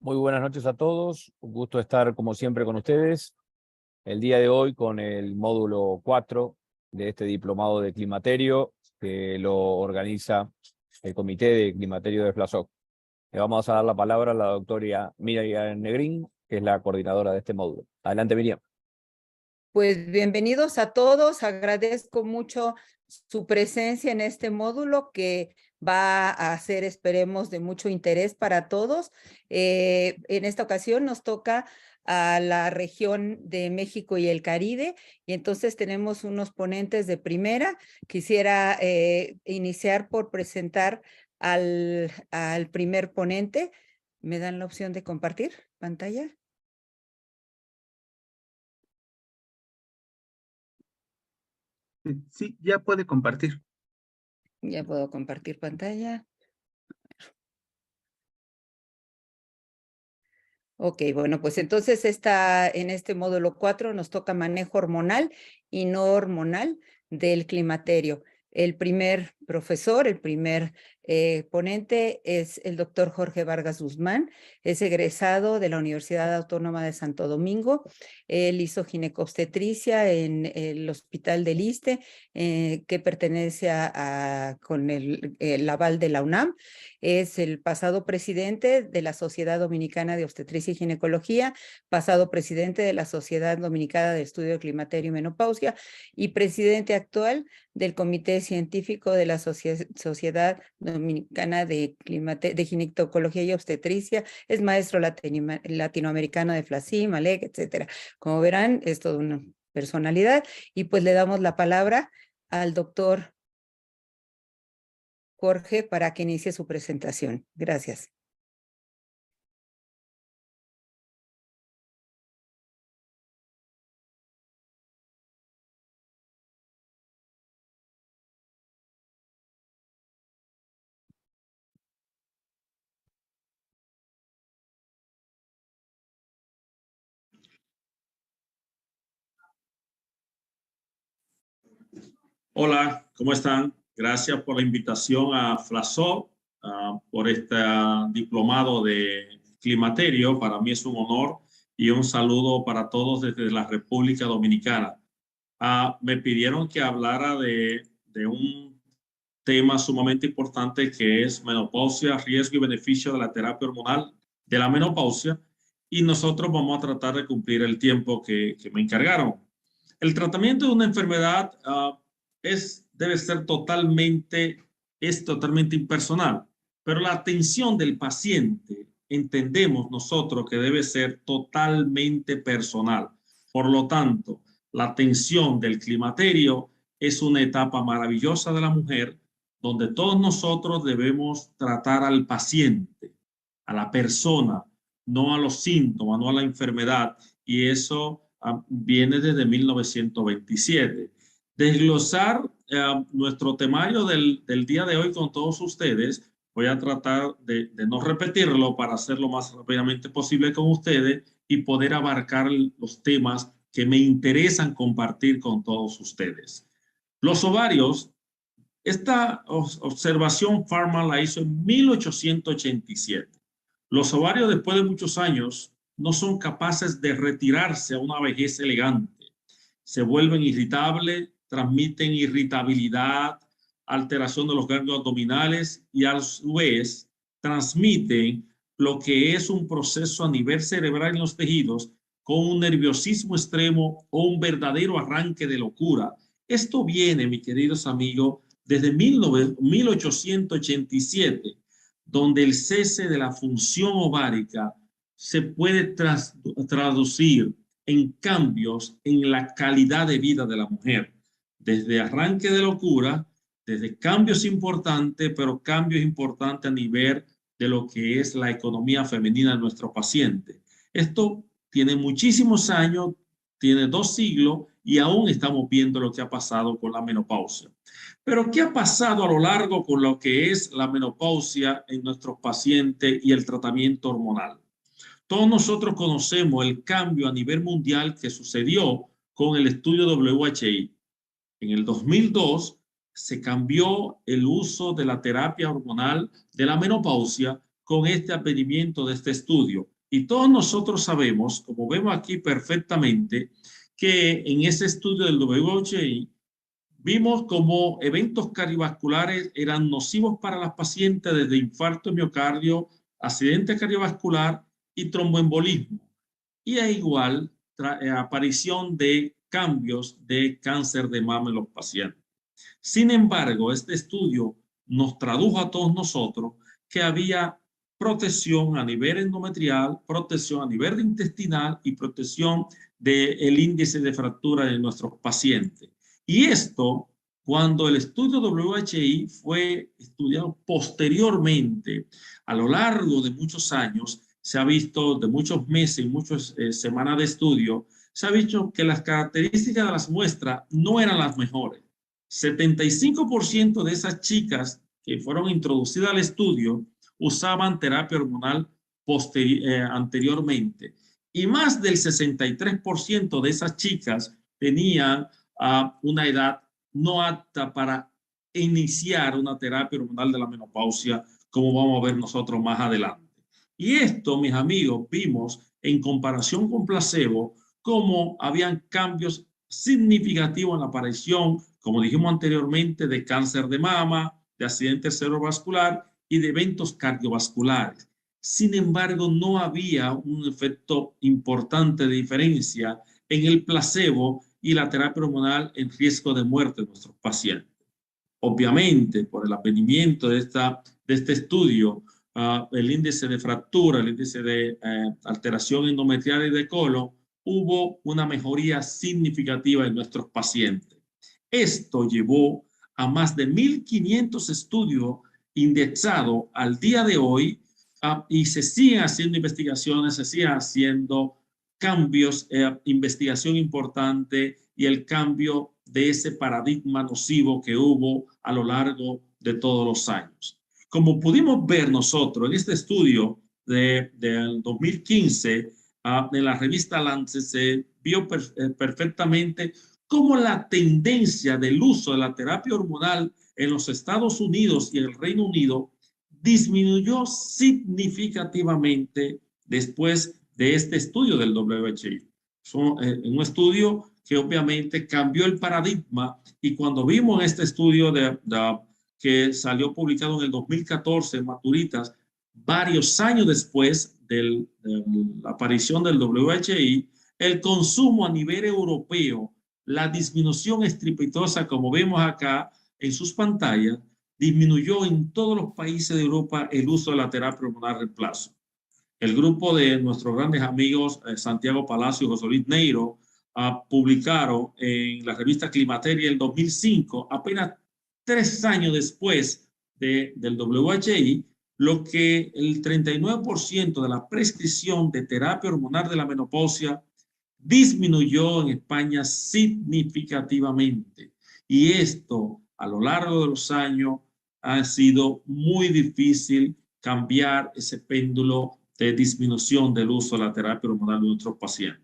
Muy buenas noches a todos. Un gusto estar como siempre con ustedes. El día de hoy con el módulo 4 de este diplomado de climaterio que lo organiza el Comité de Climaterio de FLASOC. Le vamos a dar la palabra a la doctora Miriam Negrín, que es la coordinadora de este módulo. Adelante, Miriam. Pues bienvenidos a todos. Agradezco mucho su presencia en este módulo que va a ser, esperemos, de mucho interés para todos. En esta ocasión nos toca a la región de México y el Caribe, y entonces tenemos unos ponentes de primera. Quisiera iniciar por presentar al primer ponente. ¿Me dan la opción de compartir pantalla? Sí, ya puede compartir. Ya puedo compartir pantalla. Ok, bueno, pues entonces en este módulo 4 nos toca manejo hormonal y no hormonal del climaterio. El primer profesor, el primer ponente es el doctor Jorge Vargas Guzmán. Es egresado de la Universidad Autónoma de Santo Domingo. Él hizo ginecobstetricia en el Hospital del Iste, que pertenece con el aval de la UNAM. Es el pasado presidente de la Sociedad Dominicana de Obstetricia y Ginecología, pasado presidente de la Sociedad Dominicana de Estudio de Climaterio y Menopausia y presidente actual del Comité Científico de la Sociedad Dominicana de Ginecología y Obstetricia. Es maestro latinoamericano de FLACIM, ALEC, etcétera. Como verán, es toda una personalidad, y pues le damos la palabra al doctor Jorge para que inicie su presentación. Gracias. Hola, ¿cómo están? Gracias por la invitación a FLASOC, por este diplomado de climaterio. Para mí es un honor y un saludo para todos desde la República Dominicana. Me pidieron que hablara de un tema sumamente importante que es menopausia, riesgo y beneficio de la terapia hormonal de la menopausia, y nosotros vamos a tratar de cumplir el tiempo que me encargaron. El tratamiento de una enfermedad es totalmente impersonal, pero la atención del paciente entendemos nosotros que debe ser totalmente personal. Por lo tanto, la atención del climaterio es una etapa maravillosa de la mujer donde todos nosotros debemos tratar al paciente, a la persona, no a los síntomas, no a la enfermedad, y eso viene desde 1927. Desglosar nuestro temario del día de hoy con todos ustedes. Voy a tratar de no repetirlo para hacerlo más rápidamente posible con ustedes y poder abarcar los temas que me interesan compartir con todos ustedes. Los ovarios, esta observación Farman la hizo en 1887. Los ovarios, después de muchos años, no son capaces de retirarse a una vejez elegante. Se vuelven irritables, transmiten irritabilidad, alteración de los ganglios abdominales y a su vez transmiten lo que es un proceso a nivel cerebral en los tejidos con un nerviosismo extremo o un verdadero arranque de locura. Esto viene, mis queridos amigos, desde 1887, donde el cese de la función ovárica se puede traducir en cambios en la calidad de vida de la mujer, desde arranque de locura, desde cambios importantes, pero cambios importantes a nivel de lo que es la economía femenina de nuestro paciente. Esto tiene muchísimos años, tiene 2 siglos, y aún estamos viendo lo que ha pasado con la menopausia. Pero ¿qué ha pasado a lo largo con lo que es la menopausia en nuestros pacientes y el tratamiento hormonal? Todos nosotros conocemos el cambio a nivel mundial que sucedió con el estudio WHI. En el 2002 se cambió el uso de la terapia hormonal de la menopausia con este advenimiento de este estudio. Y todos nosotros sabemos, como vemos aquí perfectamente, que en ese estudio del WHI vimos como eventos cardiovasculares eran nocivos para las pacientes desde infarto de miocardio, accidente cardiovascular y tromboembolismo. Y a igual aparición de cambios de cáncer de mama en los pacientes. Sin embargo, este estudio nos tradujo a todos nosotros que había protección a nivel endometrial, protección a nivel intestinal y protección del índice de fractura de nuestros pacientes. Y esto, cuando el estudio WHI fue estudiado posteriormente, a lo largo de muchos años, se ha visto de muchos meses y muchas semanas de estudio, se ha visto que las características de las muestras no eran las mejores. 75% de esas chicas que fueron introducidas al estudio usaban terapia hormonal anteriormente. Y más del 63% de esas chicas tenían una edad no apta para iniciar una terapia hormonal de la menopausia, como vamos a ver nosotros más adelante. Y esto, mis amigos, vimos en comparación con placebo, cómo habían cambios significativos en la aparición, como dijimos anteriormente, de cáncer de mama, de accidente cerebrovascular y de eventos cardiovasculares. Sin embargo, no había un efecto importante de diferencia en el placebo y la terapia hormonal en riesgo de muerte de nuestros pacientes. Obviamente, por el advenimiento de este estudio, el índice de fractura, el índice de alteración endometrial y de colon, hubo una mejoría significativa en nuestros pacientes. Esto llevó a más de 1.500 estudios indexados al día de hoy y se siguen haciendo investigaciones, se siguen haciendo cambios, investigación importante y el cambio de ese paradigma nocivo que hubo a lo largo de todos los años. Como pudimos ver nosotros en este estudio del 2015, en la revista Lancet se vio perfectamente cómo la tendencia del uso de la terapia hormonal en los Estados Unidos y en el Reino Unido disminuyó significativamente después de este estudio del WHI. Un estudio que obviamente cambió el paradigma y cuando vimos este estudio que salió publicado en el 2014 en Maturitas, varios años después de la aparición del WHI, el consumo a nivel europeo, la disminución estrepitosa, como vemos acá en sus pantallas, disminuyó en todos los países de Europa el uso de la terapia hormonal reemplazo. El grupo de nuestros grandes amigos Santiago Palacio y José Luis Neiro publicaron en la revista Climateria en 2005, apenas 3 años después del WHI, lo que el 39% de la prescripción de terapia hormonal de la menopausia disminuyó en España significativamente. Y esto, a lo largo de los años, ha sido muy difícil cambiar ese péndulo de disminución del uso de la terapia hormonal de nuestros pacientes.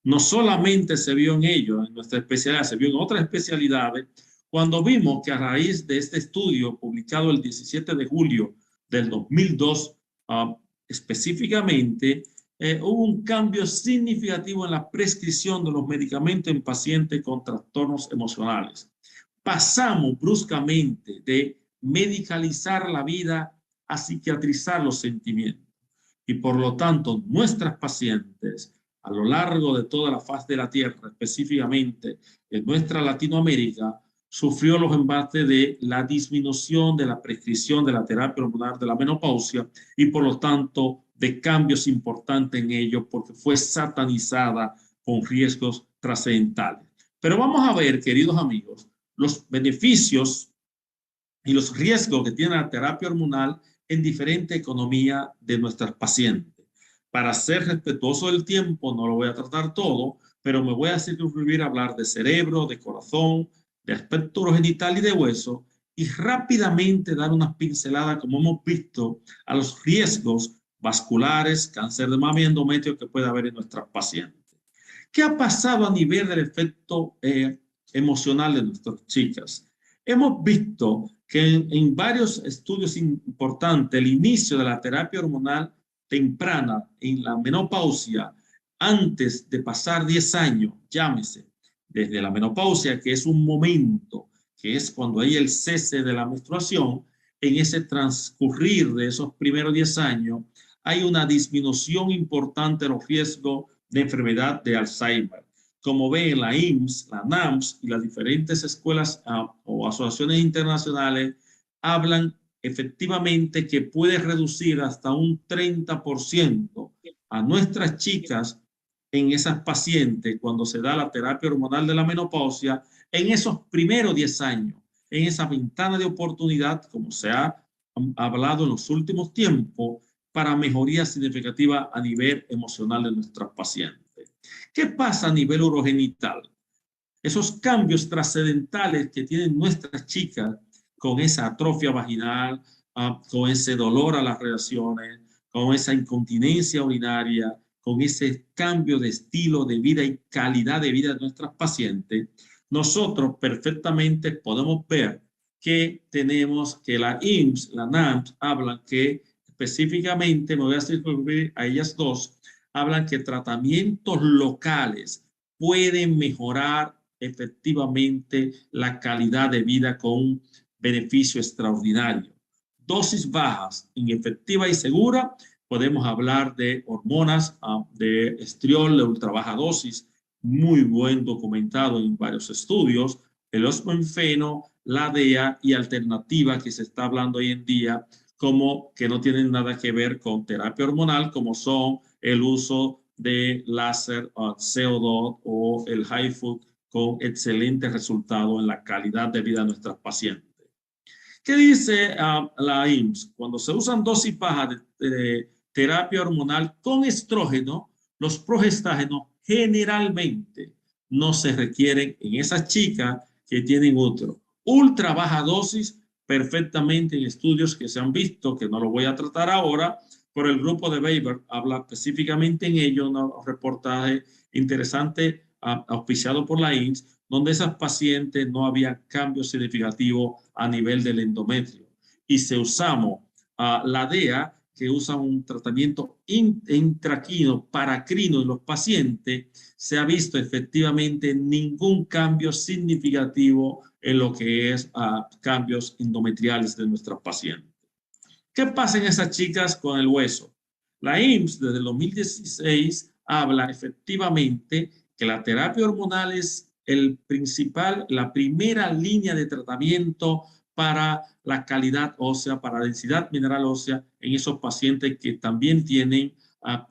No solamente se vio en ello, en nuestra especialidad, se vio en otras especialidades, cuando vimos que a raíz de este estudio publicado el 17 de julio del 2002, específicamente, hubo un cambio significativo en la prescripción de los medicamentos en pacientes con trastornos emocionales. Pasamos bruscamente de medicalizar la vida a psiquiatrizar los sentimientos. Y por lo tanto, nuestras pacientes a lo largo de toda la faz de la Tierra, específicamente en nuestra Latinoamérica, sufrió los embates de la disminución de la prescripción de la terapia hormonal de la menopausia y por lo tanto de cambios importantes en ello porque fue satanizada con riesgos trascendentales. Pero vamos a ver, queridos amigos, los beneficios y los riesgos que tiene la terapia hormonal en diferente economía de nuestras pacientes. Para ser respetuoso del tiempo, no lo voy a tratar todo, pero me voy a circunscribir a hablar de cerebro, de corazón, de aspecto genital y de hueso, y rápidamente dar unas pinceladas, como hemos visto, a los riesgos vasculares, cáncer de mama y endometrio que puede haber en nuestras pacientes. ¿Qué ha pasado a nivel del efecto emocional de nuestras chicas? Hemos visto que en varios estudios importantes, el inicio de la terapia hormonal temprana en la menopausia, antes de pasar 10 años, llámese, desde la menopausia, que es un momento, que es cuando hay el cese de la menstruación, en ese transcurrir de esos primeros 10 años, hay una disminución importante de los riesgos de enfermedad de Alzheimer. Como ven, la IMSS, la NAMS y las diferentes escuelas o asociaciones internacionales hablan efectivamente que puede reducir hasta un 30% a nuestras chicas en esas pacientes cuando se da la terapia hormonal de la menopausia en esos primeros 10 años, en esa ventana de oportunidad, como se ha hablado en los últimos tiempos, para mejoría significativa a nivel emocional de nuestras pacientes. ¿Qué pasa a nivel urogenital? Esos cambios trascendentales que tienen nuestras chicas con esa atrofia vaginal, con ese dolor a las relaciones, con esa incontinencia urinaria, con ese cambio de estilo de vida y calidad de vida de nuestras pacientes, nosotros perfectamente podemos ver que tenemos que la IMSS, la NAMS, hablan que específicamente, me voy a circunscribir a ellas dos, hablan que tratamientos locales pueden mejorar efectivamente la calidad de vida con un beneficio extraordinario. Dosis bajas, inefectiva y segura, podemos hablar de hormonas, de estriol de ultra baja dosis, muy buen documentado en varios estudios, el osmofeno, la DEA y alternativa que se está hablando hoy en día, como que no tienen nada que ver con terapia hormonal, como son el uso de láser, CO2 o el HIFU, con excelentes resultados en la calidad de vida de nuestras pacientes. ¿Qué dice la IMSS? Cuando se usan dosis bajas de terapia hormonal con estrógeno, los progestágenos generalmente no se requieren en esas chicas que tienen útero. Ultra baja dosis, perfectamente en estudios que se han visto, que no lo voy a tratar ahora, por el grupo de Weber, habla específicamente en ello, un reportaje interesante auspiciado por la IMSS, donde esas pacientes no había cambio significativo a nivel del endometrio. Y se usamos la DEA, que usa un tratamiento intraquino, paracrino en los pacientes, se ha visto efectivamente ningún cambio significativo en lo que es cambios endometriales de nuestras pacientes. ¿Qué pasa en esas chicas con el hueso? La IMSS desde el 2016 habla efectivamente que la terapia hormonal es la primera línea de tratamiento para la calidad ósea, para la densidad mineral ósea en esos pacientes que también tienen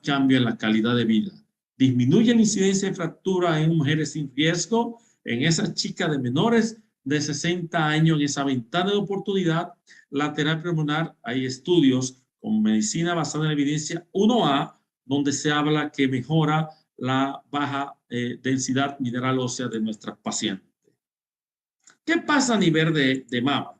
cambio en la calidad de vida. Disminuye la incidencia de fractura en mujeres sin riesgo, en esas chicas de menores de 60 años, en esa ventana de oportunidad. La terapia hormonal, hay estudios con medicina basada en evidencia 1A, donde se habla que mejora la baja densidad mineral ósea de nuestras pacientes. ¿Qué pasa a nivel de mama?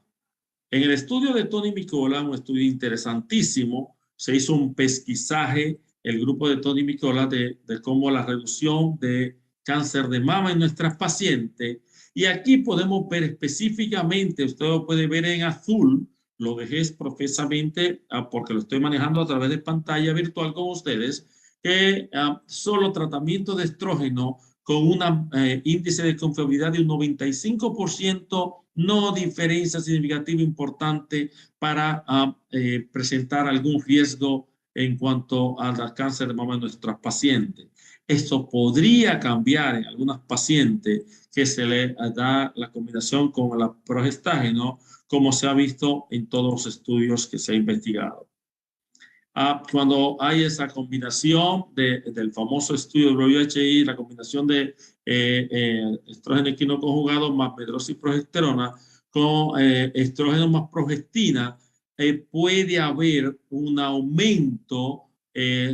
En el estudio de Tony Micola, un estudio interesantísimo, se hizo un pesquisaje, el grupo de Tony Micola, de cómo la reducción de cáncer de mama en nuestras pacientes. Y aquí podemos ver específicamente, usted lo puede ver en azul, lo dejé profesamente porque lo estoy manejando a través de pantalla virtual con ustedes, que solo tratamiento de estrógeno con un índice de confiabilidad de un 95%, no diferencia significativa importante para presentar algún riesgo en cuanto al cáncer de mama en nuestras pacientes. Esto podría cambiar en algunas pacientes que se le da la combinación con el progestágeno, como se ha visto en todos los estudios que se ha investigado. Cuando hay esa combinación del famoso estudio de WHI, la combinación de estrógeno equino conjugado más medrosa y progesterona con estrógeno más progestina, puede haber un aumento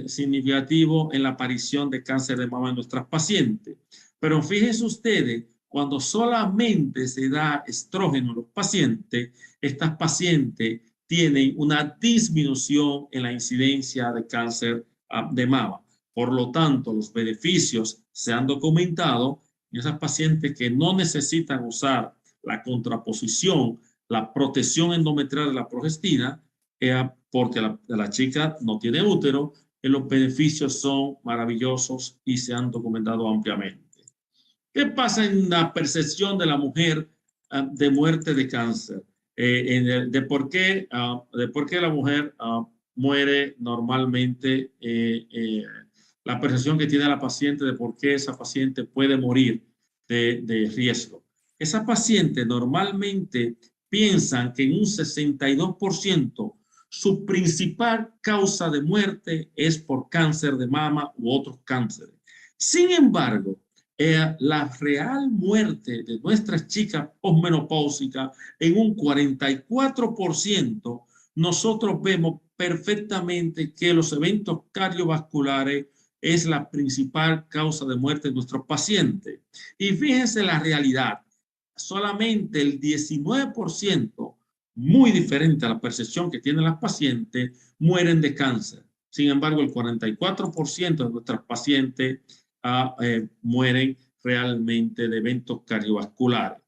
significativo en la aparición de cáncer de mama en nuestras pacientes. Pero fíjense ustedes, cuando solamente se da estrógeno a los pacientes, estas pacientes tienen una disminución en la incidencia de cáncer de mama. Por lo tanto, los beneficios se han documentado en esas pacientes que no necesitan usar la contraposición, la protección endometrial de la progestina, porque la chica no tiene útero, los beneficios son maravillosos y se han documentado ampliamente. ¿Qué pasa en la percepción de la mujer de muerte de cáncer? De por qué la mujer muere normalmente, la percepción que tiene la paciente de por qué esa paciente puede morir de riesgo. Esa paciente normalmente piensan que en un 62% su principal causa de muerte es por cáncer de mama u otros cánceres. Sin embargo, la real muerte de nuestras chicas posmenopáusicas en un 44%, nosotros vemos perfectamente que los eventos cardiovasculares es la principal causa de muerte de nuestros pacientes. Y fíjense la realidad, solamente el 19%, muy diferente a la percepción que tienen las pacientes, mueren de cáncer. Sin embargo, el 44% de nuestras pacientes mueren realmente de eventos cardiovasculares.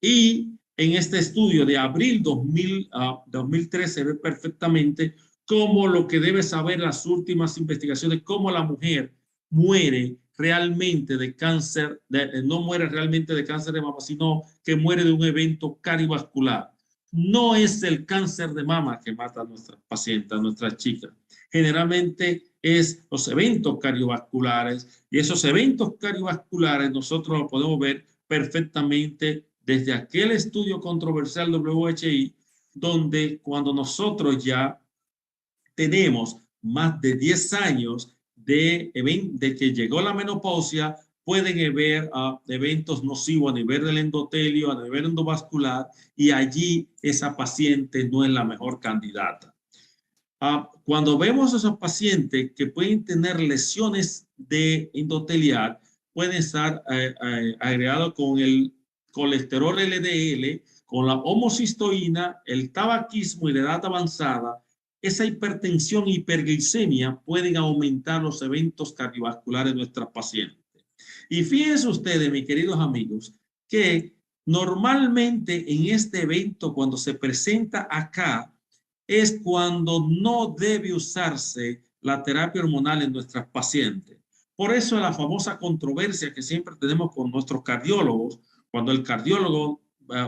Y en este estudio de abril 2013 se ve perfectamente cómo lo que debe saber las últimas investigaciones, cómo la mujer muere realmente de cáncer, no muere realmente de cáncer de mama, sino que muere de un evento cardiovascular. No es el cáncer de mama que mata a nuestras pacientes, a nuestras chicas. Generalmente es los eventos cardiovasculares, y esos eventos cardiovasculares nosotros los podemos ver perfectamente desde aquel estudio controversial WHI, donde cuando nosotros ya tenemos más de 10 años de que llegó la menopausia, pueden haber eventos nocivos a nivel del endotelio, a nivel endovascular, y allí esa paciente no es la mejor candidata. Cuando vemos a esos pacientes que pueden tener lesiones de endotelial, pueden estar agregados con el colesterol LDL, con la homocisteína, el tabaquismo y la edad avanzada. Esa hipertensión y hiperglicemia pueden aumentar los eventos cardiovasculares de nuestras pacientes. Y fíjense ustedes, mis queridos amigos, que normalmente en este evento, cuando se presenta acá, es cuando no debe usarse la terapia hormonal en nuestras pacientes. Por eso la famosa controversia que siempre tenemos con nuestros cardiólogos, cuando el cardiólogo,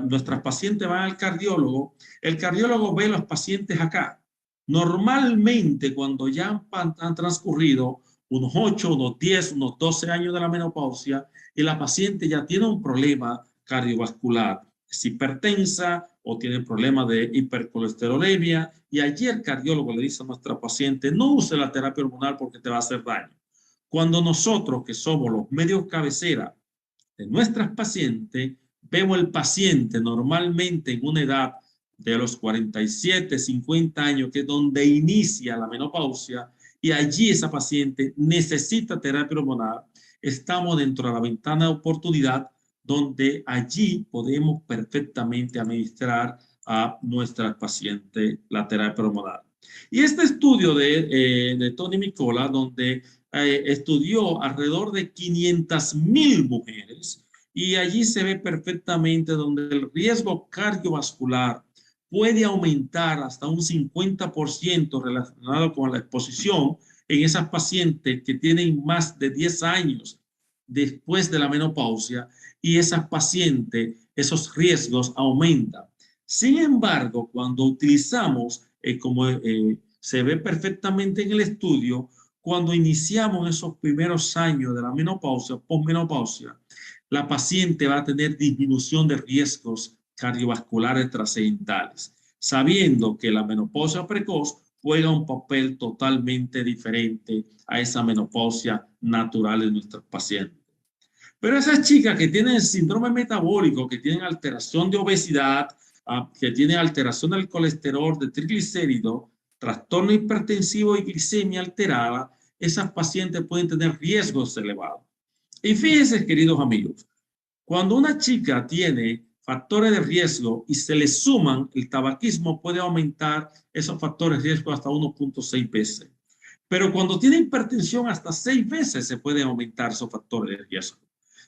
nuestras pacientes van al cardiólogo, el cardiólogo ve a los pacientes acá. Normalmente cuando ya han transcurrido unos 8, unos 10, unos 12 años de la menopausia y la paciente ya tiene un problema cardiovascular, es hipertensa o tiene problemas de hipercolesterolemia, y allí el cardiólogo le dice a nuestra paciente, no use la terapia hormonal porque te va a hacer daño. Cuando nosotros, que somos los medios cabecera de nuestras pacientes, vemos el paciente normalmente en una edad de los 47, 50 años, que es donde inicia la menopausia, y allí esa paciente necesita terapia hormonal, estamos dentro de la ventana de oportunidad donde allí podemos perfectamente administrar a nuestras pacientes la terapia hormonal. Y este estudio de Tony Micola, donde estudió alrededor de 500,000 mujeres, y allí se ve perfectamente donde el riesgo cardiovascular puede aumentar hasta un 50% relacionado con la exposición en esas pacientes que tienen más de 10 años después de la menopausia, y esas pacientes, esos riesgos aumentan. Sin embargo, cuando utilizamos, como se ve perfectamente en el estudio, cuando iniciamos esos primeros años de la menopausia, posmenopausia, la paciente va a tener disminución de riesgos cardiovasculares trascendentales, sabiendo que la menopausia precoz juega un papel totalmente diferente a esa menopausia natural de nuestros pacientes. Pero esas chicas que tienen síndrome metabólico, que tienen alteración de obesidad, que tienen alteración del colesterol, de triglicéridos, trastorno hipertensivo y glicemia alterada, esas pacientes pueden tener riesgos elevados. Y fíjense, queridos amigos, cuando una chica tiene factores de riesgo y se le suman, el tabaquismo puede aumentar esos factores de riesgo hasta 1.6 veces. Pero cuando tiene hipertensión, hasta 6 veces se pueden aumentar esos factores de riesgo.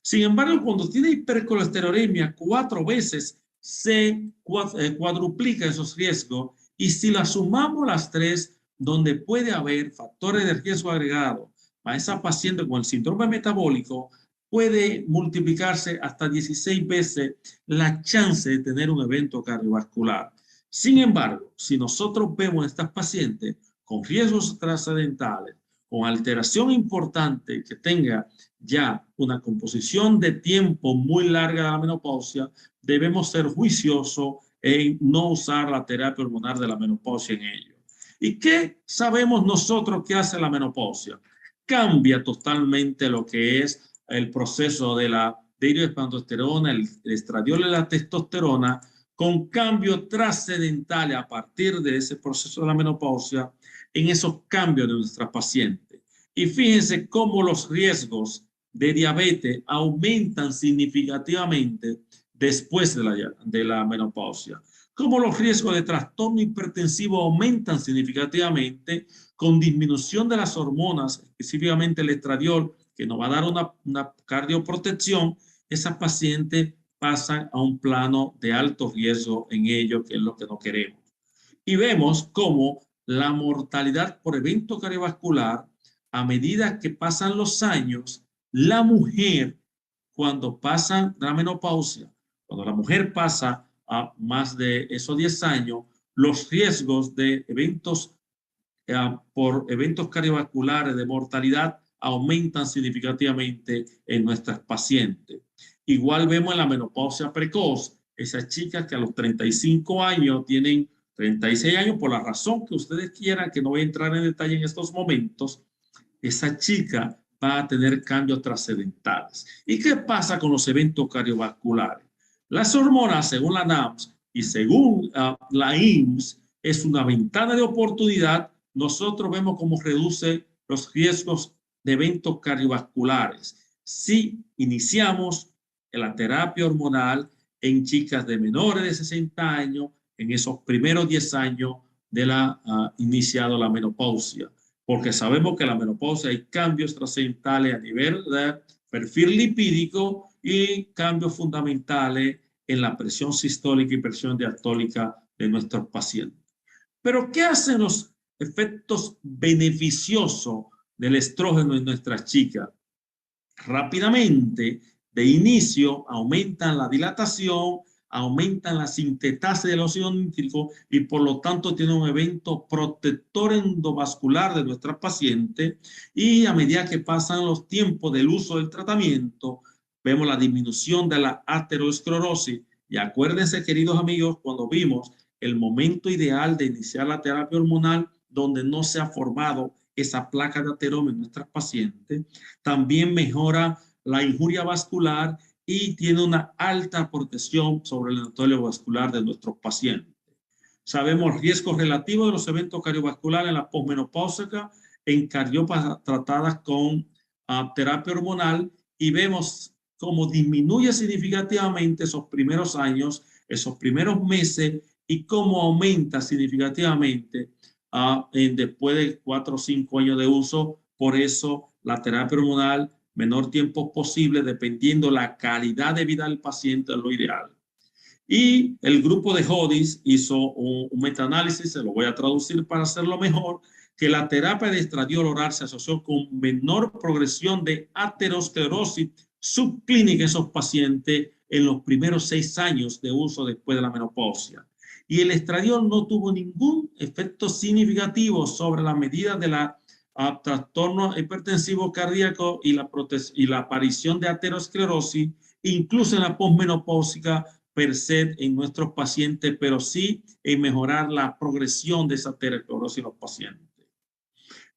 Sin embargo, cuando tiene hipercolesterolemia, 4 veces se cuadruplica esos riesgos, Y si las sumamos las tres, donde puede haber factores de riesgo agregado a esa paciente con el síndrome metabólico, puede multiplicarse hasta 16 veces la chance de tener un evento cardiovascular. Sin embargo, si nosotros vemos a estas pacientes con riesgos trascendentales, con alteración importante que tenga ya una composición de tiempo muy larga de la menopausia, debemos ser juiciosos en no usar la terapia hormonal de la menopausia en ello. ¿Y qué sabemos nosotros que hace la menopausia? Cambia totalmente lo que es el proceso de la dihidrotestosterona, el estradiol y la testosterona, con cambios trascendentales a partir de ese proceso de la menopausia en esos cambios de nuestras pacientes. Y fíjense cómo los riesgos de diabetes aumentan significativamente después de la menopausia. Cómo los riesgos de trastorno hipertensivo aumentan significativamente con disminución de las hormonas, específicamente el estradiol, que nos va a dar una cardioprotección. Esas pacientes pasan a un plano de alto riesgo en ello, que es lo que no queremos. Y vemos cómo la mortalidad por evento cardiovascular, a medida que pasan los años, la mujer, cuando pasa la menopausia, cuando la mujer pasa a más de esos 10 años, los riesgos de eventos por eventos cardiovasculares de mortalidad aumentan significativamente en nuestras pacientes. Igual vemos en la menopausia precoz, esas chicas que a los 35 años tienen 36 años, por la razón que ustedes quieran, que no voy a entrar en detalle en estos momentos, esa chica va a tener cambios trascendentales. ¿Y qué pasa con los eventos cardiovasculares? Las hormonas, según la NAMS y según la IMSS, es una ventana de oportunidad. Nosotros vemos cómo reduce los riesgos de eventos cardiovasculares si iniciamos la terapia hormonal en chicas de menores de 60 años, en esos primeros 10 años de iniciado la menopausia, porque sabemos que en la menopausia hay cambios trascendentales a nivel de perfil lipídico y cambios fundamentales en la presión sistólica y presión diastólica de nuestros pacientes. Pero ¿qué hacen los efectos beneficiosos del estrógeno en nuestras chicas? Rápidamente, de inicio, aumentan la dilatación, aumentan la sintetasa del óxido nítrico y por lo tanto tiene un evento protector endovascular de nuestras pacientes, y a medida que pasan los tiempos del uso del tratamiento, vemos la disminución de la aterosclerosis. Y acuérdense, queridos amigos, cuando vimos el momento ideal de iniciar la terapia hormonal donde no se ha formado esa placa de ateroma en nuestras pacientes, también mejora la injuria vascular y tiene una alta protección sobre el endotelio vascular de nuestros pacientes. Sabemos riesgos relativos de los eventos cardiovasculares en la posmenopáusica en cardiopatías tratadas con terapia hormonal, y vemos cómo disminuye significativamente esos primeros años, esos primeros meses, y cómo aumenta significativamente después de 4 o 5 años de uso. Por eso la terapia hormonal, menor tiempo posible, dependiendo la calidad de vida del paciente, es lo ideal. Y el grupo de Hodis hizo un metaanálisis, se lo voy a traducir para hacerlo mejor, que la terapia de estradiol oral se asoció con menor progresión de aterosclerosis subclínica en esos pacientes en los primeros 6 años de uso después de la menopausia. Y el estradiol no tuvo ningún efecto significativo sobre la medida de la trastorno hipertensivo cardíaco y la aparición de aterosclerosis, incluso en la posmenopáusica per se en nuestros pacientes, pero sí en mejorar la progresión de esa aterosclerosis en los pacientes.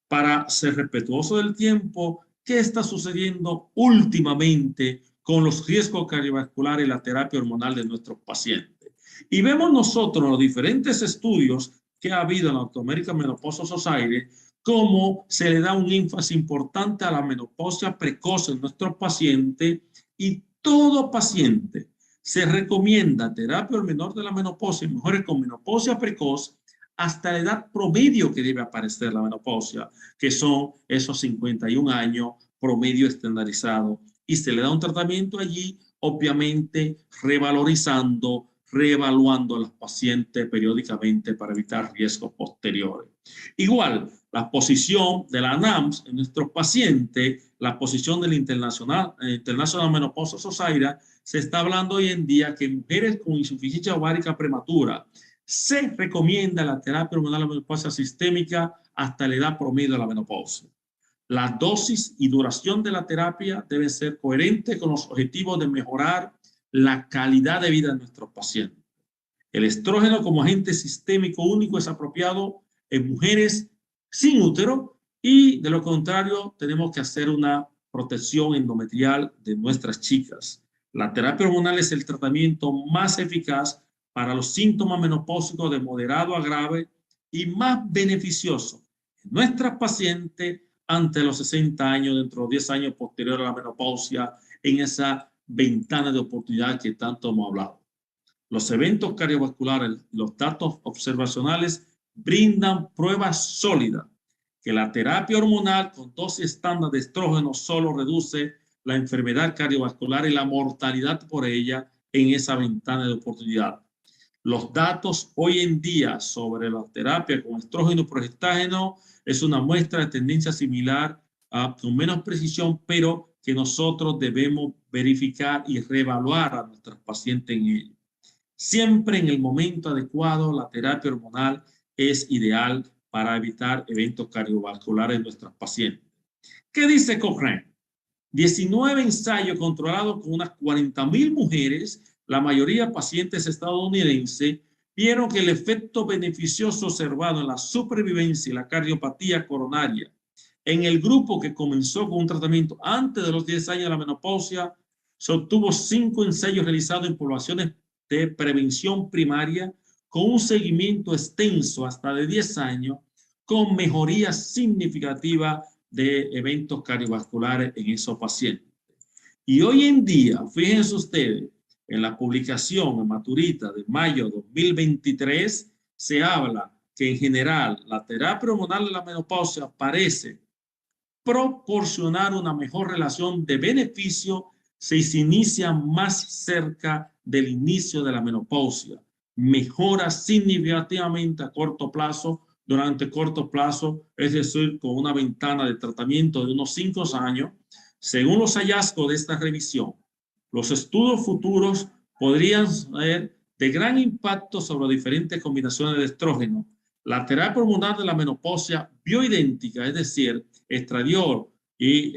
Para ser respetuoso del tiempo, ¿qué está sucediendo últimamente con los riesgos cardiovasculares y la terapia hormonal de nuestros pacientes? Y vemos nosotros los diferentes estudios que ha habido en la American Menopause Society, cómo se le da un énfasis importante a la menopausia precoz en nuestros pacientes, y todo paciente se recomienda terapia al menor de la menopausia y mujeres con menopausia precoz hasta la edad promedio que debe aparecer la menopausia, que son esos 51 años promedio estandarizado. Y se le da un tratamiento allí, obviamente revalorizando, reevaluando a los pacientes periódicamente para evitar riesgos posteriores. Igual, la posición de la NAMS en nuestros pacientes, la posición del International Menopause Society, se está hablando hoy en día que en mujeres con insuficiencia ovárica prematura se recomienda la terapia hormonal de la menopausia sistémica hasta la edad promedio de la menopausia. La dosis y duración de la terapia deben ser coherentes con los objetivos de mejorar la calidad de vida de nuestros pacientes. El estrógeno como agente sistémico único es apropiado en mujeres sin útero y de lo contrario tenemos que hacer una protección endometrial de nuestras chicas. La terapia hormonal es el tratamiento más eficaz para los síntomas menopáusicos de moderado a grave y más beneficioso en nuestras pacientes ante los 60 años, dentro de 10 años posterior a la menopausia, en esa ventana de oportunidad que tanto hemos hablado. Los eventos cardiovasculares, los datos observacionales brindan pruebas sólidas que la terapia hormonal con dosis estándar de estrógeno solo reduce la enfermedad cardiovascular y la mortalidad por ella en esa ventana de oportunidad. Los datos hoy en día sobre la terapia con estrógeno y progestágeno es una muestra de tendencia similar, con menos precisión, pero que nosotros debemos verificar y reevaluar a nuestros pacientes en ello. Siempre en el momento adecuado, la terapia hormonal es ideal para evitar eventos cardiovasculares en nuestros pacientes. ¿Qué dice Cochrane? 19 ensayos controlados con unas 40.000 mujeres, la mayoría pacientes estadounidenses, vieron que el efecto beneficioso observado en la supervivencia y la cardiopatía coronaria en el grupo que comenzó con un tratamiento antes de los 10 años de la menopausia, se obtuvo 5 ensayos realizados en poblaciones de prevención primaria con un seguimiento extenso hasta de 10 años, con mejoría significativa de eventos cardiovasculares en esos pacientes. Y hoy en día, fíjense ustedes, en la publicación en Maturita de mayo de 2023, se habla que en general la terapia hormonal de la menopausia parece proporcionar una mejor relación de beneficio si se inicia más cerca del inicio de la menopausia. Mejora significativamente a corto plazo, durante corto plazo, es decir, con una ventana de tratamiento de unos 5 años. Según los hallazgos de esta revisión, los estudios futuros podrían ser de gran impacto sobre diferentes combinaciones de estrógeno. La terapia hormonal de la menopausia bioidéntica, es decir, estradiol y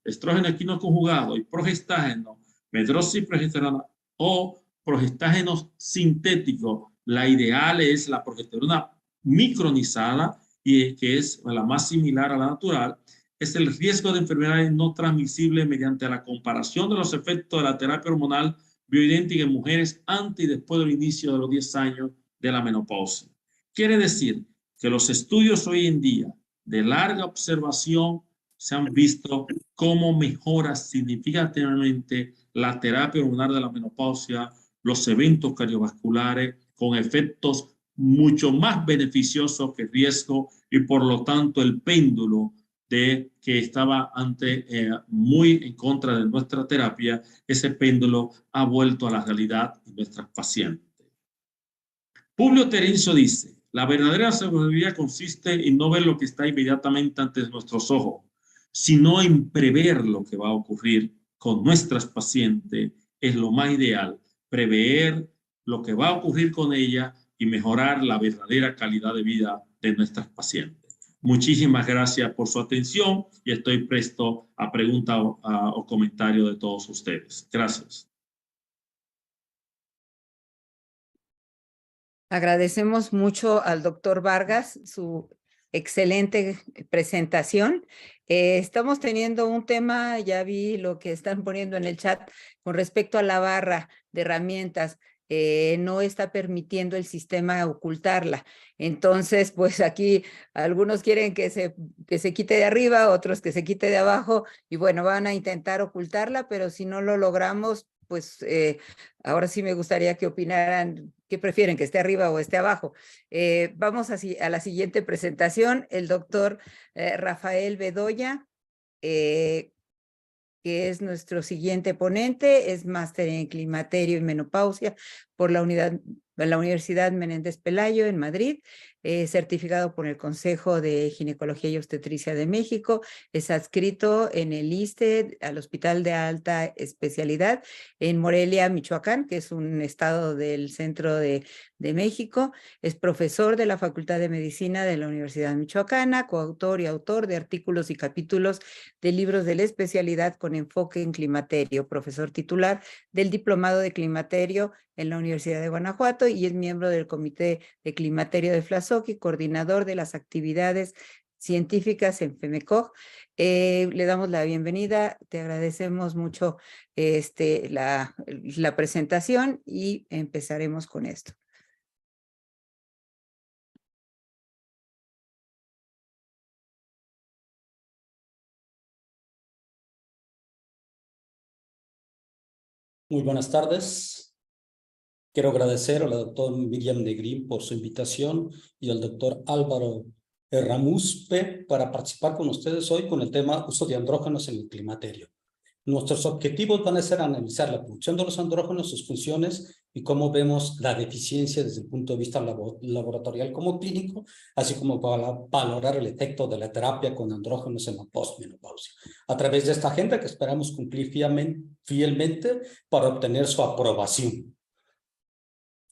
estrógeno equino conjugado y progestágeno, medroxyprogesterona o progestágenos sintéticos. La ideal es la progesterona micronizada y que es la más similar a la natural. Es el riesgo de enfermedades no transmisibles mediante la comparación de los efectos de la terapia hormonal bioidéntica en mujeres antes y después del inicio de los 10 años de la menopausia. Quiere decir que los estudios hoy en día de larga observación se han visto cómo mejora significativamente la terapia hormonal de la menopausia, los eventos cardiovasculares con efectos mucho más beneficiosos que riesgo y por lo tanto el péndulo de que estaba antes muy en contra de nuestra terapia, ese péndulo ha vuelto a la realidad de nuestras pacientes. Publio Terencio dice, la verdadera sabiduría consiste en no ver lo que está inmediatamente ante nuestros ojos, sino en prever lo que va a ocurrir con nuestras pacientes. Es lo más ideal, prever lo que va a ocurrir con ella y mejorar la verdadera calidad de vida de nuestras pacientes. Muchísimas gracias por su atención y estoy presto a preguntas o comentarios de todos ustedes. Gracias. Agradecemos mucho al doctor Vargas su excelente presentación. Estamos teniendo un tema, ya vi lo que están poniendo en el chat con respecto a la barra de herramientas. No está permitiendo el sistema ocultarla. Entonces, pues aquí algunos quieren que se quite de arriba, otros que se quite de abajo, y bueno, van a intentar ocultarla, pero si no lo logramos, pues ahora sí me gustaría que opinaran qué prefieren, que esté arriba o esté abajo. Vamos a la siguiente presentación, el doctor Rafael Bedoya. que es nuestro siguiente ponente, es máster en climaterio y menopausia por la Universidad Menéndez Pelayo en Madrid, certificado por el Consejo de Ginecología y Obstetricia de México, es adscrito en el ISSSTE al Hospital de Alta Especialidad en Morelia, Michoacán, que es un estado del centro de México, es profesor de la Facultad de Medicina de la Universidad Michoacana, coautor y autor de artículos y capítulos de libros de la especialidad con enfoque en climaterio, profesor titular del Diplomado de Climaterio en la Universidad de Guanajuato y es miembro del Comité de Climaterio de FLASOC, coordinador de las actividades científicas en FEMECOG. Le damos la bienvenida, te agradecemos mucho la presentación y empezaremos con esto. Muy buenas tardes. Quiero agradecer a la doctora Miriam Negrín por su invitación y al doctor Álvaro Ramuspe para participar con ustedes hoy con el tema uso de andrógenos en el climaterio. Nuestros objetivos van a ser analizar la producción de los andrógenos, sus funciones y cómo vemos la deficiencia desde el punto de vista laboratorial como clínico, así como para valorar el efecto de la terapia con andrógenos en la postmenopausia. A través de esta agenda que esperamos cumplir fielmente para obtener su aprobación.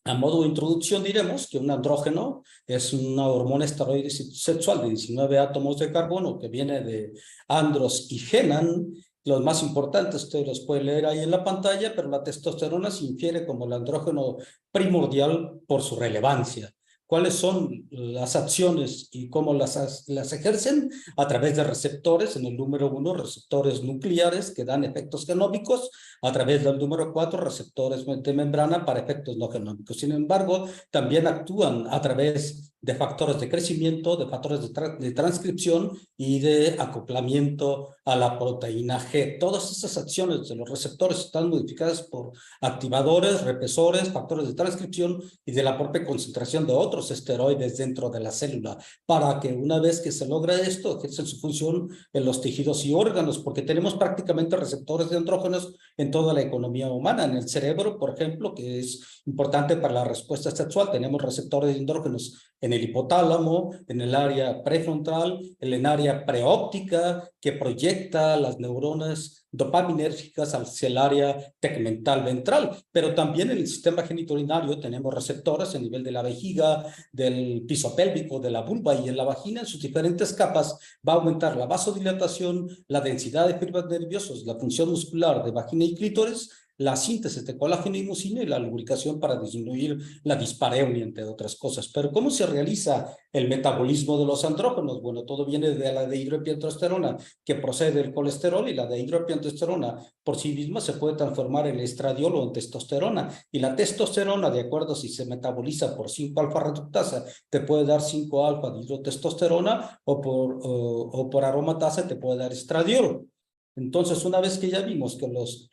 A modo de introducción diremos que un andrógeno es una hormona esteroide sexual de 19 átomos de carbono que viene de andros y genan. Los más importantes ustedes los pueden leer ahí en la pantalla, pero la testosterona se infiere como el andrógeno primordial por su relevancia. ¿Cuáles son las acciones y cómo las ejercen? A través de receptores, en el número 1, receptores nucleares que dan efectos genómicos, a través del número 4, receptores de membrana para efectos no genómicos. Sin embargo, también actúan a través de factores de crecimiento, de factores de transcripción y de acoplamiento a la proteína G. Todas estas acciones de los receptores están modificadas por activadores, represores, factores de transcripción y de la propia concentración de otros esteroides dentro de la célula, para que una vez que se logra esto, ejercen su función en los tejidos y órganos, porque tenemos prácticamente receptores de andrógenos en toda la economía humana. En el cerebro, por ejemplo, que es importante para la respuesta sexual, tenemos receptores de andrógenos en el hipotálamo, en el área prefrontal, en el área preóptica, que proyecta las neuronas dopaminérgicas hacia el área tegmental ventral, pero también en el sistema genitourinario tenemos receptores a nivel de la vejiga, del piso pélvico, de la vulva y en la vagina. En sus diferentes capas va a aumentar la vasodilatación, la densidad de fibras nerviosas, la función muscular de vagina y clítoris, la síntesis de colágeno y mucina y la lubricación para disminuir la dispareunia, entre otras cosas. Pero ¿cómo se realiza el metabolismo de los andrógenos? Bueno, todo viene de la dehidroepiandrosterona, que procede del colesterol, y la dehidroepiandrosterona por sí misma se puede transformar en estradiol o en testosterona. Y la testosterona, de acuerdo si se metaboliza por 5-alfa-reductasa, te puede dar 5-alfa-dihidrotestosterona o por aromatasa te puede dar estradiol. Entonces, una vez que ya vimos que los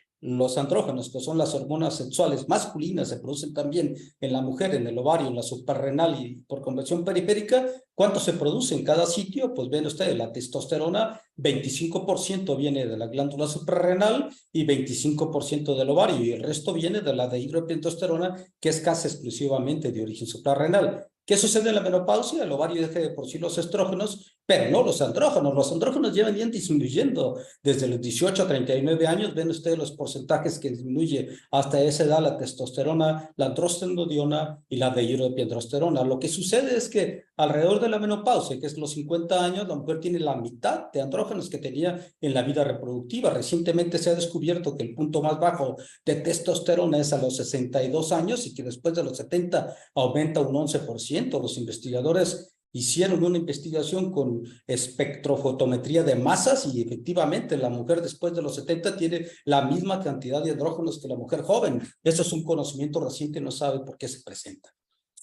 andrógenos, que son las hormonas sexuales masculinas, se producen también en la mujer, en el ovario, en la suprarrenal y por conversión periférica. ¿Cuánto se produce en cada sitio? Pues ven ustedes, la testosterona, 25% viene de la glándula suprarrenal y 25% del ovario, y el resto viene de la dehidroepiandrosterona, que es casi exclusivamente de origen suprarrenal. ¿Qué sucede en la menopausia? El ovario deja de por sí los estrógenos, pero no los andrógenos. Los andrógenos llevan bien disminuyendo desde los 18 a 39 años. Ven ustedes los porcentajes que disminuye hasta esa edad la testosterona, la androstenediona y la dehidroepiandrosterona. Lo que sucede es que alrededor de la menopausia, que es los 50 años, la mujer tiene la mitad de andrógenos que tenía en la vida reproductiva. Recientemente se ha descubierto que el punto más bajo de testosterona es a los 62 años y que después de los 70 aumenta un 11%. Los investigadores hicieron una investigación con espectrofotometría de masas y efectivamente la mujer después de los 70 tiene la misma cantidad de andrógenos que la mujer joven. Eso es un conocimiento reciente, no sabe por qué se presenta.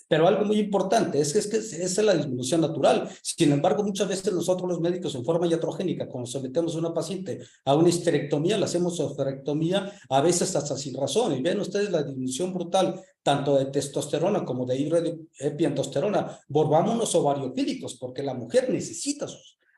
Pero algo muy importante es que esa es la disminución natural. Sin embargo, muchas veces nosotros los médicos en forma iatrogénica, cuando sometemos a una paciente a una histerectomía, le hacemos osterectomía a veces hasta sin razón. Y ven ustedes la disminución brutal tanto de testosterona como de dihidroepiandrosterona. Volvámonos ovariofílicos, porque la mujer necesita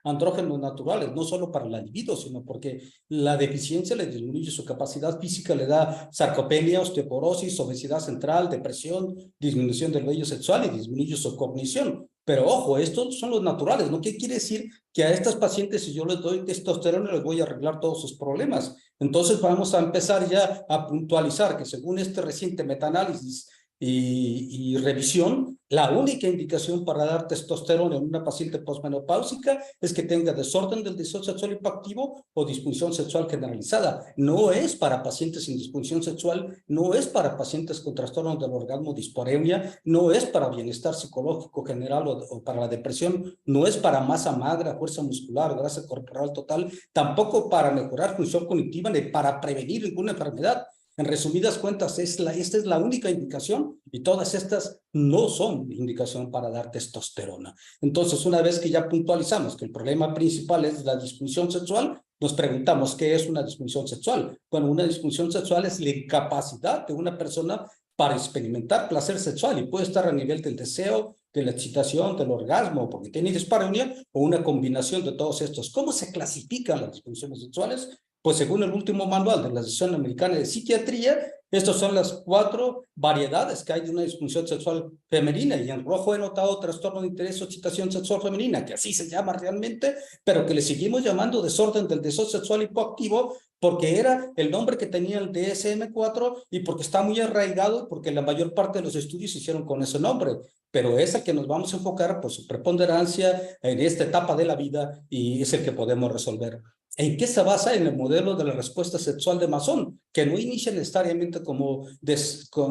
andrógenos naturales, no solo para el libido, sino porque la deficiencia le disminuye su capacidad física, le da sarcopenia, osteoporosis, obesidad central, depresión, disminución del vello sexual y disminuye su cognición. Pero ojo, estos son los naturales, ¿no? ¿Qué quiere decir? Que a estas pacientes, si yo les doy testosterona, les voy a arreglar todos sus problemas. Entonces vamos a empezar ya a puntualizar que según este reciente metaanálisis y revisión, la única indicación para dar testosterona en una paciente posmenopáusica es que tenga desorden del deseo sexual hipoactivo o disfunción sexual generalizada. No es para pacientes sin disfunción sexual, no es para pacientes con trastornos del orgasmo, dispareunia, no es para bienestar psicológico general o para la depresión, no es para masa magra, fuerza muscular, grasa corporal total, tampoco para mejorar función cognitiva ni para prevenir ninguna enfermedad. En resumidas cuentas, esta es la única indicación y todas estas no son indicación para dar testosterona. Entonces, una vez que ya puntualizamos que el problema principal es la disfunción sexual, nos preguntamos, ¿qué es una disfunción sexual? Bueno, una disfunción sexual es la incapacidad de una persona para experimentar placer sexual y puede estar a nivel del deseo, de la excitación, del orgasmo, porque tiene dispareunia o una combinación de todos estos. ¿Cómo se clasifican las disfunciones sexuales? Pues según el último manual de la Asociación Americana de Psiquiatría, estas son las 4 variedades que hay de una disfunción sexual femenina, y en rojo he notado trastorno de interés o excitación sexual femenina, que así se llama realmente, pero que le seguimos llamando desorden del deseo sexual hipoactivo, porque era el nombre que tenía el DSM-4 y porque está muy arraigado y porque la mayor parte de los estudios se hicieron con ese nombre. Pero es el que nos vamos a enfocar por su preponderancia en esta etapa de la vida y es el que podemos resolver. ¿En qué se basa? En el modelo de la respuesta sexual de Mason, que no inicia necesariamente como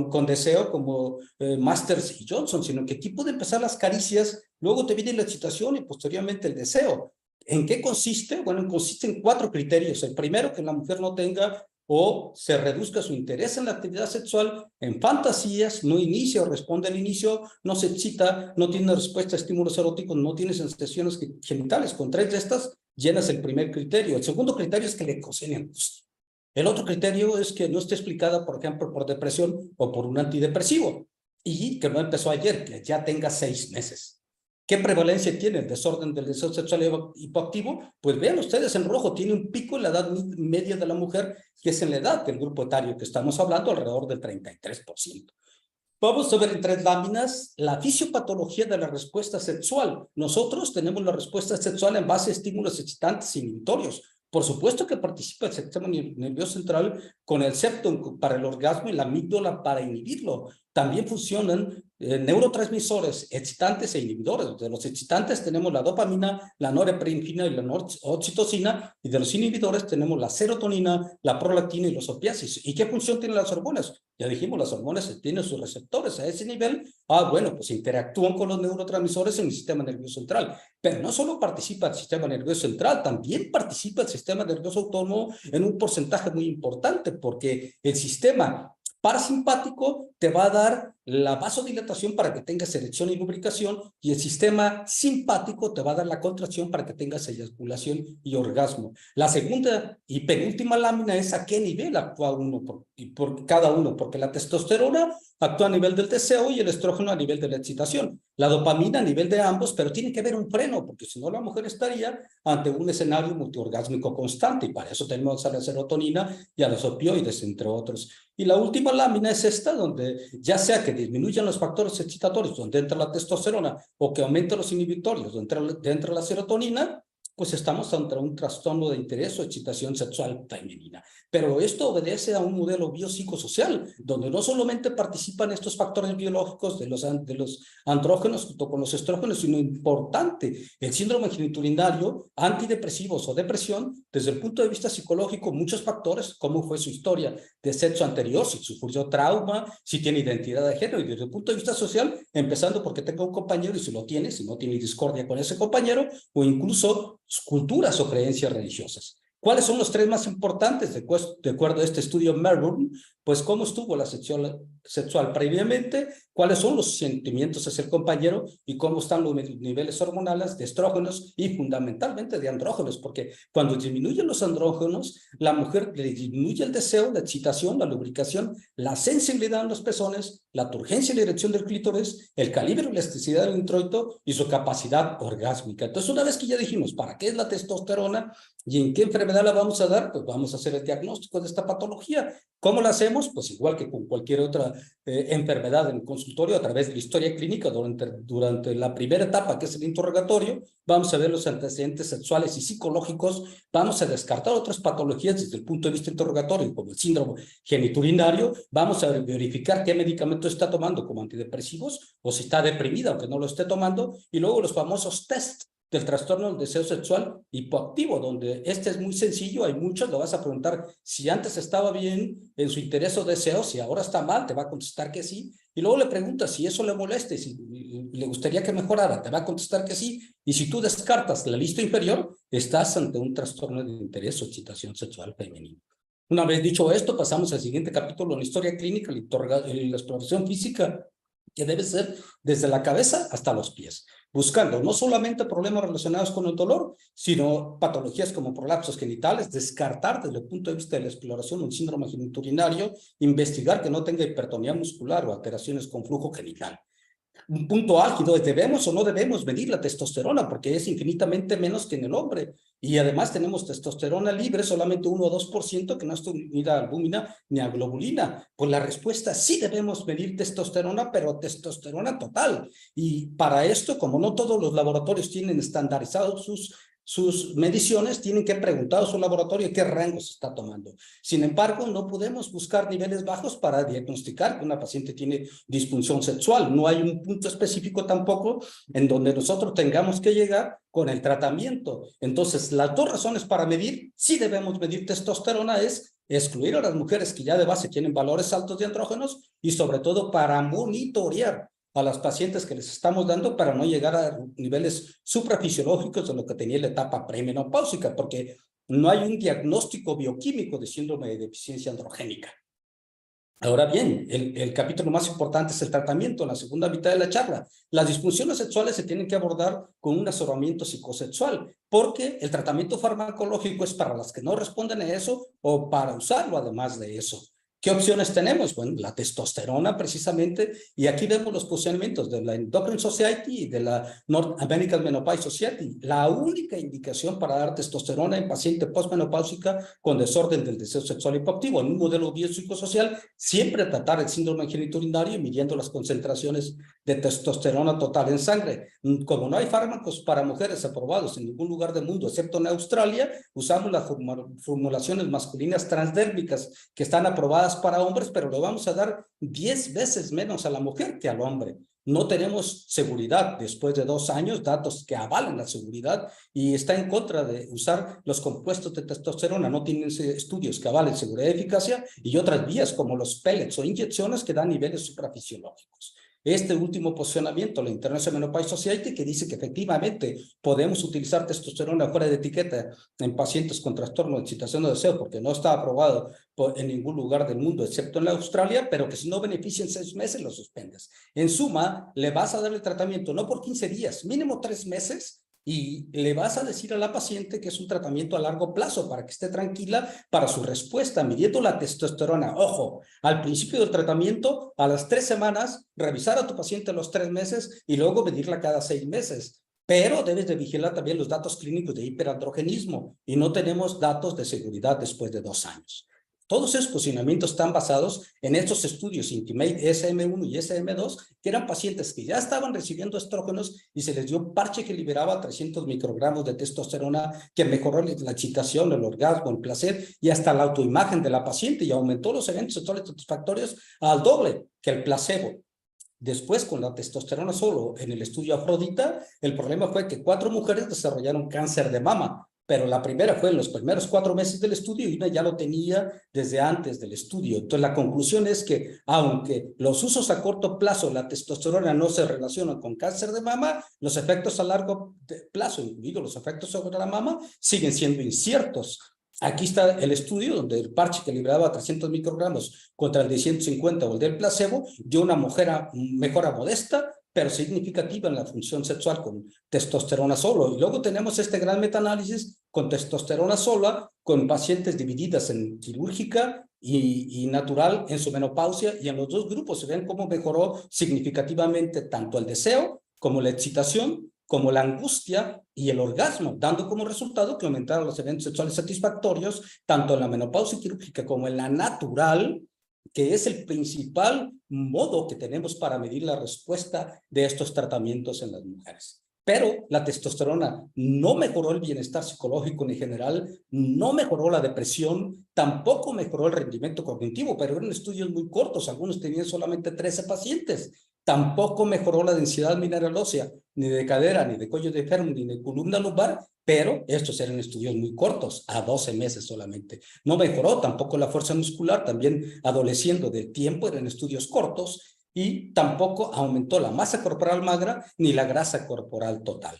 con deseo, como Masters y Johnson, sino que aquí puede empezar las caricias, luego te viene la excitación y posteriormente el deseo. ¿En qué consiste? Bueno, consiste en 4 criterios. El primero, que la mujer no tenga o se reduzca su interés en la actividad sexual, en fantasías, no inicia o responde al inicio, no se excita, no tiene respuesta a estímulos eróticos, no tiene sensaciones genitales. Con 3 de estas llenas el primer criterio. El segundo criterio es que le cocine angustia. El otro criterio es que no esté explicada, por ejemplo, por depresión o por un antidepresivo y que no empezó ayer, que ya tenga 6 meses. ¿Qué prevalencia tiene el desorden del deseo sexual hipoactivo? Pues vean ustedes, en rojo tiene un pico en la edad media de la mujer, que es en la edad del grupo etario que estamos hablando, alrededor del 33%. Vamos a ver en 3 láminas la fisiopatología de la respuesta sexual. Nosotros tenemos la respuesta sexual en base a estímulos excitantes e inhibitorios. Por supuesto que participa el sistema nervioso central con el septum para el orgasmo y la amígdala para inhibirlo. También funcionan neurotransmisores excitantes e inhibidores. De los excitantes tenemos la dopamina, la norepinefrina y la oxitocina, y de los inhibidores tenemos la serotonina, la prolactina y los opiáceos. ¿Y qué función tienen las hormonas? Ya dijimos, las hormonas tienen sus receptores a ese nivel. Bueno, pues interactúan con los neurotransmisores en el sistema nervioso central. Pero no solo participa el sistema nervioso central, también participa el sistema nervioso autónomo en un porcentaje muy importante, porque el sistema parasimpático te va a dar la vasodilatación para que tengas erección y lubricación, y el sistema simpático te va a dar la contracción para que tengas eyaculación y orgasmo. La segunda y penúltima lámina es a qué nivel actúa uno por cada uno, porque la testosterona actúa a nivel del deseo y el estrógeno a nivel de la excitación. La dopamina a nivel de ambos, pero tiene que haber un freno, porque si no la mujer estaría ante un escenario multiorgásmico constante, y para eso tenemos a la serotonina y a los opioides, entre otros. Y la última lámina es esta, donde ya sea que disminuyan los factores excitatorios, donde entra la testosterona, o que aumenten los inhibitorios, donde entra la serotonina, pues estamos ante un trastorno de interés o excitación sexual femenina. Pero esto obedece a un modelo biopsicosocial, donde no solamente participan estos factores biológicos de los andrógenos junto con los estrógenos, sino importante, el síndrome genitourinario, antidepresivos o depresión, desde el punto de vista psicológico, muchos factores, cómo fue su historia de sexo anterior, si sufrió trauma, si tiene identidad de género, y desde el punto de vista social, empezando porque tenga un compañero y si lo tiene, si no tiene discordia con ese compañero, o incluso culturas o creencias religiosas. ¿Cuáles son los 3 más importantes de acuerdo a este estudio Melbourne? Pues cómo estuvo la sexualidad sexual previamente, cuáles son los sentimientos hacia el compañero y cómo están los niveles hormonales de estrógenos y fundamentalmente de andrógenos, porque cuando disminuyen los andrógenos, la mujer le disminuye el deseo, la excitación, la lubricación, la sensibilidad en los pezones, la turgencia y la erección del clítoris, el calibre y elasticidad del introito y su capacidad orgásmica. Entonces, una vez que ya dijimos para qué es la testosterona y en qué enfermedad la vamos a dar, pues vamos a hacer el diagnóstico de esta patología. ¿Cómo la hacemos? Pues igual que con cualquier otra enfermedad en el consultorio, a través de la historia clínica durante la primera etapa, que es el interrogatorio, vamos a ver los antecedentes sexuales y psicológicos, vamos a descartar otras patologías desde el punto de vista interrogatorio, como el síndrome genitourinario, vamos a verificar qué medicamento está tomando como antidepresivos o si está deprimida aunque no lo esté tomando, y luego los famosos test del trastorno del deseo sexual hipoactivo, donde este es muy sencillo, hay muchos, lo vas a preguntar si antes estaba bien en su interés o deseo, si ahora está mal, te va a contestar que sí, y luego le preguntas si eso le molesta y si le gustaría que mejorara, te va a contestar que sí, y si tú descartas la lista inferior, estás ante un trastorno de interés o excitación sexual femenina. Una vez dicho esto, pasamos al siguiente capítulo, la historia clínica, la exploración física, que debe ser desde la cabeza hasta los pies, buscando no solamente problemas relacionados con el dolor, sino patologías como prolapsos genitales, descartar desde el punto de vista de la exploración un síndrome genitourinario, investigar que no tenga hipertonía muscular o alteraciones con flujo genital. Un punto álgido es ¿debemos o no debemos medir la testosterona? Porque es infinitamente menos que en el hombre. Y además tenemos testosterona libre, solamente 1 o 2%, que no está unida a albúmina ni a globulina. Pues la respuesta sí debemos medir testosterona, pero testosterona total. Y para esto, como no todos los laboratorios tienen estandarizados sus mediciones, tienen que preguntar a su laboratorio qué rango se está tomando. Sin embargo, no podemos buscar niveles bajos para diagnosticar que una paciente tiene disfunción sexual. No hay un punto específico tampoco en donde nosotros tengamos que llegar con el tratamiento. Entonces, las dos razones para medir, si debemos medir testosterona, es excluir a las mujeres que ya de base tienen valores altos de andrógenos y sobre todo para monitorear a las pacientes que les estamos dando para no llegar a niveles suprafisiológicos de lo que tenía la etapa premenopáusica, porque no hay un diagnóstico bioquímico de síndrome de deficiencia androgénica. Ahora bien, el capítulo más importante es el tratamiento, en la segunda mitad de la charla. Las disfunciones sexuales se tienen que abordar con un asesoramiento psicosexual, porque el tratamiento farmacológico es para las que no responden a eso o para usarlo además de eso. ¿Qué opciones tenemos? Bueno, la testosterona precisamente, y aquí vemos los posicionamientos de la Endocrine Society y de la North American Menopause Society. La única indicación para dar testosterona en paciente postmenopáusica con desorden del deseo sexual hipoactivo, en un modelo biopsicosocial, siempre tratar el síndrome genitourinario midiendo las concentraciones de testosterona total en sangre. Como no hay fármacos para mujeres aprobados en ningún lugar del mundo, excepto en Australia, usamos las formulaciones masculinas transdérmicas que están aprobadas para hombres, pero le vamos a dar 10 veces menos a la mujer que al hombre. No tenemos seguridad después de 2 años, datos que avalen la seguridad, y está en contra de usar los compuestos de testosterona. No tienen estudios que avalen seguridad y eficacia, y otras vías como los pellets o inyecciones que dan niveles suprafisiológicos. Este último posicionamiento, la International Menopause Society, que dice que efectivamente podemos utilizar testosterona fuera de etiqueta en pacientes con trastorno de excitación de deseo, porque no está aprobado en ningún lugar del mundo, excepto en la Australia, pero que si no beneficia en 6 meses, lo suspendes. En suma, le vas a dar el tratamiento no por 15 días, mínimo 3 meses, y le vas a decir a la paciente que es un tratamiento a largo plazo para que esté tranquila para su respuesta, midiendo la testosterona. Ojo, al principio del tratamiento, a las 3 semanas, revisar a tu paciente los 3 meses y luego medirla cada 6 meses. Pero debes de vigilar también los datos clínicos de hiperandrogenismo y no tenemos datos de seguridad después de 2 años. Todos esos posicionamientos están basados en estos estudios Intimate SM1 y SM2, que eran pacientes que ya estaban recibiendo estrógenos y se les dio un parche que liberaba 300 microgramos de testosterona, que mejoró la excitación, el orgasmo, el placer y hasta la autoimagen de la paciente, y aumentó los eventos sexuales satisfactorios al doble que el placebo. Después, con la testosterona solo en el estudio Afrodita, el problema fue que 4 mujeres desarrollaron cáncer de mama, pero la primera fue en los primeros 4 meses del estudio y una ya lo tenía desde antes del estudio. Entonces, la conclusión es que, aunque los usos a corto plazo, la testosterona no se relacionan con cáncer de mama, los efectos a largo plazo, incluidos los efectos sobre la mama, siguen siendo inciertos. Aquí está el estudio donde el parche que liberaba 300 microgramos contra el de 150 o el del placebo dio una mejora modesta, pero significativa en la función sexual con testosterona solo. Y luego tenemos este gran metaanálisis con testosterona sola, con pacientes divididas en quirúrgica y natural en su menopausia, y en los dos grupos se ven cómo mejoró significativamente tanto el deseo como la excitación, como la angustia y el orgasmo, dando como resultado que aumentaron los eventos sexuales satisfactorios, tanto en la menopausia quirúrgica como en la natural, que es el principal modo que tenemos para medir la respuesta de estos tratamientos en las mujeres. Pero la testosterona no mejoró el bienestar psicológico en general, no mejoró la depresión, tampoco mejoró el rendimiento cognitivo, pero eran estudios muy cortos, algunos tenían solamente 13 pacientes. Tampoco mejoró la densidad mineral ósea, ni de cadera, ni de cuello de fémur, ni de columna lumbar, pero estos eran estudios muy cortos, a 12 meses solamente. No mejoró tampoco la fuerza muscular, también adoleciendo del tiempo, eran estudios cortos, y tampoco aumentó la masa corporal magra ni la grasa corporal total.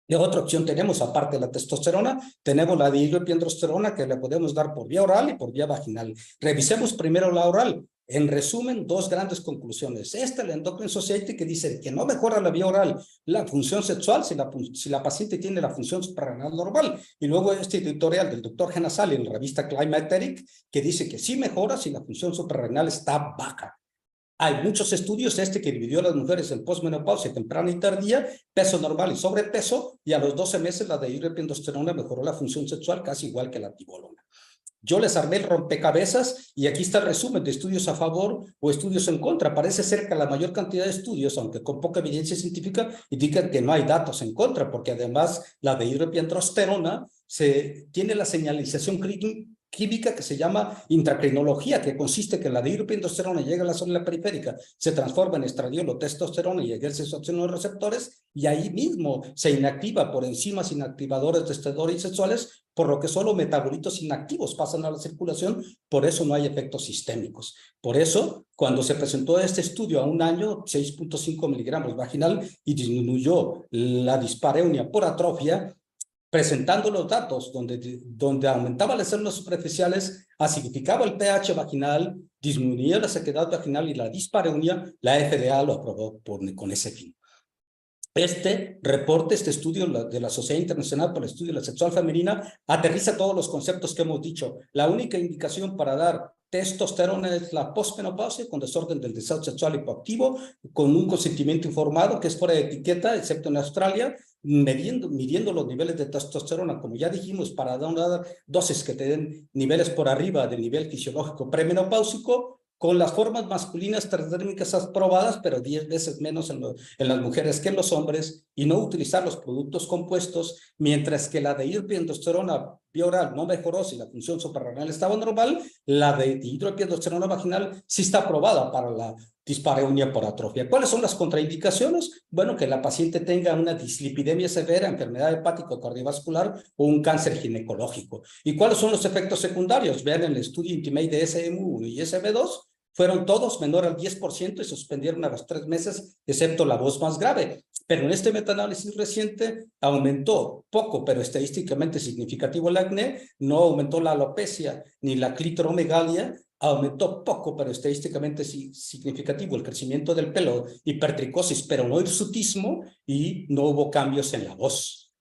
¿Qué otra opción tenemos aparte de la testosterona? Tenemos la dihidroepiandrosterona, que le podemos dar por vía oral y por vía vaginal. Revisemos primero la oral. En resumen, dos grandes conclusiones. Esta, la Endocrine Society, que dice que no mejora la vía oral la función sexual si la paciente tiene la función suprarrenal normal. Y luego este editorial del doctor Genasali en la revista Climateric, que dice que sí mejora si la función suprarrenal está baja. Hay muchos estudios, que dividió a las mujeres en posmenopausia temprana y tardía, peso normal y sobrepeso, y a los 12 meses la dihidroepiandrosterona mejoró la función sexual casi igual que la tibolona. Yo les armé el rompecabezas y aquí está el resumen de estudios a favor o estudios en contra. Parece ser que la mayor cantidad de estudios, aunque con poca evidencia científica, indican que no hay datos en contra, porque además la dihidroepiandrosterona tiene la señalización química que se llama intracrinología, que consiste que la dihidroepiandrosterona llega a la zona periférica, se transforma en estradiol o testosterona y ejerce su acción en los receptores, y ahí mismo se inactiva por enzimas inactivadores de esteroides sexuales, por lo que solo metabolitos inactivos pasan a la circulación, por eso no hay efectos sistémicos. Por eso, cuando se presentó este estudio a un año, 6.5 miligramos vaginal, y disminuyó la dispareunia por atrofia, presentando los datos donde aumentaban las células superficiales, acidificaba el pH vaginal, disminuía la sequedad vaginal y la dispareunia, la FDA lo aprobó con ese fin. Este reporte, este estudio de la Sociedad Internacional para el Estudio de la Sexual Femenina, aterriza todos los conceptos que hemos dicho. La única indicación para dar testosterona es la posmenopausia con desorden del deseo sexual hipoactivo, con un consentimiento informado que es fuera de etiqueta, excepto en Australia, midiendo los niveles de testosterona, como ya dijimos, para dar dosis que te den niveles por arriba del nivel fisiológico premenopáusico, con las formas masculinas transdérmicas aprobadas, pero 10 veces menos en las mujeres que en los hombres, y no utilizar los productos compuestos, mientras que la dihidroepiandrosterona vía oral no mejoró si la función suprarrenal estaba normal, la de dihidroepiandrosterona vaginal sí está aprobada para la dispareunia por atrofia. ¿Cuáles son las contraindicaciones? Bueno, que la paciente tenga una dislipidemia severa, enfermedad hepática cardiovascular o un cáncer ginecológico. ¿Y cuáles son los efectos secundarios? Vean el estudio Intimate de SM1 y SM2, fueron todos menor al 10% y suspendieron a los 3 meses, excepto la voz más grave. Pero en este metaanálisis reciente aumentó poco, pero estadísticamente significativo el acné, no aumentó la alopecia ni la clitoromegalia, aumentó poco, pero estadísticamente significativo el crecimiento del pelo, hipertricosis, pero no hirsutismo, y no hubo cambios en la voz.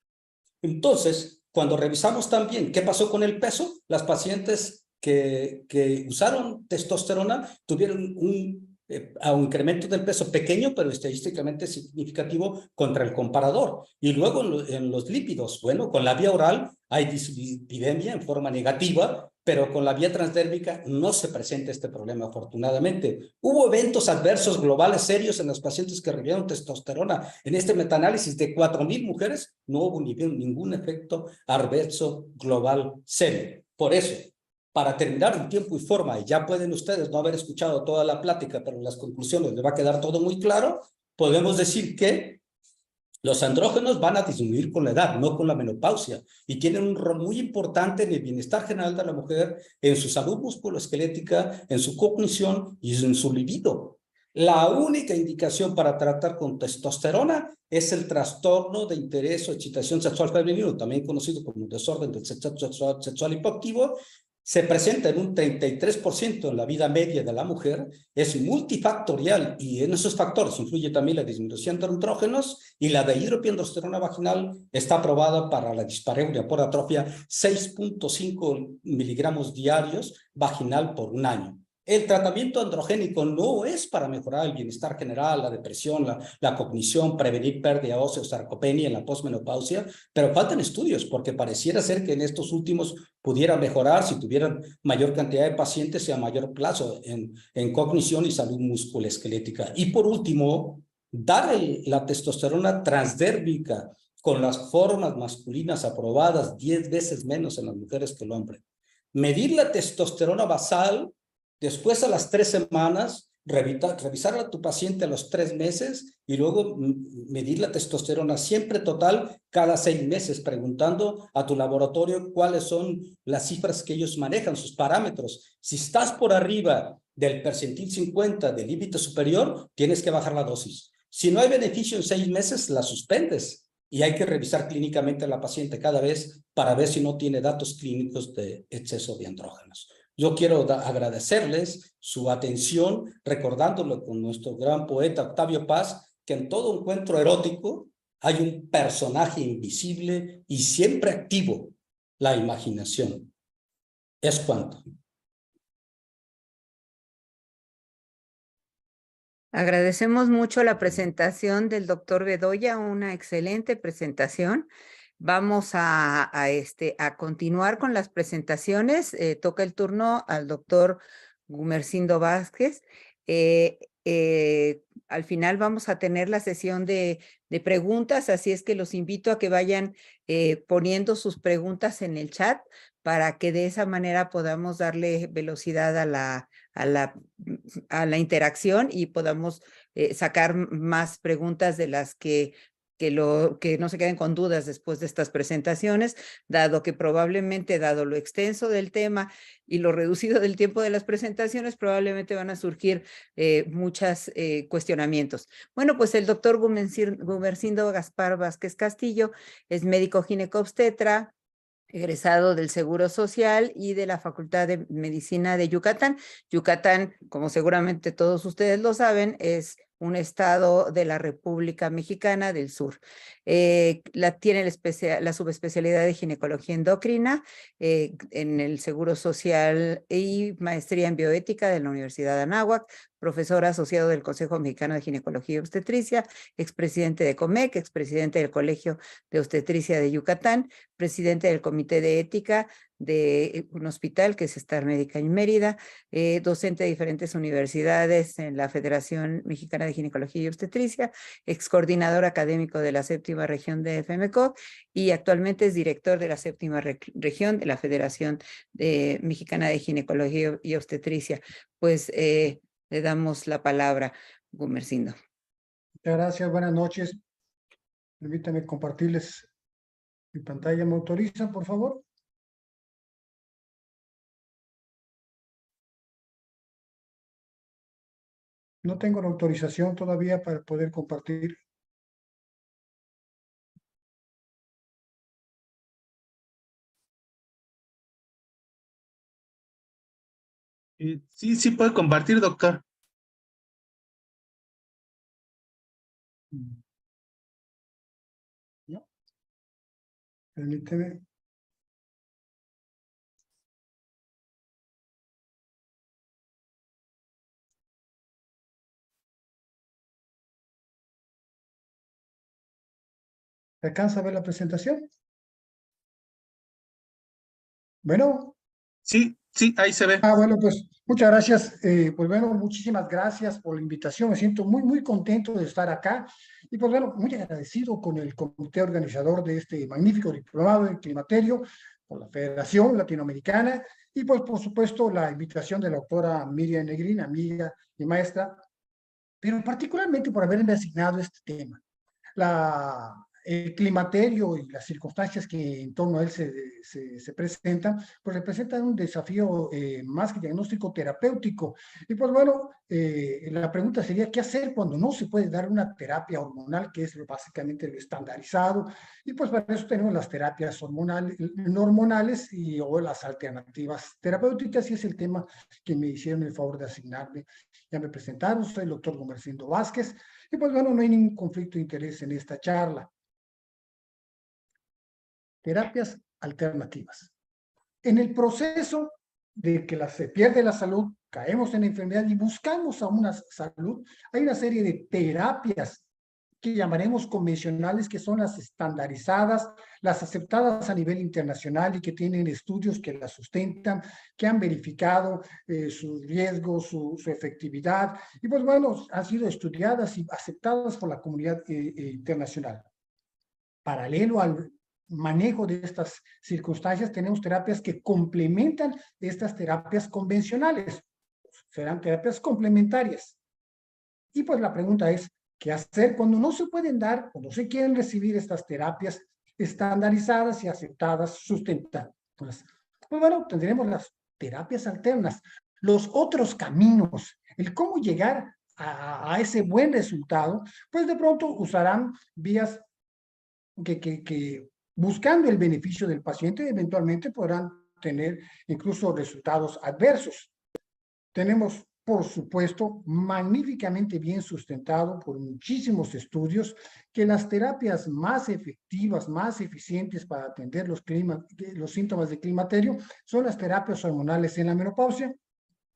Entonces, cuando revisamos también qué pasó con el peso, las pacientes que usaron testosterona tuvieron un incremento del peso pequeño, pero estadísticamente significativo contra el comparador. Y luego en los lípidos, bueno, con la vía oral hay dislipidemia en forma negativa, pero con la vía transdérmica no se presenta este problema, afortunadamente. Hubo eventos adversos globales serios en los pacientes que recibieron testosterona. En este metaanálisis de 4,000 mujeres, no hubo ningún efecto adverso global serio. Por eso, para terminar en tiempo y forma, y ya pueden ustedes no haber escuchado toda la plática, pero en las conclusiones les va a quedar todo muy claro, podemos decir que los andrógenos van a disminuir con la edad, no con la menopausia, y tienen un rol muy importante en el bienestar general de la mujer, en su salud musculoesquelética, en su cognición y en su libido. La única indicación para tratar con testosterona es el trastorno de interés o excitación sexual femenino, también conocido como desorden del sexual hipoactivo. Se presenta en un 33% en la vida media de la mujer, es multifactorial y en esos factores influye también la disminución de andrógenos, y la dihidroepiandrosterona vaginal está aprobada para la dispareunia por atrofia 6.5 miligramos diarios vaginal por un año. El tratamiento androgénico no es para mejorar el bienestar general, la depresión, la cognición, prevenir pérdida ósea o sarcopenia en la posmenopausia, pero faltan estudios porque pareciera ser que en estos últimos pudiera mejorar si tuvieran mayor cantidad de pacientes y a mayor plazo en cognición y salud musculoesquelética. Y por último, dar la testosterona transdérmica con las formas masculinas aprobadas 10 veces menos en las mujeres que el hombre. Medir la testosterona basal. Después, a las 3 semanas, revisar a tu paciente a los 3 meses y luego medir la testosterona siempre total cada 6 meses, preguntando a tu laboratorio cuáles son las cifras que ellos manejan, sus parámetros. Si estás por arriba del percentil 50 del límite superior, tienes que bajar la dosis. Si no hay beneficio en 6 meses, la suspendes y hay que revisar clínicamente a la paciente cada vez para ver si no tiene datos clínicos de exceso de andrógenos. Yo quiero agradecerles su atención, recordándolo con nuestro gran poeta Octavio Paz, que en todo encuentro erótico hay un personaje invisible y siempre activo, la imaginación. Es cuanto. Agradecemos mucho la presentación del doctor Bedoya, una excelente presentación. Vamos a continuar con las presentaciones. Toca el turno al doctor Gumersindo Vázquez. Al final vamos a tener la sesión de preguntas, así es que los invito a que vayan poniendo sus preguntas en el chat para que de esa manera podamos darle velocidad a la interacción y podamos sacar más preguntas de las que no se queden con dudas después de estas presentaciones, dado que probablemente, dado lo extenso del tema y lo reducido del tiempo de las presentaciones, probablemente van a surgir muchos cuestionamientos. Bueno, pues el doctor Gumersindo Gaspar Vázquez Castillo es médico ginecobstetra, egresado del Seguro Social y de la Facultad de Medicina de Yucatán. Yucatán, como seguramente todos ustedes lo saben, es un estado de la República Mexicana del Sur. Tiene la subespecialidad de ginecología endocrina en el Seguro Social y maestría en bioética de la Universidad de Anáhuac, profesor asociado del Consejo Mexicano de Ginecología y Obstetricia, expresidente de COMEC, expresidente del Colegio de Obstetricia de Yucatán, presidente del Comité de Ética de un hospital que es Star Médica en Mérida, docente de diferentes universidades en la Federación Mexicana de Ginecología y Obstetricia, excoordinador académico de la 7ª región de FMCOG y actualmente es director de la 7ª región de la Federación Mexicana de Ginecología y Obstetricia. Pues le damos la palabra, Gumersindo. Muchas gracias, buenas noches. Permítanme compartirles mi pantalla. ¿Me autorizan, por favor? No tengo la autorización todavía para poder compartir. Sí puede compartir, doctor. ¿No? Permíteme. ¿Se alcanza a ver la presentación? Bueno. Sí, ahí se ve. Bueno, pues muchas gracias. Pues bueno, muchísimas gracias por la invitación. Me siento muy contento de estar acá. Y pues bueno, muy agradecido con el comité organizador de este magnífico diplomado en climaterio, por la Federación Latinoamericana y pues por supuesto la invitación de la doctora Miriam Negrín, amiga y maestra, pero particularmente por haberme asignado este tema. el climaterio y las circunstancias que en torno a él se presentan, pues representan un desafío más que diagnóstico terapéutico. Y pues bueno, la pregunta sería, ¿qué hacer cuando no se puede dar una terapia hormonal, que es básicamente lo estandarizado? Y pues para eso tenemos las terapias hormonales, no hormonales o las alternativas terapéuticas, y es el tema que me hicieron el favor de asignarme. Ya me presentaron, soy el doctor Gumersindo Vázquez, y pues bueno, no hay ningún conflicto de interés en esta charla. Terapias alternativas. En el proceso de que se pierde la salud, caemos en la enfermedad y buscamos a una salud, hay una serie de terapias que llamaremos convencionales, que son las estandarizadas, las aceptadas a nivel internacional y que tienen estudios que las sustentan, que han verificado sus riesgos, su efectividad, y pues bueno, han sido estudiadas y aceptadas por la comunidad internacional. Paralelo al manejo de estas circunstancias, tenemos terapias que complementan estas terapias convencionales, serán terapias complementarias. Y pues la pregunta es, ¿qué hacer cuando no se pueden dar, cuando se quieren recibir estas terapias estandarizadas y aceptadas, sustentadas? Pues bueno, tendremos las terapias alternas, los otros caminos, el cómo llegar a ese buen resultado, pues de pronto usarán vías que buscando el beneficio del paciente, eventualmente podrán tener incluso resultados adversos. Tenemos, por supuesto, magníficamente bien sustentado por muchísimos estudios que las terapias más efectivas, más eficientes para atender los síntomas de climaterio son las terapias hormonales en la menopausia,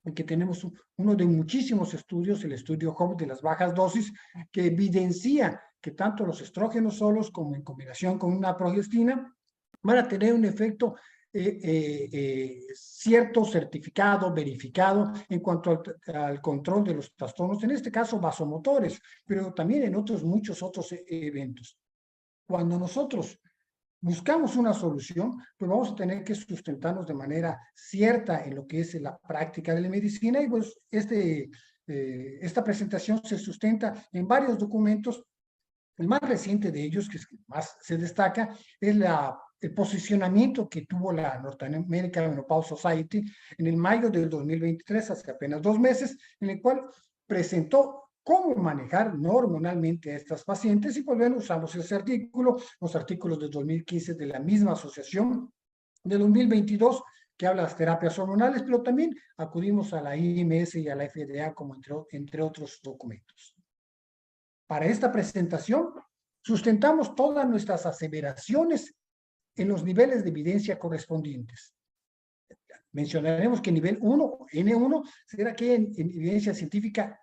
en que tenemos uno de muchísimos estudios, el estudio Hope de las bajas dosis, que evidencia que tanto los estrógenos solos como en combinación con una progestina van a tener un efecto cierto, certificado, verificado en cuanto al control de los trastornos, en este caso vasomotores, pero también en muchos otros eventos. Cuando nosotros buscamos una solución, pues vamos a tener que sustentarnos de manera cierta en lo que es la práctica de la medicina, y pues esta presentación se sustenta en varios documentos. El más reciente de ellos, que es el que más se destaca, es el posicionamiento que tuvo la North American Menopause Society en el mayo del 2023, hace apenas 2 meses, en el cual presentó cómo manejar no hormonalmente a estas pacientes, y pues bueno, usamos ese artículo, los artículos de 2015 de la misma asociación, de 2022, que habla de las terapias hormonales, pero también acudimos a la IMS y a la FDA como entre otros documentos. Para esta presentación, sustentamos todas nuestras aseveraciones en los niveles de evidencia correspondientes. Mencionaremos que nivel 1, N1, será que en evidencia científica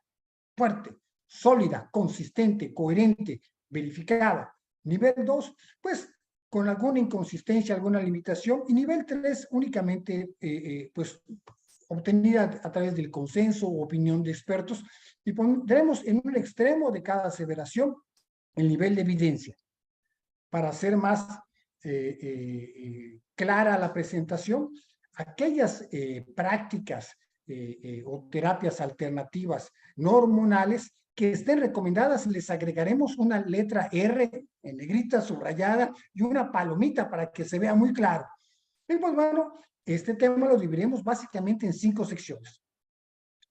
fuerte, sólida, consistente, coherente, verificada. Nivel 2, pues con alguna inconsistencia, alguna limitación. Y nivel 3, únicamente pues obtenida a través del consenso o opinión de expertos, y pondremos en un extremo de cada aseveración el nivel de evidencia. Para hacer más clara la presentación, aquellas prácticas o terapias alternativas no hormonales que estén recomendadas, les agregaremos una letra R en negrita subrayada y una palomita para que se vea muy claro. Y pues bueno, este tema lo dividiremos básicamente en 5 secciones.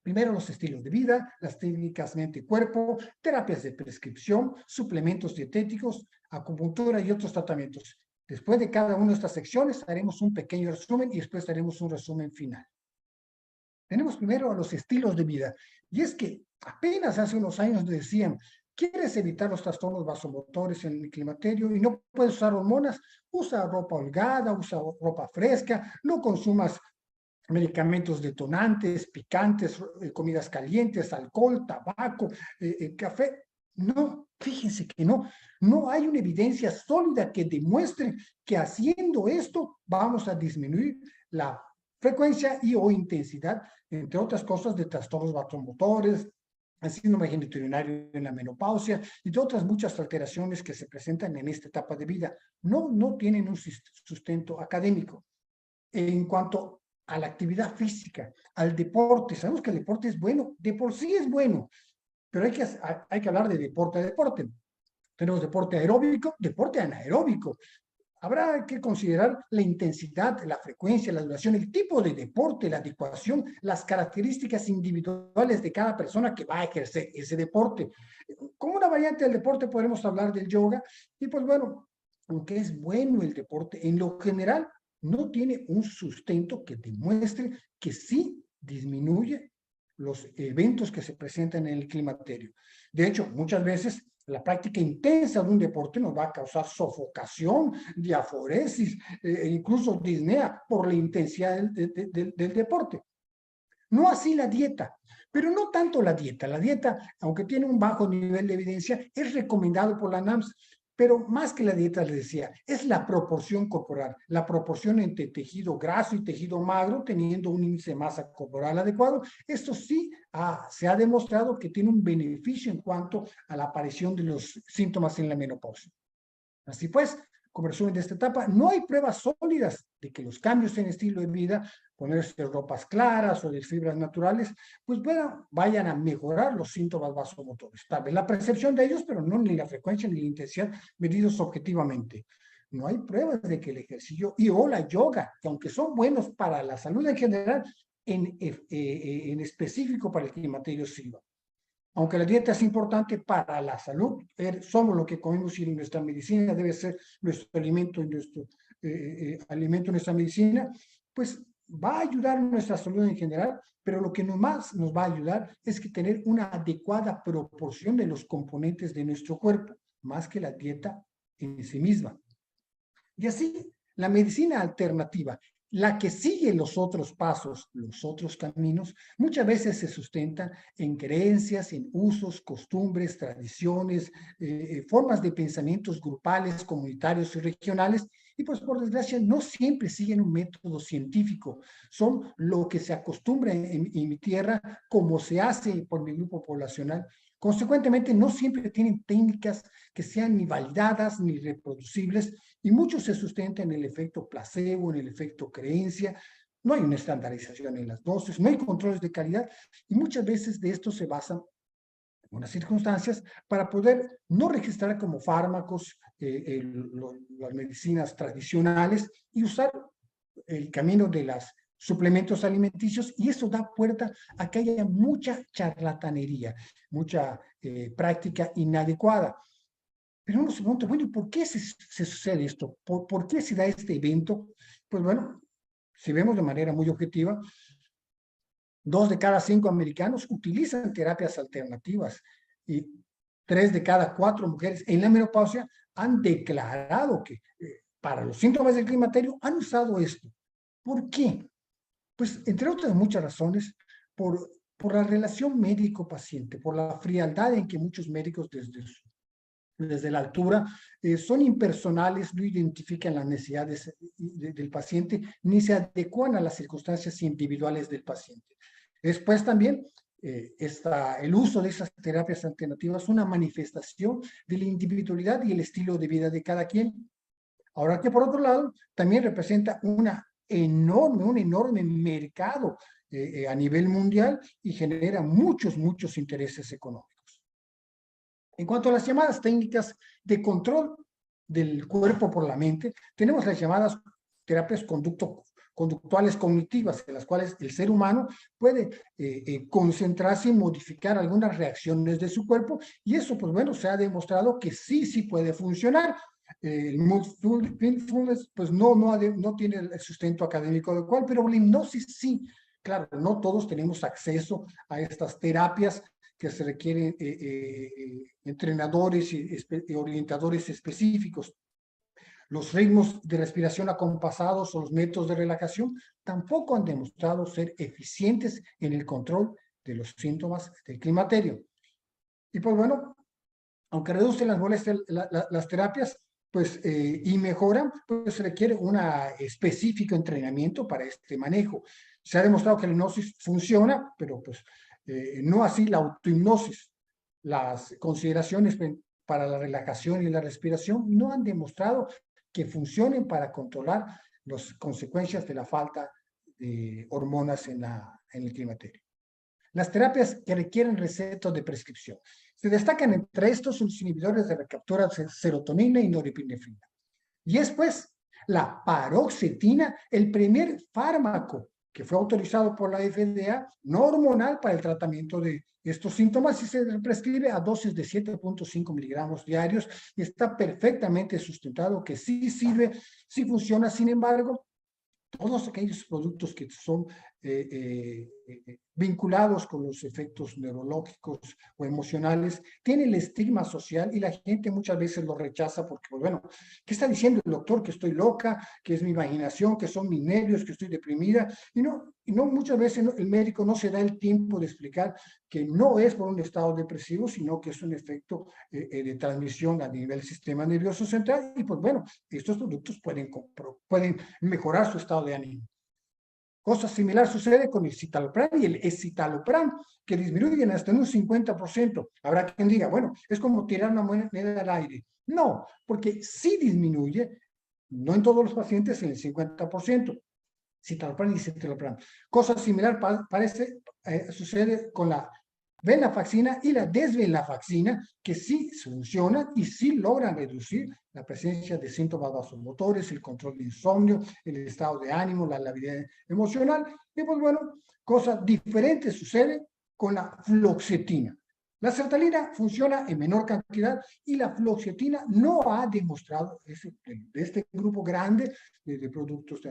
Primero, los estilos de vida, las técnicas mente-cuerpo, terapias de prescripción, suplementos dietéticos, acupuntura y otros tratamientos. Después de cada una de estas secciones haremos un pequeño resumen y después haremos un resumen final. Tenemos primero a los estilos de vida. Y es que apenas hace unos años nos decían, ¿quieres evitar los trastornos vasomotores en el climaterio y no puedes usar hormonas? Usa ropa holgada, usa ropa fresca, no consumas medicamentos detonantes, picantes, comidas calientes, alcohol, tabaco, café. No, fíjense que no hay una evidencia sólida que demuestre que haciendo esto vamos a disminuir la frecuencia y o intensidad, entre otras cosas, de trastornos vasomotores, síndrome genitourinario en la menopausia y de otras muchas alteraciones que se presentan en esta etapa de vida. No tienen un sustento académico. En cuanto a la actividad física, al deporte, sabemos que el deporte es bueno, de por sí es bueno, pero hay que hablar de deporte a deporte. Tenemos deporte aeróbico, deporte anaeróbico. Habrá que considerar la intensidad, la frecuencia, la duración, el tipo de deporte, la adecuación, las características individuales de cada persona que va a ejercer ese deporte. Como una variante del deporte podemos hablar del yoga. Y pues bueno, aunque es bueno el deporte, en lo general no tiene un sustento que demuestre que sí disminuye los eventos que se presentan en el climaterio. De hecho, muchas veces la práctica intensa de un deporte nos va a causar sofocación, diaforesis, incluso disnea por la intensidad del deporte. No así la dieta, pero no tanto la dieta. La dieta, aunque tiene un bajo nivel de evidencia, es recomendado por la NAMS, pero más que la dieta, les decía, es la proporción corporal, la proporción entre tejido graso y tejido magro, teniendo un índice de masa corporal adecuado. Esto sí se ha demostrado que tiene un beneficio en cuanto a la aparición de los síntomas en la menopausia. Así pues, como resumen de esta etapa, no hay pruebas sólidas de que los cambios en estilo de vida, ponerse ropas claras o de fibras naturales, pues vayan a mejorar los síntomas vasomotores. Tal vez la percepción de ellos, pero no ni la frecuencia ni la intensidad medidos objetivamente. No hay pruebas de que el ejercicio o la yoga, que aunque son buenos para la salud en general, en específico para el climaterio sirva. Aunque la dieta es importante para la salud, somos lo que comemos y nuestra medicina debe ser nuestro alimento y nuestro alimento, nuestra medicina, pues va a ayudar a nuestra salud en general, pero lo que más nos va a ayudar es que tener una adecuada proporción de los componentes de nuestro cuerpo, más que la dieta en sí misma. Y así, la medicina alternativa, la que sigue los otros pasos, los otros caminos, muchas veces se sustenta en creencias, en usos, costumbres, tradiciones, formas de pensamientos grupales, comunitarios y regionales, y pues por desgracia no siempre siguen un método científico, son lo que se acostumbra en mi tierra, como se hace por mi grupo poblacional. Consecuentemente, no siempre tienen técnicas que sean ni validadas ni reproducibles, y mucho se sustenta en el efecto placebo, en el efecto creencia. No hay una estandarización en las dosis, no hay controles de calidad, y muchas veces de esto se basan en unas circunstancias para poder no registrar como fármacos las medicinas tradicionales y usar el camino de los suplementos alimenticios, y eso da puerta a que haya mucha charlatanería, mucha práctica inadecuada. Pero uno se pregunta, bueno, ¿y por qué se sucede esto? ¿Por qué se da este evento? Pues bueno, si vemos de manera muy objetiva, 2 de cada 5 americanos utilizan terapias alternativas y 3 de cada 4 mujeres en la menopausia han declarado que para los síntomas del climaterio han usado esto. ¿Por qué? Pues entre otras muchas razones, por la relación médico-paciente, por la frialdad en que muchos médicos desde la altura, son impersonales, no identifican las necesidades del paciente, ni se adecuan a las circunstancias individuales del paciente. Después también, el uso de esas terapias alternativas es una manifestación de la individualidad y el estilo de vida de cada quien. Ahora que por otro lado, también representa un enorme mercado a nivel mundial y genera muchos intereses económicos. En cuanto a las llamadas técnicas de control del cuerpo por la mente, tenemos las llamadas terapias conductuales cognitivas, en las cuales el ser humano puede concentrarse y modificar algunas reacciones de su cuerpo, y eso, pues bueno, se ha demostrado que sí puede funcionar. El mindfulness, pues no tiene el sustento académico adecuado, pero la hipnosis sí. Claro, no todos tenemos acceso a estas terapias que se requieren entrenadores y orientadores específicos. Los ritmos de respiración acompasados o los métodos de relajación tampoco han demostrado ser eficientes en el control de los síntomas del climaterio. Y pues bueno, aunque reducen las molestias las terapias, pues, y mejoran, pues se requiere un específico entrenamiento para este manejo. Se ha demostrado que la hipnosis funciona, pero pues no así la autohipnosis. Las consideraciones para la relajación y la respiración no han demostrado que funcionen para controlar las consecuencias de la falta de hormonas en el climaterio. Las terapias que requieren recetas de prescripción. Se destacan entre estos los inhibidores de recaptura de serotonina y norepinefrina. Y es pues la paroxetina, el primer fármaco que fue autorizado por la FDA, no hormonal, para el tratamiento de estos síntomas, y se prescribe a dosis de 7.5 miligramos diarios, y está perfectamente sustentado que sí sirve, sí funciona. Sin embargo, todos aquellos productos que son vinculados con los efectos neurológicos o emocionales tienen el estigma social, y la gente muchas veces lo rechaza porque, pues, bueno, ¿qué está diciendo el doctor? Que estoy loca, que es mi imaginación, que son mis nervios, que estoy deprimida. Y no muchas veces el médico no se da el tiempo de explicar que no es por un estado depresivo, sino que es un efecto de transmisión a nivel del sistema nervioso central. Y pues bueno, estos productos pueden mejorar su estado de ánimo. Cosa similar sucede con el citalopram y el escitalopram, que disminuyen hasta en un 50%. Habrá quien diga, bueno, es como tirar una moneda al aire. No, porque sí disminuye, no en todos los pacientes, en el 50%. Citalopram y citalopram. Cosa similar sucede con la venlafaxina y la desvenlafaxina, que sí funcionan y sí logran reducir la presencia de síntomas vasomotores, el control de insomnio, el estado de ánimo, la labilidad emocional. Y pues bueno, cosa diferente sucede con la fluoxetina. La sertralina funciona en menor cantidad y la fluoxetina no ha demostrado, de este grupo grande de productos,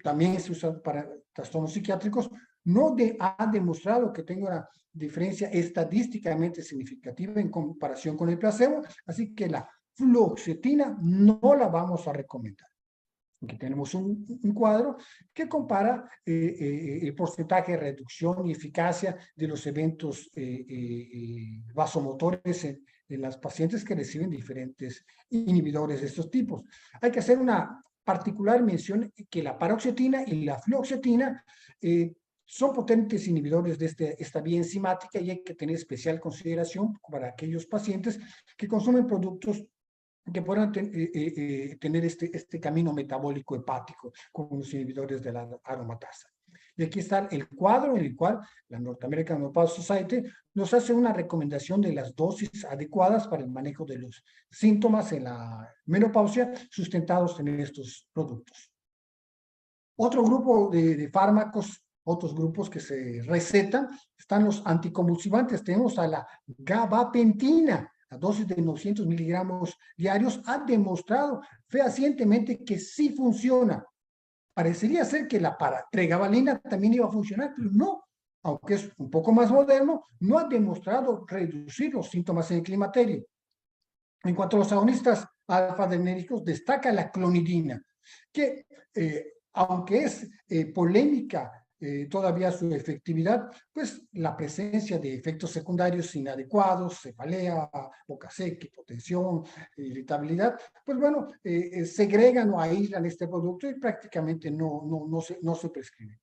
también se usa para trastornos psiquiátricos, no ha demostrado que tenga una diferencia estadísticamente significativa en comparación con el placebo, así que la fluoxetina no la vamos a recomendar. Aquí tenemos un cuadro que compara el porcentaje de reducción y eficacia de los eventos vasomotores en las pacientes que reciben diferentes inhibidores de estos tipos. Hay que hacer una particular mención que la paroxetina y la fluoxetina son potentes inhibidores de esta vía enzimática, y hay que tener especial consideración para aquellos pacientes que consumen productos que puedan tener este camino metabólico hepático con los inhibidores de la aromatasa. Y aquí está el cuadro en el cual la American Menopause Society nos hace una recomendación de las dosis adecuadas para el manejo de los síntomas en la menopausia sustentados en estos productos. Otro grupo de fármacos, otros grupos que se recetan, están los anticonvulsivantes. Tenemos a la gabapentina, a dosis de 900 miligramos diarios, ha demostrado fehacientemente que sí funciona. Parecería ser que la pregabalina también iba a funcionar, pero no, aunque es un poco más moderno, no ha demostrado reducir los síntomas en el climaterio. En cuanto a los agonistas alfa-adrenérgicos, destaca la clonidina, que aunque es polémica todavía su efectividad, pues la presencia de efectos secundarios inadecuados, cefalea, boca seca, hipotensión, irritabilidad, pues bueno, segregan o aíslan este producto y prácticamente no se prescribe.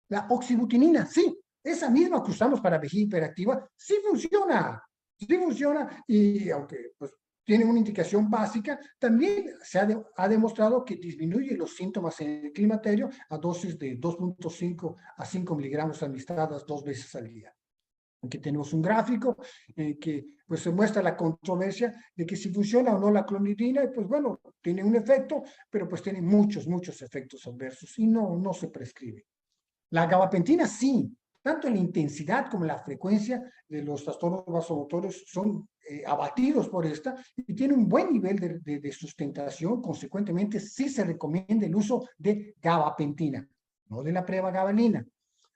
La oxibutinina, sí, esa misma que usamos para vejiga hiperactiva, sí funciona, y aunque pues tiene una indicación básica, también se ha demostrado que disminuye los síntomas en el climaterio a dosis de 2.5 a 5 miligramos administradas 2 veces al día. Aquí tenemos un gráfico en que pues, se muestra la controversia de que si funciona o no la clonidina, y pues bueno, tiene un efecto, pero pues tiene muchos efectos adversos y no se prescribe. La gabapentina sí, tanto la intensidad como la frecuencia de los trastornos vasomotores son abatidos por esta, y tiene un buen nivel de sustentación. Consecuentemente, sí se recomienda el uso de gabapentina, no de la pregabalina.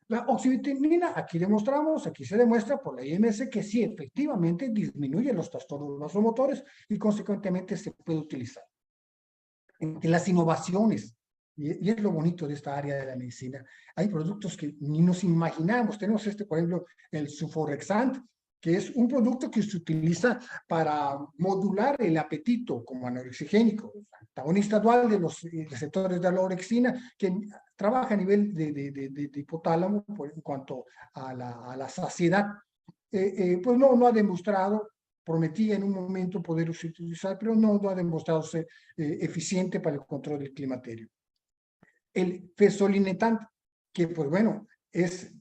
La oxibutinina, aquí se demuestra por la IMS que sí, efectivamente disminuye los trastornos vasomotores y consecuentemente se puede utilizar. Entre las innovaciones, y es lo bonito de esta área de la medicina, hay productos que ni nos imaginamos. Tenemos por ejemplo, el Suforexant, que es un producto que se utiliza para modular el apetito como anorexigénico, antagonista dual de los receptores de la orexina, que trabaja a nivel de hipotálamo en cuanto a la saciedad. Pues no ha demostrado, prometía en un momento poder utilizar, pero no ha demostrado ser eficiente para el control del climaterio. El fezolinetant, que pues bueno, es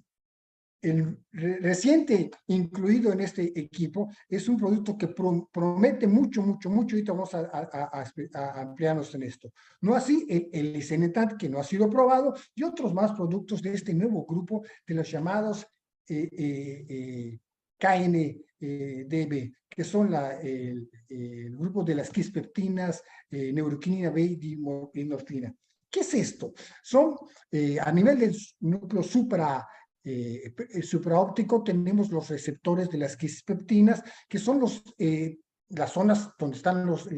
El reciente incluido en este equipo es un producto que promete mucho, mucho, mucho. Ahorita vamos a ampliarnos en esto. No así el Lisenetant, que no ha sido probado, y otros más productos de este nuevo grupo de los llamados KNDB, que son el grupo de las quispeptinas, neuroquinina B y dinorfina. ¿Qué es esto? Son, a nivel del núcleo supraóptico, tenemos los receptores de las quispeptinas, que son las zonas donde están los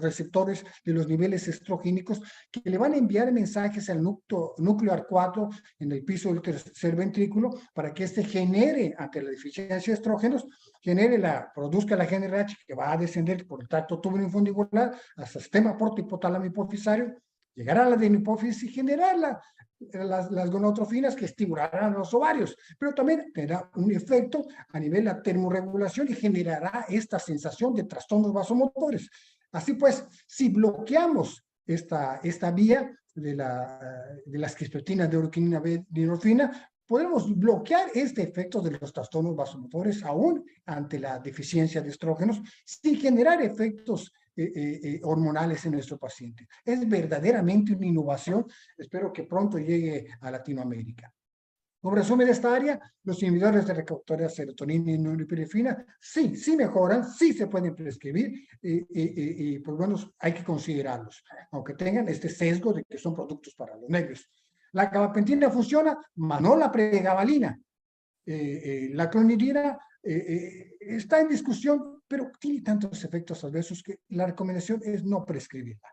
receptores de los niveles estrogénicos, que le van a enviar mensajes al núcleo arcuato en el piso del tercer ventrículo para que éste genere, ante la deficiencia de estrógenos, produzca la GnRH, que va a descender por el tracto tubuloinfundibular hasta el sistema portohipotálamo hipofisario, llegar a la adenohipófisis y generar las gonotrofinas que estimularán los ovarios, pero también tendrá un efecto a nivel de la termorregulación y generará esta sensación de trastornos vasomotores. Así pues, si bloqueamos esta vía de las quispeptinas de neuroquinina B dinorfina, podemos bloquear este efecto de los trastornos vasomotores aún ante la deficiencia de estrógenos sin generar efectos hormonales en nuestro paciente. Es verdaderamente una innovación. Espero que pronto llegue a Latinoamérica. Como resumen de esta área, los inhibidores de receptores de serotonina y norepinefrina sí mejoran, sí se pueden prescribir y pues bueno, hay que considerarlos, aunque tengan este sesgo de que son productos para los negros. La gabapentina funciona, mas no la pregabalina. La clonidina está en discusión, pero tiene tantos efectos adversos que la recomendación es no prescribirla.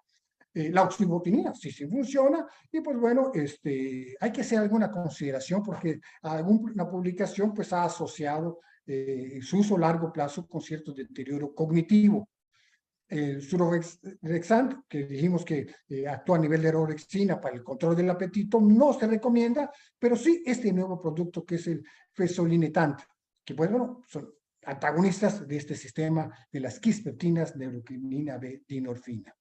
La oxybutinina sí funciona y pues bueno, hay que hacer alguna consideración porque alguna publicación pues ha asociado su uso a largo plazo con cierto deterioro cognitivo. El Suvorexant, que dijimos que actúa a nivel de orexina para el control del apetito, no se recomienda, pero sí este nuevo producto que es el Fezolinetant, que pues bueno, son antagonistas de este sistema de las quispeptinas, neuroquinina B, dinorfina.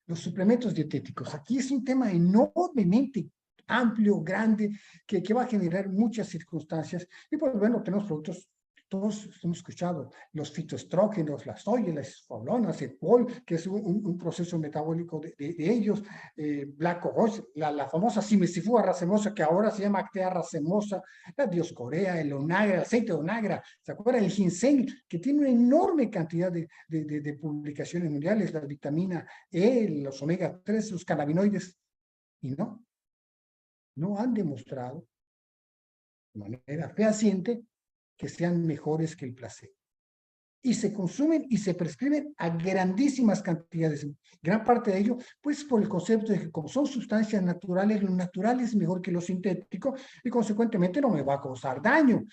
Los suplementos dietéticos, aquí es un tema enormemente amplio, grande, que va a generar muchas circunstancias, y pues bueno, tenemos productos. Todos hemos escuchado los fitoestrógenos, la soya, las isoflavonas, el POL, que es un proceso metabólico de ellos, Black Orange, la famosa Simesifua racemosa, que ahora se llama Actea racemosa, la Dioscorea, el onagra, el aceite de onagra, ¿se acuerdan? El ginseng, que tiene una enorme cantidad de publicaciones mundiales, la vitamina E, los omega 3, los cannabinoides, y no han demostrado de manera fehaciente que sean mejores que el placebo. Y se consumen y se prescriben a grandísimas cantidades. Gran parte de ello, pues por el concepto de que como son sustancias naturales, lo natural es mejor que lo sintético y consecuentemente no me va a causar daño.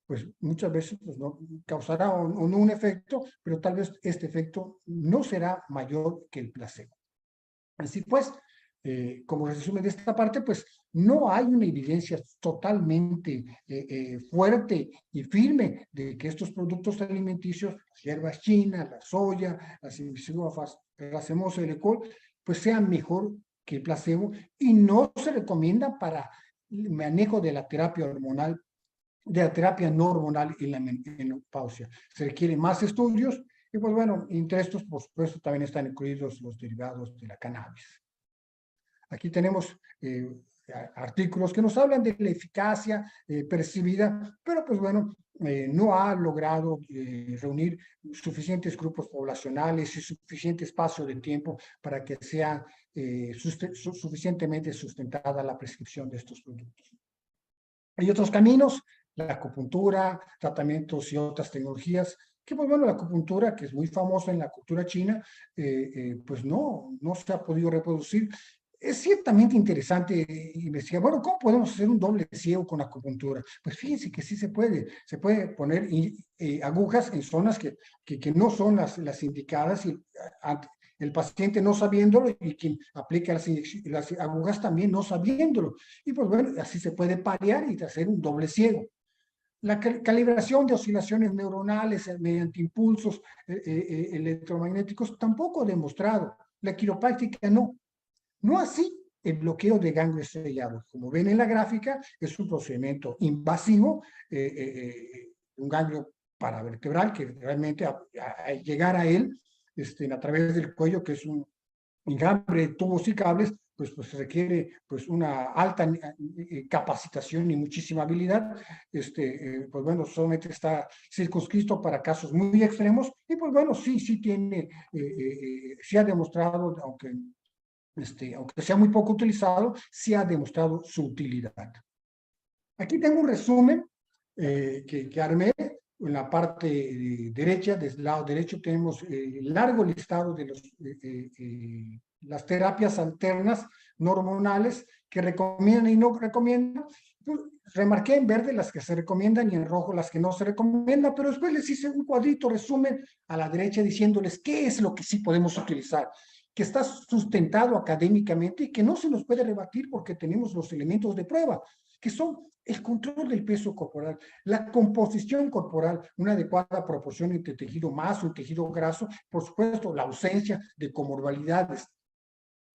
Pues muchas veces pues, no causará o no un efecto, pero tal vez este efecto no será mayor que el placebo. Así pues, como resumen de esta parte, pues no hay una evidencia totalmente fuerte y firme de que estos productos alimenticios, las hierbas chinas, la soya, la Simesifua racemosa y el alcohol, pues sean mejor que el placebo y no se recomienda para el manejo de la terapia hormonal, de la terapia no hormonal y la menopausia. Se requieren más estudios y pues bueno, entre estos, por supuesto, también están incluidos los derivados de la cannabis. Aquí tenemos artículos que nos hablan de la eficacia percibida, pero pues bueno, no ha logrado reunir suficientes grupos poblacionales y suficiente espacio de tiempo para que sea suficientemente sustentada la prescripción de estos productos. Hay otros caminos, la acupuntura, tratamientos y otras tecnologías, que pues bueno, la acupuntura, que es muy famosa en la cultura china, pues no se ha podido reproducir. Es ciertamente interesante investigar, bueno, ¿cómo podemos hacer un doble ciego con acupuntura? Pues fíjense que sí se puede poner agujas en zonas que no son las indicadas y el paciente no sabiéndolo y quien aplica las agujas también no sabiéndolo. Y pues bueno, así se puede paliar y hacer un doble ciego. La calibración de oscilaciones neuronales mediante impulsos electromagnéticos tampoco ha demostrado. La quiropráctica no así el bloqueo de ganglio estrellado. Como ven en la gráfica, es un procedimiento invasivo, un ganglio paravertebral que realmente al llegar a él, a través del cuello, que es un enjambre de tubos y cables, pues requiere pues una alta capacitación y muchísima habilidad. Pues bueno, solamente está circunscrito para casos muy extremos y pues bueno, sí tiene, sí ha demostrado, aunque sea muy poco utilizado, sí ha demostrado su utilidad. Aquí tengo un resumen que armé. En la parte derecha, del lado derecho, tenemos el largo listado de las terapias alternas no hormonales que recomiendan y no recomiendan. Pues, remarqué en verde las que se recomiendan y en rojo las que no se recomiendan, pero después les hice un cuadrito resumen a la derecha diciéndoles qué es lo que sí podemos utilizar, que está sustentado académicamente y que no se nos puede rebatir porque tenemos los elementos de prueba, que son el control del peso corporal, la composición corporal, una adecuada proporción entre tejido maso y tejido graso, por supuesto, la ausencia de comorbilidades.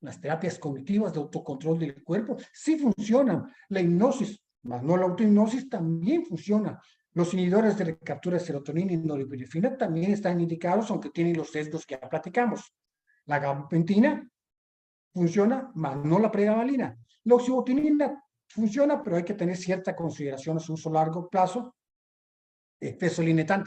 Las terapias cognitivas de autocontrol del cuerpo sí funcionan. La hipnosis, más no la autohipnosis, también funciona. Los inhibidores de recaptura de serotonina y norepinefrina también están indicados, aunque tienen los sesgos que ya platicamos. La gabapentina funciona, más no la pregabalina. La oxybutinina funciona, pero hay que tener cierta consideración a su uso a largo plazo. Fezolinetant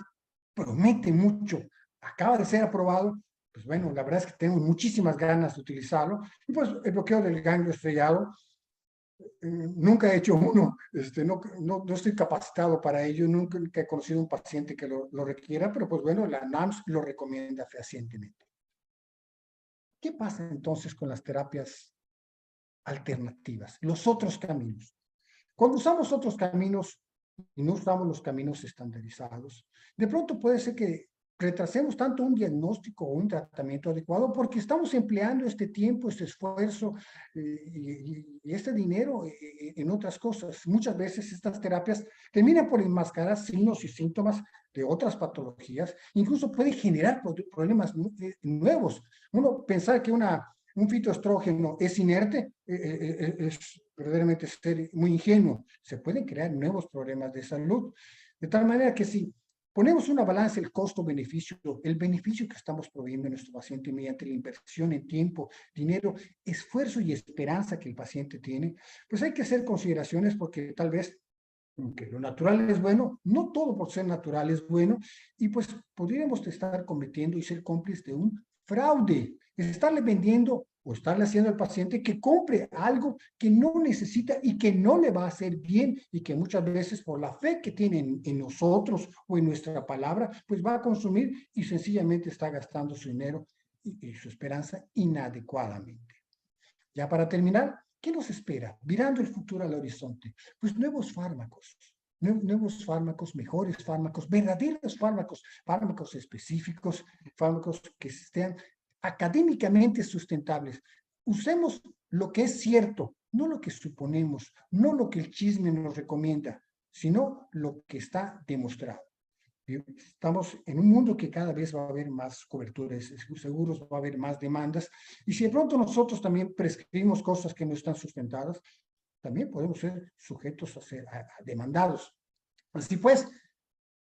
promete mucho, acaba de ser aprobado, pues bueno, la verdad es que tengo muchísimas ganas de utilizarlo. Y pues el bloqueo del ganglio estrellado, nunca he hecho uno, no estoy capacitado para ello, nunca he conocido un paciente que lo requiera, pero pues bueno, la NAMS lo recomienda fehacientemente. ¿Qué pasa entonces con las terapias alternativas, los otros caminos? Cuando usamos otros caminos y no usamos los caminos estandarizados, de pronto puede ser que retrasemos tanto un diagnóstico o un tratamiento adecuado porque estamos empleando este tiempo, este esfuerzo y este dinero en otras cosas. Muchas veces estas terapias terminan por enmascarar signos y síntomas de otras patologías, incluso puede generar problemas nuevos. Uno pensar que un fitoestrógeno es inerte, es verdaderamente ser muy ingenuo. Se pueden crear nuevos problemas de salud. De tal manera que si ponemos una balanza, el costo-beneficio, el beneficio que estamos proveyendo a nuestro paciente mediante la inversión en tiempo, dinero, esfuerzo y esperanza que el paciente tiene, pues hay que hacer consideraciones porque tal vez, aunque lo natural es bueno, no todo por ser natural es bueno, y pues podríamos estar cometiendo y ser cómplices de un fraude, estarle vendiendo o estarle haciendo al paciente que compre algo que no necesita y que no le va a hacer bien y que muchas veces por la fe que tiene en nosotros o en nuestra palabra, pues va a consumir y sencillamente está gastando su dinero y su esperanza inadecuadamente. Ya para terminar, ¿qué nos espera? Mirando el futuro al horizonte, pues nuevos fármacos, mejores fármacos, verdaderos fármacos específicos, fármacos que estén académicamente sustentables. Usemos lo que es cierto, no lo que suponemos, no lo que el chisme nos recomienda, sino lo que está demostrado. Estamos en un mundo que cada vez va a haber más coberturas seguros, va a haber más demandas, y si de pronto nosotros también prescribimos cosas que no están sustentadas, también podemos ser sujetos a ser demandados. Así pues,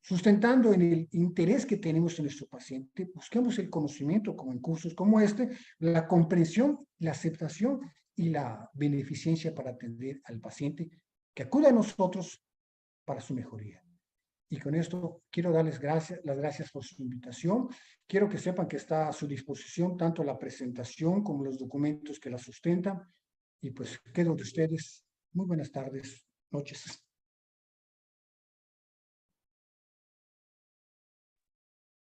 sustentando en el interés que tenemos en nuestro paciente, busquemos el conocimiento, como en cursos como este, la comprensión, la aceptación y la beneficencia para atender al paciente que acude a nosotros para su mejoría. Y con esto quiero darles las gracias por su invitación. Quiero que sepan que está a su disposición tanto la presentación como los documentos que la sustentan. Y pues quedo de ustedes. Muy buenas tardes, noches.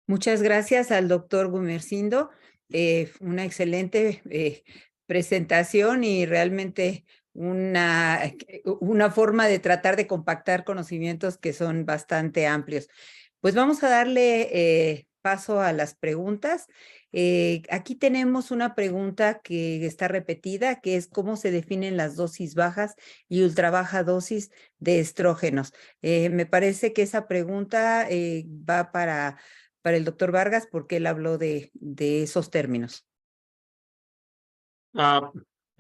Muchas gracias al doctor Gumersindo. Una excelente presentación y realmente una forma de tratar de compactar conocimientos que son bastante amplios. Pues vamos a darle paso a las preguntas. Aquí tenemos una pregunta que está repetida, que es cómo se definen las dosis bajas y ultra baja dosis de estrógenos. Me parece que esa pregunta va para el doctor Vargas porque él habló de esos términos.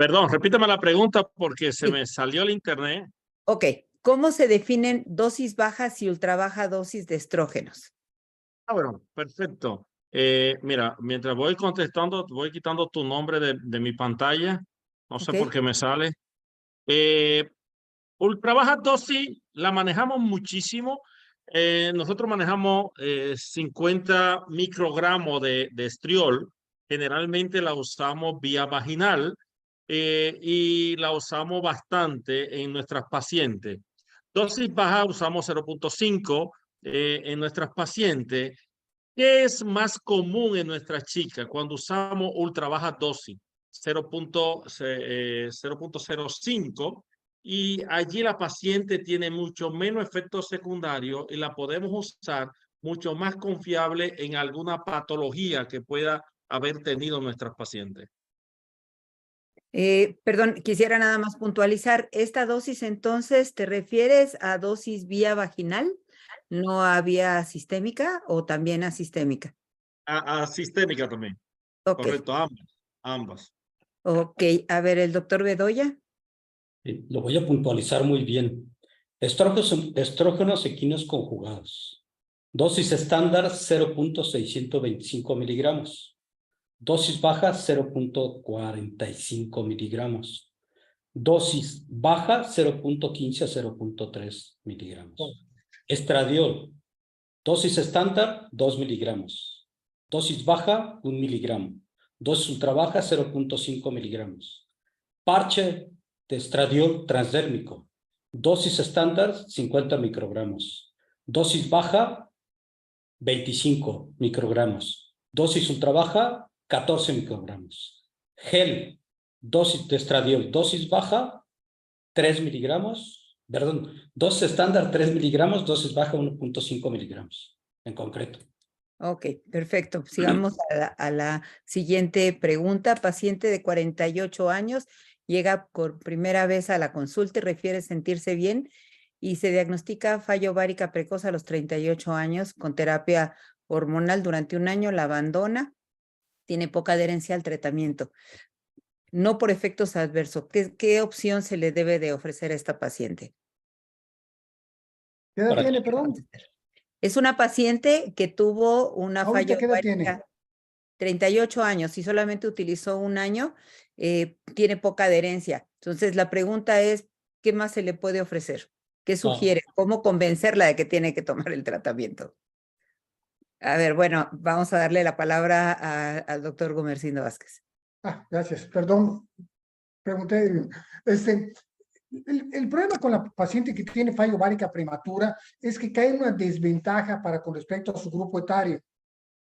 Perdón, repítame la pregunta porque se Sí. me salió el internet. Ok, ¿cómo se definen dosis bajas y ultra baja dosis de estrógenos? Bueno, perfecto. Mira, mientras voy contestando, voy quitando tu nombre de mi pantalla. No sé Ok. por qué me sale. Ultra baja dosis la manejamos muchísimo. Nosotros manejamos 50 microgramos de estriol. Generalmente la usamos vía vaginal y la usamos bastante en nuestras pacientes. Dosis baja usamos 0.5 en nuestras pacientes. ¿Qué es más común en nuestras chicas cuando usamos ultra baja dosis? 0.05 y allí la paciente tiene mucho menos efectos secundarios y la podemos usar mucho más confiable en alguna patología que pueda haber tenido nuestras pacientes. Perdón, quisiera nada más puntualizar. ¿Esta dosis entonces te refieres a dosis vía vaginal, no a vía sistémica o también a sistémica? A sistémica también. Ok, Correcto, ambas. ok. A ver, el doctor Bedoya. Lo voy a puntualizar muy bien. Estrógenos equinos conjugados. Dosis estándar 0.625 miligramos. Dosis baja 0.45 miligramos. Dosis baja 0.15 a 0.3 miligramos. Estradiol. Dosis estándar 2 miligramos. Dosis baja 1 miligramo. Dosis ultra baja 0.5 miligramos. Parche de estradiol transdérmico. Dosis estándar 50 microgramos. Dosis baja 25 microgramos. Dosis ultra baja 14 microgramos. Gel, dosis de estradiol, dosis baja 3 miligramos. Perdón, dosis estándar 3 miligramos, dosis baja 1.5 miligramos en concreto. Ok, perfecto. Sigamos a la siguiente pregunta. Paciente de 48 años llega por primera vez a la consulta y refiere sentirse bien y se diagnostica fallo ovárica precoz a los 38 años con terapia hormonal durante un año, la abandona, tiene poca adherencia al tratamiento, no por efectos adversos. ¿Qué opción se le debe de ofrecer a esta paciente? ¿Qué edad tiene, perdón? Es una paciente que tuvo una ¿Ahorita falla qué edad ovárica, tiene? 38 años y solamente utilizó un año, tiene poca adherencia. Entonces la pregunta es, ¿qué más se le puede ofrecer? ¿Qué sugiere? ¿Cómo convencerla de que tiene que tomar el tratamiento? A ver, bueno, vamos a darle la palabra al doctor Gumersindo Vázquez. Gracias, perdón, pregunté. El problema con la paciente que tiene falla ovárica prematura es que cae en una desventaja con respecto a su grupo etario.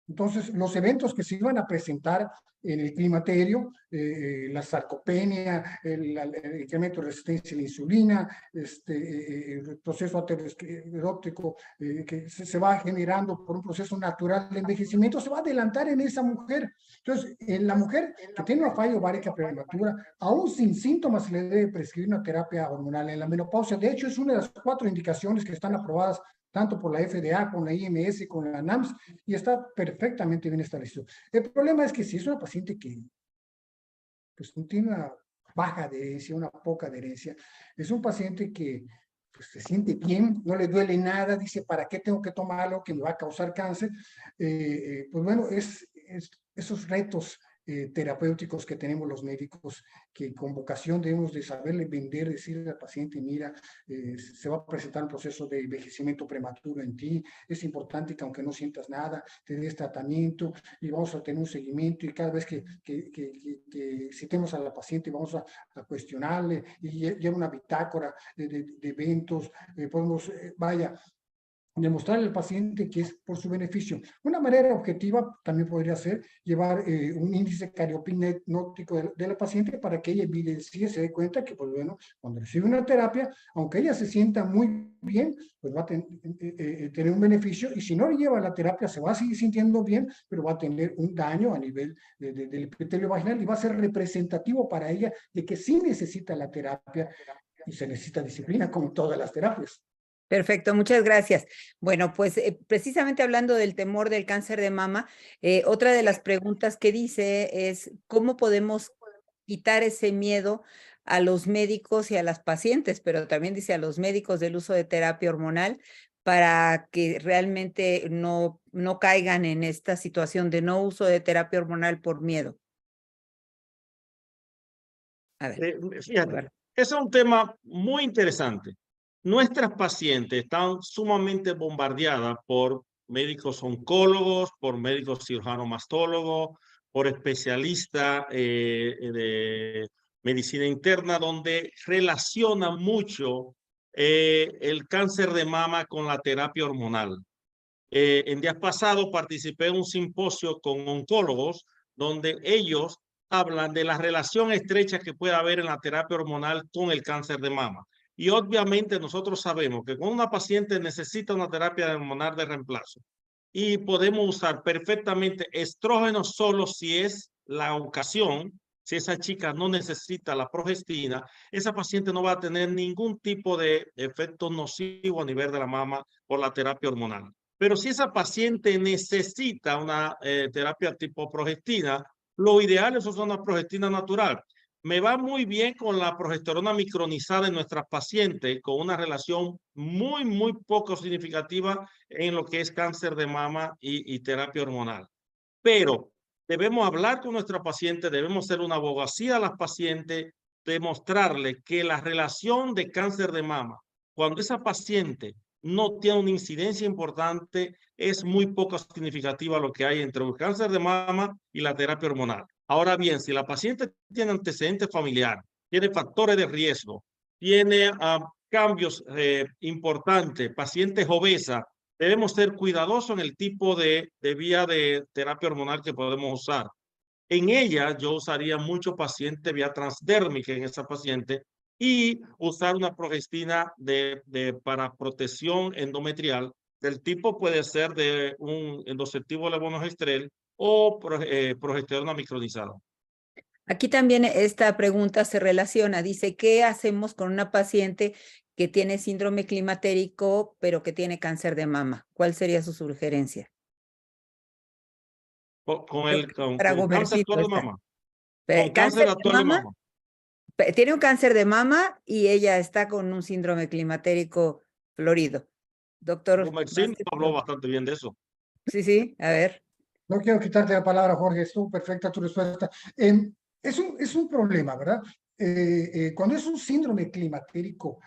Entonces, los eventos que se iban a presentar en el climaterio, la sarcopenia, el incremento de resistencia a la insulina, el proceso aterosclerótico que se va generando por un proceso natural de envejecimiento, se va a adelantar en esa mujer. Entonces, en la mujer que tiene una falla ovárica prematura, aún sin síntomas, se le debe prescribir una terapia hormonal en la menopausia. De hecho, es una de las 4 indicaciones que están aprobadas tanto por la FDA, con la IMS, con la NAMS, y está perfectamente bien establecido. El problema es que si es una paciente que pues, tiene una baja adherencia, una poca adherencia, es un paciente que pues, se siente bien, no le duele nada, dice, ¿para qué tengo que tomarlo que me va a causar cáncer? Pues bueno, esos retos terapéuticos que tenemos los médicos, que con vocación debemos de saberle vender, decirle al paciente, mira, se va a presentar un proceso de envejecimiento prematuro en ti, es importante que aunque no sientas nada, te des tratamiento y vamos a tener un seguimiento y cada vez que citemos a la paciente vamos a cuestionarle y lleva una bitácora de eventos, podemos, demostrarle al paciente que es por su beneficio. Una manera objetiva también podría ser llevar un índice cariopinótico de la paciente para que ella evidencie, se dé cuenta que, pues bueno, cuando recibe una terapia, aunque ella se sienta muy bien, pues va a tener un beneficio y si no le lleva la terapia se va a seguir sintiendo bien, pero va a tener un daño a nivel del epitelio vaginal y va a ser representativo para ella de que sí necesita la terapia y se necesita disciplina como todas las terapias. Perfecto, muchas gracias. Bueno, pues precisamente hablando del temor del cáncer de mama, otra de las preguntas que dice es, ¿cómo podemos quitar ese miedo a los médicos y a las pacientes, pero también dice a los médicos del uso de terapia hormonal para que realmente no caigan en esta situación de no uso de terapia hormonal por miedo. A ver. Fíjate, ese es un tema muy interesante. Nuestras pacientes están sumamente bombardeadas por médicos oncólogos, por médicos cirujanos mastólogos, por especialistas de medicina interna, donde relacionan mucho el cáncer de mama con la terapia hormonal. En días pasados participé en un simposio con oncólogos donde ellos hablan de la relación estrecha que puede haber en la terapia hormonal con el cáncer de mama. Y obviamente nosotros sabemos que cuando una paciente necesita una terapia hormonal de reemplazo y podemos usar perfectamente estrógenos solo si es la ocasión, si esa chica no necesita la progestina, esa paciente no va a tener ningún tipo de efecto nocivo a nivel de la mama por la terapia hormonal. Pero si esa paciente necesita una terapia tipo progestina, lo ideal es usar una progestina natural. Me va muy bien con la progesterona micronizada en nuestras pacientes, con una relación muy poco significativa en lo que es cáncer de mama y terapia hormonal. Pero debemos hablar con nuestra paciente, debemos hacer una abogacía a las pacientes, demostrarle que la relación de cáncer de mama, cuando esa paciente no tiene una incidencia importante, es muy poco significativa lo que hay entre el cáncer de mama y la terapia hormonal. Ahora bien, si la paciente tiene antecedentes familiares, tiene factores de riesgo, tiene cambios importantes, pacientes obesas, debemos ser cuidadosos en el tipo de vía de terapia hormonal que podemos usar. En ella yo usaría mucho paciente vía transdérmica en esa paciente y usar una progestina para protección endometrial del tipo puede ser de un endoceptivo levonorgestrel o progesterona micronizada. Aquí también esta pregunta se relaciona. Dice, ¿qué hacemos con una paciente que tiene síndrome climatérico, pero que tiene cáncer de mama? ¿Cuál sería su sugerencia? Con el cáncer actual de mama. Con cáncer actual de mama. Tiene un cáncer de mama y ella está con un síndrome climatérico florido. Doctor. Gumersind habló bastante bien de eso. Sí, a ver. No quiero quitarte la palabra, Jorge, estuvo perfecta tu respuesta. Es un problema, ¿verdad? Cuando es un síndrome climatérico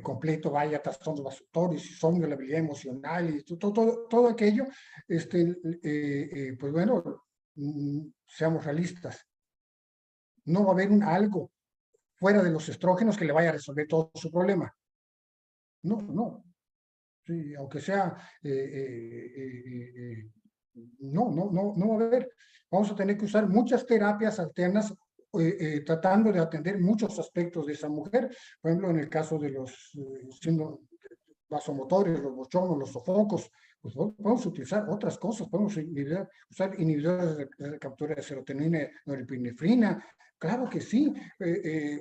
completo, vaya, trastornos vasomotorios, insomnio, la habilidad emocional y todo aquello, pues bueno, seamos realistas. No va a haber algo fuera de los estrógenos que le vaya a resolver todo su problema. No. Sí, aunque sea, no va a haber. Vamos a tener que usar muchas terapias alternas tratando de atender muchos aspectos de esa mujer. Por ejemplo, en el caso de los vasomotores, los bochonos, los sofocos, pues podemos utilizar otras cosas, podemos usar inhibidores de captura de serotonina, norepinefrina. Claro que sí,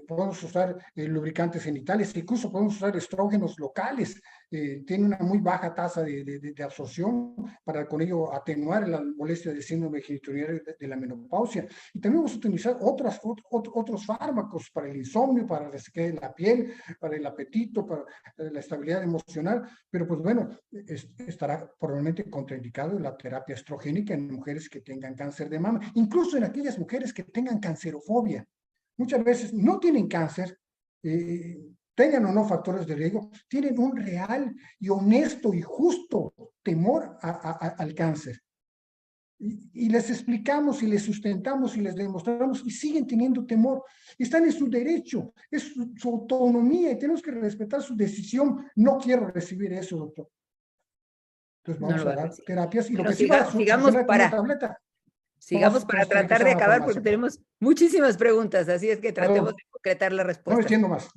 podemos usar lubricantes genitales, incluso podemos usar estrógenos locales, tiene una muy baja tasa de absorción para con ello atenuar la molestia del síndrome genituriano de la menopausia. Y también vamos a utilizar otros fármacos para el insomnio, para la sequedad de la piel, para el apetito, para la estabilidad emocional, pero pues bueno, estará probablemente contraindicado la terapia estrogénica en mujeres que tengan cáncer de mama, incluso en aquellas mujeres que tengan cancerofobia. Muchas veces no tienen cáncer, tengan o no factores de riesgo, tienen un real y honesto y justo temor al cáncer. Y les explicamos y les sustentamos y les demostramos y siguen teniendo temor. Están en su derecho, es su autonomía y tenemos que respetar su decisión. No quiero recibir eso, doctor. Entonces vamos a dar terapias y lo que sí va a funcionar con una tableta. Sigamos para tratar de acabar porque tenemos muchísimas preguntas, así es que tratemos de concretar la respuesta. No entiendo más.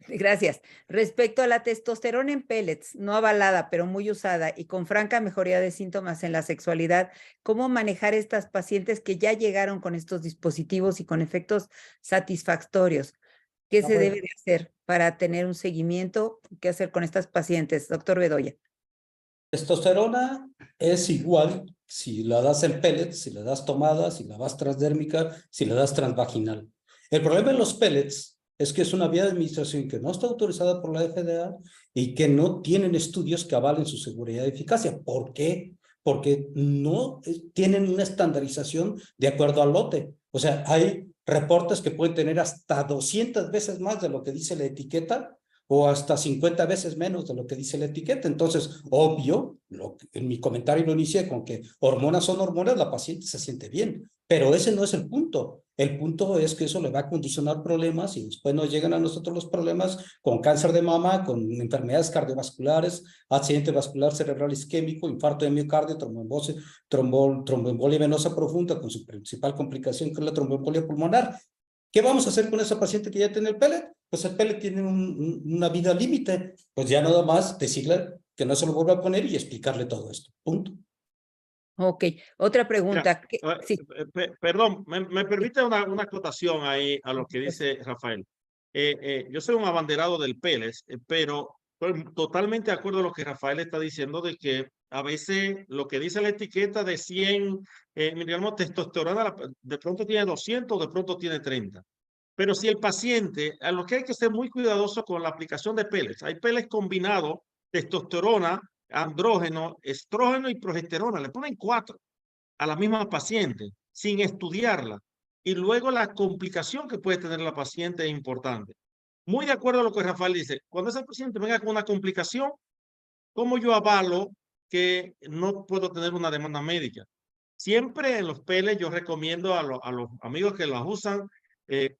Gracias. Respecto a la testosterona en pellets, no avalada, pero muy usada y con franca mejoría de síntomas en la sexualidad, ¿cómo manejar estas pacientes que ya llegaron con estos dispositivos y con efectos satisfactorios? ¿Qué se debe de hacer para tener un seguimiento? ¿Qué hacer con estas pacientes? Doctor Bedoya. Testosterona es igual si la das en pellet, si la das tomada, si la das transdérmica, si la das transvaginal. El problema en los pellets es que es una vía de administración que no está autorizada por la FDA y que no tienen estudios que avalen su seguridad y eficacia. ¿Por qué? Porque no tienen una estandarización de acuerdo al lote. O sea, hay reportes que pueden tener hasta 200 veces más de lo que dice la etiqueta o hasta 50 veces menos de lo que dice la etiqueta. Entonces, obvio, en mi comentario lo inicié con que hormonas son hormonas, la paciente se siente bien, pero ese no es el punto. El punto es que eso le va a condicionar problemas y después nos llegan a nosotros los problemas con cáncer de mama, con enfermedades cardiovasculares, accidente vascular cerebral isquémico, infarto de miocardio, tromboembolia venosa profunda, con su principal complicación que es la tromboembolia pulmonar. ¿Qué vamos a hacer con esa paciente que ya tiene el pellet? Pues el pellet tiene una vida límite. Pues ya nada más decirle que no se lo vuelva a poner y explicarle todo esto. Punto. Ok, otra pregunta. Sí. Perdón, me permite una acotación ahí a lo que dice Rafael. Yo soy un abanderado del PELES, pero estoy totalmente de acuerdo a lo que Rafael está diciendo de que a veces lo que dice la etiqueta de 100 miligramos de testosterona de pronto tiene 200, de pronto tiene 30. Pero si el paciente, a lo que hay que ser muy cuidadoso con la aplicación de PELES, hay PELES combinados, testosterona, andrógeno, estrógeno y progesterona, le ponen 4 a la misma paciente sin estudiarla. Y luego la complicación que puede tener la paciente es importante. Muy de acuerdo a lo que Rafael dice, cuando esa paciente venga con una complicación, ¿cómo yo avalo que no puedo tener una demanda médica? Siempre en los peles yo recomiendo a los amigos que los usan,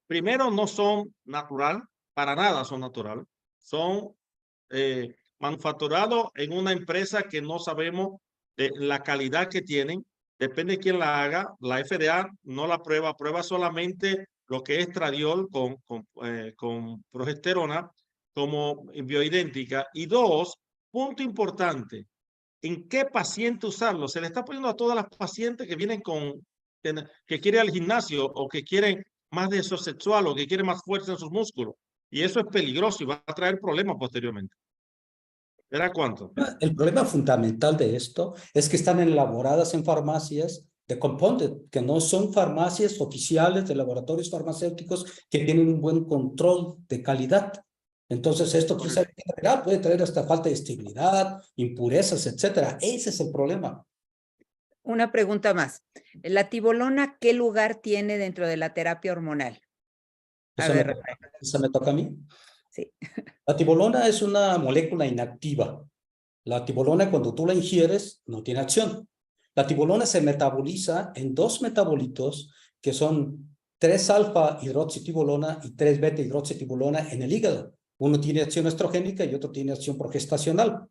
primero no son natural, para nada son natural, son manufacturados en una empresa que no sabemos la calidad que tienen, depende de quién la haga, la FDA no la prueba, prueba solamente lo que es estradiol con progesterona como bioidéntica. Y dos, punto importante, ¿en qué paciente usarlo? Se le está poniendo a todas las pacientes que vienen que quieren al gimnasio o que quieren más deseo sexual o que quieren más fuerza en sus músculos. Y eso es peligroso y va a traer problemas posteriormente. ¿Era cuánto? El problema fundamental de esto es que están elaboradas en farmacias de compounded, que no son farmacias oficiales de laboratorios farmacéuticos que tienen un buen control de calidad. Entonces, esto quizá puede traer hasta falta de estabilidad, impurezas, etcétera. Ese es el problema. Una pregunta más. ¿La tibolona qué lugar tiene dentro de la terapia hormonal? ¿Esa me toca a mí? Sí. La tibolona es una molécula inactiva. La tibolona, cuando tú la ingieres, no tiene acción. La tibolona se metaboliza en 2 metabolitos que son 3-alfa-hidroxitibolona y 3-beta-hidroxitibolona en el hígado. Uno tiene acción estrogénica y otro tiene acción progestacional.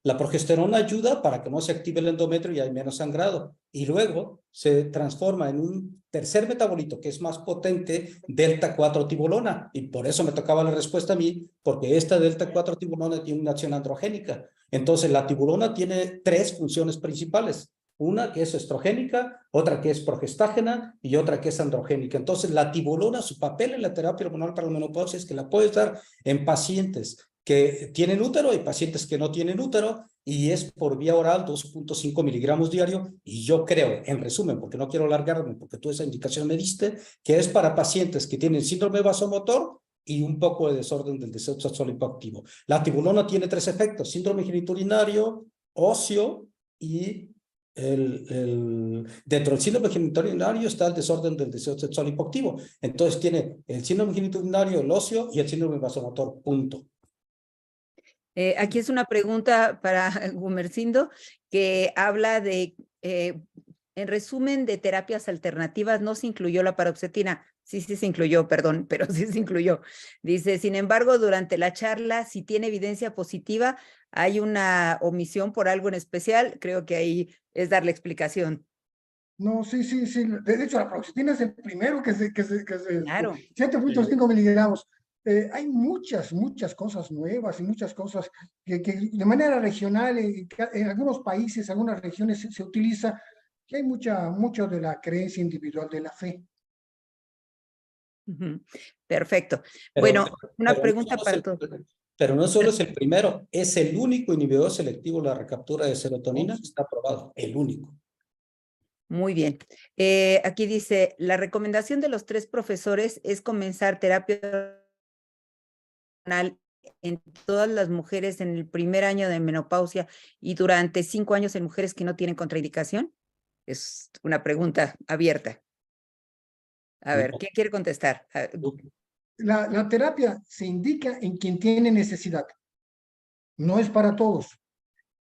La progesterona ayuda para que no se active el endometrio y hay menos sangrado. Y luego se transforma en un tercer metabolito que es más potente, delta-4-tibolona. Y por eso me tocaba la respuesta a mí, porque esta delta-4-tibolona tiene una acción androgénica. Entonces, la tibolona tiene 3 funciones principales. Una que es estrogénica, otra que es progestágena y otra que es androgénica. Entonces, la tibolona, su papel en la terapia hormonal para la menopausia es que la puedes dar en pacientes que tienen útero y pacientes que no tienen útero, y es por vía oral 2.5 miligramos diario, y yo creo, en resumen, porque no quiero alargarme, porque tú esa indicación me diste, que es para pacientes que tienen síndrome vasomotor y un poco de desorden del deseo sexual hipoactivo. La tibolona tiene 3 efectos: síndrome genitourinario, óseo y dentro del síndrome genitourinario está el desorden del deseo sexual hipoactivo. Entonces tiene el síndrome genitourinario, el óseo y el síndrome vasomotor, punto. Aquí es una pregunta para Gumersindo que habla de, en resumen, de terapias alternativas, no se incluyó la paroxetina. Sí se incluyó, perdón, pero sí se incluyó. Dice, sin embargo, durante la charla, si tiene evidencia positiva, hay una omisión por algo en especial. Creo que ahí es darle explicación. No, sí. De hecho, la paroxetina es el primero que se Claro. 7.5 miligramos. Hay muchas cosas nuevas y muchas cosas que de manera regional, en algunos países, algunas regiones se utiliza, que hay mucho de la creencia individual, de la fe. Perfecto. Bueno, una pregunta para todos. Pero no solo es el primero, es el único inhibidor selectivo de la recaptura de serotonina que está aprobado, el único. Muy bien. Aquí dice, la recomendación de los 3 profesores es comenzar terapia hormonal en todas las mujeres en el primer año de menopausia y durante 5 años en mujeres que no tienen contraindicación. Es una pregunta abierta. A ver, ¿quién quiere contestar? La terapia se indica en quien tiene necesidad. No es para todos.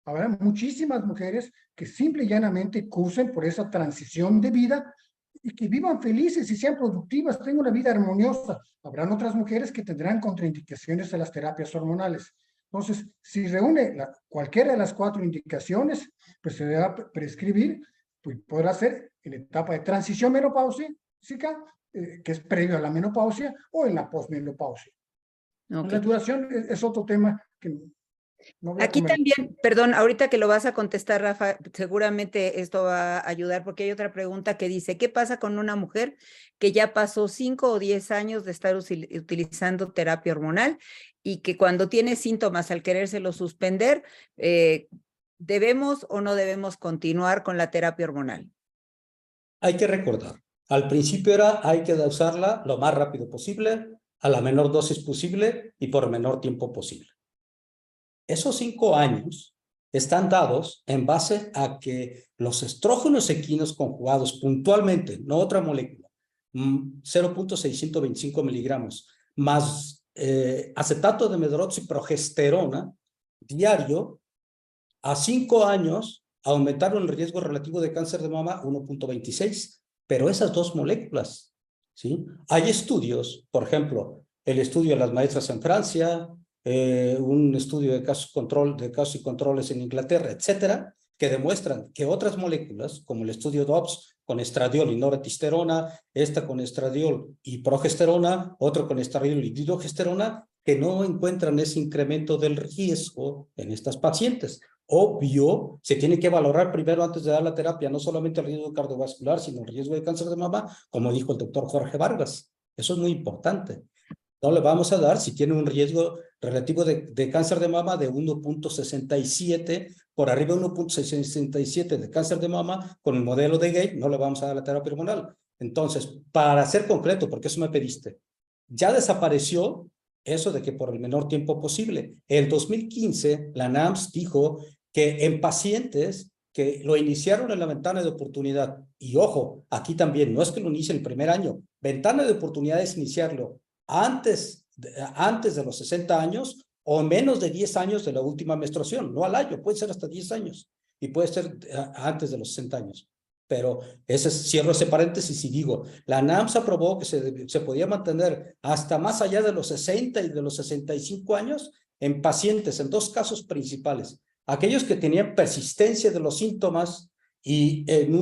Habrá muchísimas mujeres que simple y llanamente cursen por esa transición de vida y que vivan felices y sean productivas, tengan una vida armoniosa. Habrán otras mujeres que tendrán contraindicaciones a las terapias hormonales. Entonces, si reúne cualquiera de las 4 indicaciones, pues se debe prescribir, pues podrá ser en etapa de transición menopáusica, que es previo a la menopausia, o en la posmenopausia. Okay. La duración es otro tema que no voy a Aquí comentar. también, perdón, ahorita que lo vas a contestar, Rafa, seguramente esto va a ayudar porque hay otra pregunta que dice, ¿qué pasa con una mujer que ya pasó 5 o 10 años de estar utilizando terapia hormonal y que cuando tiene síntomas al querérselo suspender, ¿debemos o no debemos continuar con la terapia hormonal? Hay que recordar, al principio hay que usarla lo más rápido posible, a la menor dosis posible y por el menor tiempo posible. Esos 5 años están dados en base a que los estrógenos equinos conjugados puntualmente, no otra molécula, 0.625 miligramos, más acetato de medroxiprogesterona diario, a 5 años aumentaron el riesgo relativo de cáncer de mama 1.26, pero esas 2 moléculas, ¿sí? Hay estudios, por ejemplo, el estudio de las maestras en Francia, un estudio de casos y controles en Inglaterra, etcétera, que demuestran que otras moléculas, como el estudio DOPS con estradiol y noradiotestosterona, esta con estradiol y progesterona, otro con estradiol y dihidrogesterona, que no encuentran ese incremento del riesgo en estas pacientes. Obvio, se tiene que valorar primero antes de dar la terapia, no solamente el riesgo cardiovascular, sino el riesgo de cáncer de mama, como dijo el doctor Jorge Vargas. Eso es muy importante. No le vamos a dar si tiene un riesgo relativo de cáncer de mama de 1.67, por arriba de 1.67 de cáncer de mama, con el modelo de Gay, no le vamos a dar la terapia hormonal. Entonces, para ser concreto, porque eso me pediste, ya desapareció eso de que por el menor tiempo posible. En 2015, la NAMS dijo que en pacientes que lo iniciaron en la ventana de oportunidad, y ojo, aquí también, no es que lo inicie el primer año, ventana de oportunidad es iniciarlo antes de los 60 años o menos de 10 años de la última menstruación, no al año, puede ser hasta 10 años y puede ser antes de los 60 años. Pero cierro ese paréntesis y digo, la NAMS aprobó que se podía mantener hasta más allá de los 60 y de los 65 años en pacientes, en 2 casos principales. Aquellos que tenían persistencia de los síntomas y en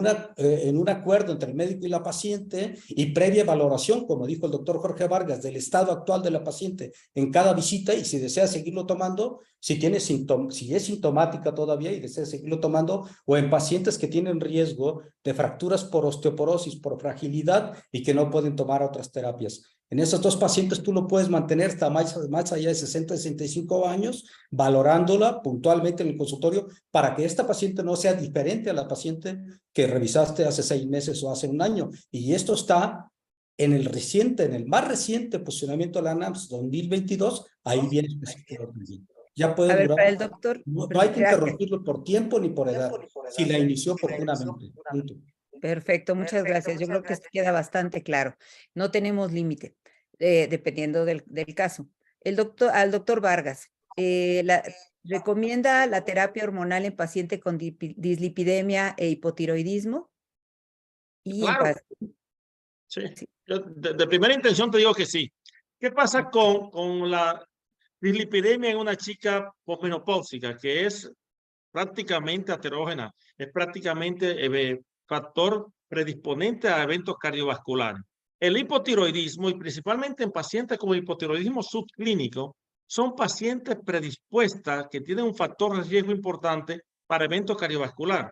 un acuerdo entre el médico y la paciente y previa valoración, como dijo el doctor Jorge Vargas, del estado actual de la paciente en cada visita y si desea seguirlo tomando, si es sintomática todavía y desea seguirlo tomando, o en pacientes que tienen riesgo de fracturas por osteoporosis, por fragilidad y que no pueden tomar otras terapias. En esos 2 pacientes tú lo puedes mantener hasta más allá de 60, 65 años, valorándola puntualmente en el consultorio para que esta paciente no sea diferente a la paciente que revisaste hace 6 meses o hace 1 año. Y esto está en el más reciente posicionamiento de la NAMS 2022, ahí viene especificado. Ya puede durar. Para el doctor. No hay que interrumpirlo por tiempo ni por edad, si la inició oportunamente. Punto. Perfecto, muchas gracias. Yo creo que esto queda bastante claro. No tenemos límite, dependiendo del caso. Al doctor Vargas, ¿recomienda la terapia hormonal en paciente con dislipidemia e hipotiroidismo? Y claro. Sí. Yo de primera intención te digo que sí. ¿Qué pasa con la dislipidemia en una chica posmenopáusica, que es prácticamente aterógena, es prácticamente factor predisponente a eventos cardiovasculares? El hipotiroidismo, y principalmente en pacientes con hipotiroidismo subclínico, son pacientes predispuestas que tienen un factor de riesgo importante para eventos cardiovasculares.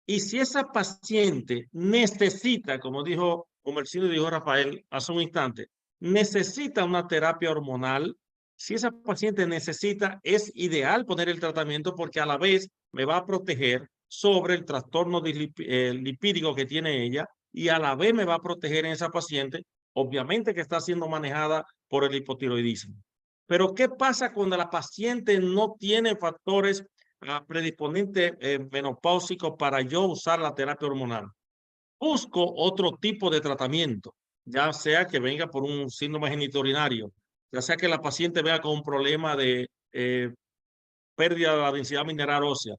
Y si esa paciente necesita, como dijo Comercino y dijo Rafael hace un instante, necesita una terapia hormonal, si esa paciente necesita, es ideal poner el tratamiento porque a la vez me va a proteger sobre el trastorno lipídico que tiene ella y a la vez me va a proteger en esa paciente, obviamente que está siendo manejada por el hipotiroidismo. Pero ¿qué pasa cuando la paciente no tiene factores predisponentes menopáusicos para yo usar la terapia hormonal? Busco otro tipo de tratamiento, ya sea que venga por un síndrome genitourinario, ya sea que la paciente venga con un problema de pérdida de la densidad mineral ósea.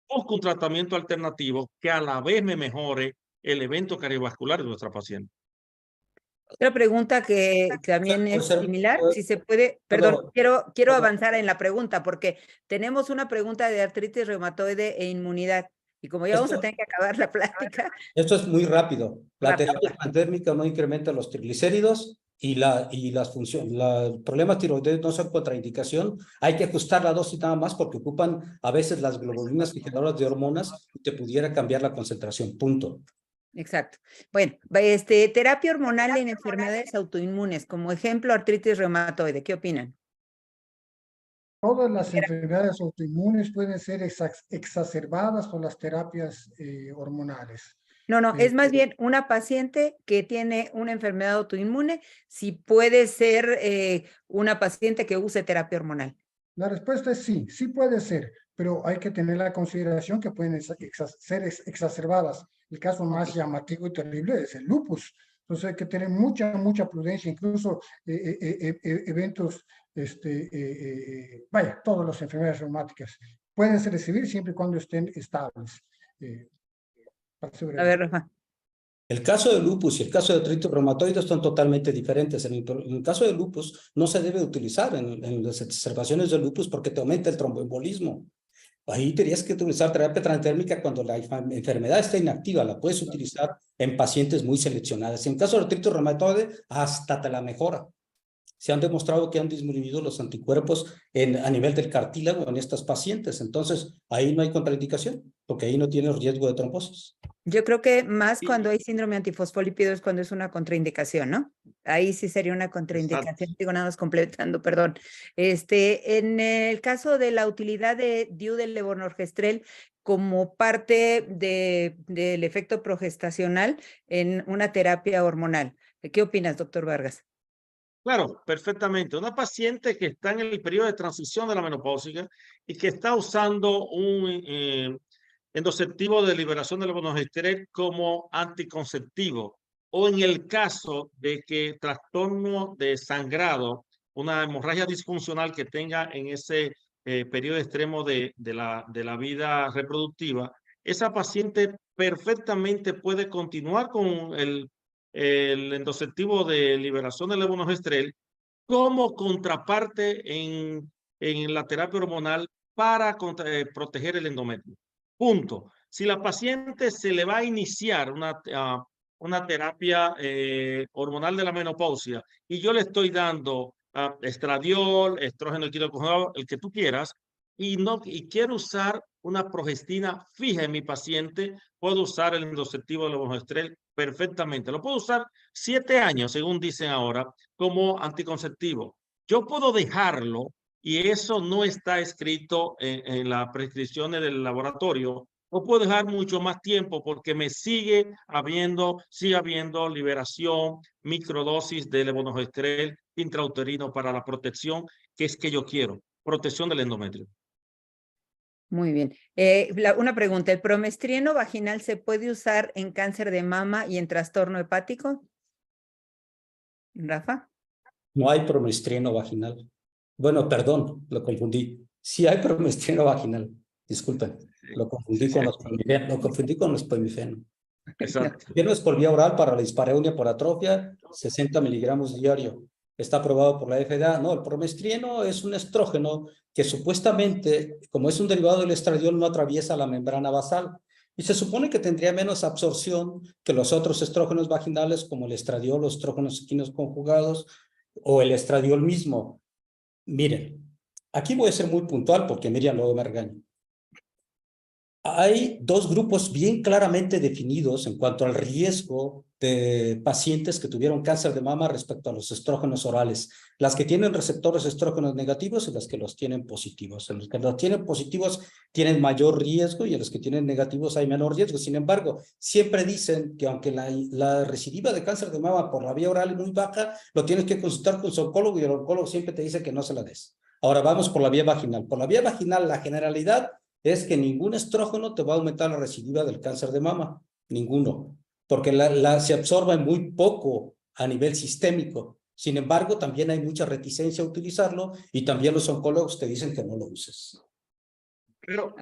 Busco un tratamiento alternativo que a la vez me mejore el evento cardiovascular de nuestra paciente. Otra pregunta que también es similar, si se puede, perdón, quiero avanzar en la pregunta porque tenemos una pregunta de artritis reumatoide e inmunidad y como ya vamos a tener que acabar la plática. Esto es muy rápido. La Rápido. terapia transdérmica no incrementa los triglicéridos y las funciones, los problemas tiroideos no son contraindicación. Hay que ajustar la dosis nada más porque ocupan a veces las globulinas fijadoras de hormonas y te pudiera cambiar la concentración. Punto. Exacto. Bueno, terapia hormonal en enfermedades autoinmunes, como ejemplo, artritis reumatoide. ¿Qué opinan? Todas las enfermedades autoinmunes pueden ser exacerbadas por las terapias hormonales. No, es más bien una paciente que tiene una enfermedad autoinmune, si puede ser una paciente que use terapia hormonal. La respuesta es sí, sí puede ser, pero hay que tener la consideración que pueden ser exacerbadas. El caso más llamativo y terrible es el lupus. Entonces hay que tener mucha prudencia, incluso eventos, todas las enfermedades reumáticas pueden recibir siempre y cuando estén estables. A ver, Rafa. El caso de lupus y el caso de artritis reumatoide son totalmente diferentes. En el caso de lupus no se debe utilizar en las exacerbaciones de lupus porque te aumenta el tromboembolismo. Ahí tendrías que utilizar terapia transdérmica cuando la enfermedad está inactiva. La puedes utilizar en pacientes muy seleccionadas. En el caso de artritis reumatoide, hasta te la mejora. Se han demostrado que han disminuido los anticuerpos a nivel del cartílago en estas pacientes. Entonces, ahí no hay contraindicación, porque ahí no tiene riesgo de trombosis. Yo creo que más cuando hay síndrome antifosfolípido es cuando es una contraindicación, ¿no? Ahí sí sería una contraindicación. Exacto. Digo, nada más completando, perdón. En el caso de la utilidad de DIU del levonorgestrel como parte del efecto progestacional en una terapia hormonal. ¿Qué opinas, doctor Vargas? Claro, perfectamente. Una paciente que está en el periodo de transición de la menopáusica y que está usando un endoceptivo de liberación del levonorgestrel como anticonceptivo, o en el caso de que trastorno de sangrado, una hemorragia disfuncional que tenga en ese periodo extremo de la vida reproductiva, esa paciente perfectamente puede continuar con el endoceptivo de liberación del levonorgestrel como contraparte en la terapia hormonal para proteger el endometrio. Punto. Si la paciente se le va a iniciar una terapia hormonal de la menopausia y yo le estoy dando estradiol, estrógeno equinoconjugado, el que tú quieras, y quiero usar una progestina fija en mi paciente, puedo usar el endoceptivo de levonorgestrel perfectamente. Lo puedo usar 7 años, según dicen ahora, como anticonceptivo. Yo puedo dejarlo y eso no está escrito en las prescripciones del laboratorio. Lo puedo dejar mucho más tiempo porque me sigue habiendo liberación, microdosis de levonorgestrel intrauterino para la protección que es que yo quiero, protección del endometrio. Muy bien. Una pregunta, ¿el promestrino vaginal se puede usar en cáncer de mama y en trastorno hepático? Rafa. No hay promestrino vaginal. Bueno, perdón, lo confundí. Sí hay promestrino vaginal. Disculpen, lo confundí con los poimifeno. Exacto. Es por vía oral para la dispareunia por atrofia, 60 miligramos diario. Está aprobado por la FDA. No, el promestrino es un estrógeno que supuestamente, como es un derivado del estradiol, no atraviesa la membrana basal. Y se supone que tendría menos absorción que los otros estrógenos vaginales, como el estradiol, los estrógenos equinos conjugados o el estradiol mismo. Miren, aquí voy a ser muy puntual porque Miriam luego me regaña. Hay dos grupos bien claramente definidos en cuanto al riesgo de pacientes que tuvieron cáncer de mama respecto a los estrógenos orales. Las que tienen receptores estrógenos negativos y las que los tienen positivos. En los que los tienen positivos tienen mayor riesgo y en los que tienen negativos hay menor riesgo. Sin embargo, siempre dicen que aunque la recidiva de cáncer de mama por la vía oral es muy baja, lo tienes que consultar con su oncólogo y el oncólogo siempre te dice que no se la des. Ahora vamos por la vía vaginal. Por la vía vaginal, la generalidad es que ningún estrógeno te va a aumentar la recidiva del cáncer de mama, ninguno, porque se absorbe muy poco a nivel sistémico. Sin embargo, también hay mucha reticencia a utilizarlo y también los oncólogos te dicen que no lo uses. Pero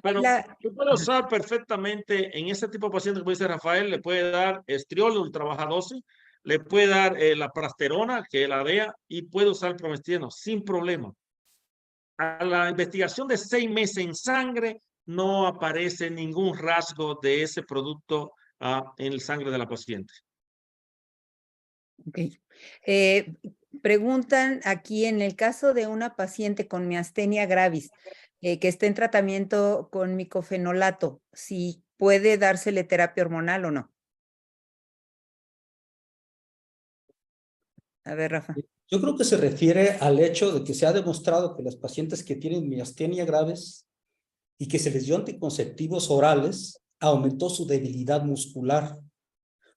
tú puedes usar perfectamente en ese tipo de pacientes, como dice Rafael, le puede dar estriol ultra baja dosis, le puede dar la prasterona, que es la DEA, y puede usar el promestieno sin problema. A la investigación de 6 meses en sangre no aparece ningún rasgo de ese producto en el sangre de la paciente. Okay. Preguntan aquí en el caso de una paciente con miastenia gravis que está en tratamiento con micofenolato, si puede dársele terapia hormonal o no. A ver, Rafa. Yo creo que se refiere al hecho de que se ha demostrado que las pacientes que tienen miastenia graves y que se les dio anticonceptivos orales aumentó su debilidad muscular.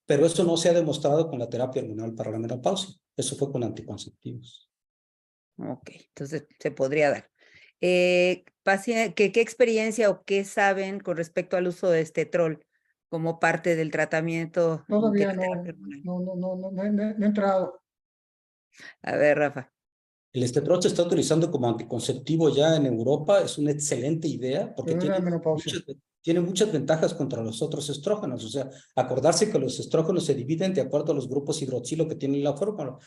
Pero eso no se ha demostrado con la terapia hormonal para la menopausia. Eso fue con anticonceptivos. Ok, entonces se podría dar. ¿Qué experiencia o qué saben con respecto al uso de estetrol como parte del tratamiento? Todavía de la terapia hormonal? no he entrado. A ver, Rafa. El estetrol se está utilizando como anticonceptivo ya en Europa. Es una excelente idea porque Pero no era menopausia. tiene muchas ventajas contra los otros estrógenos. O sea, acordarse que los estrógenos se dividen de acuerdo a los grupos hidroxilo que tienen la fórmula.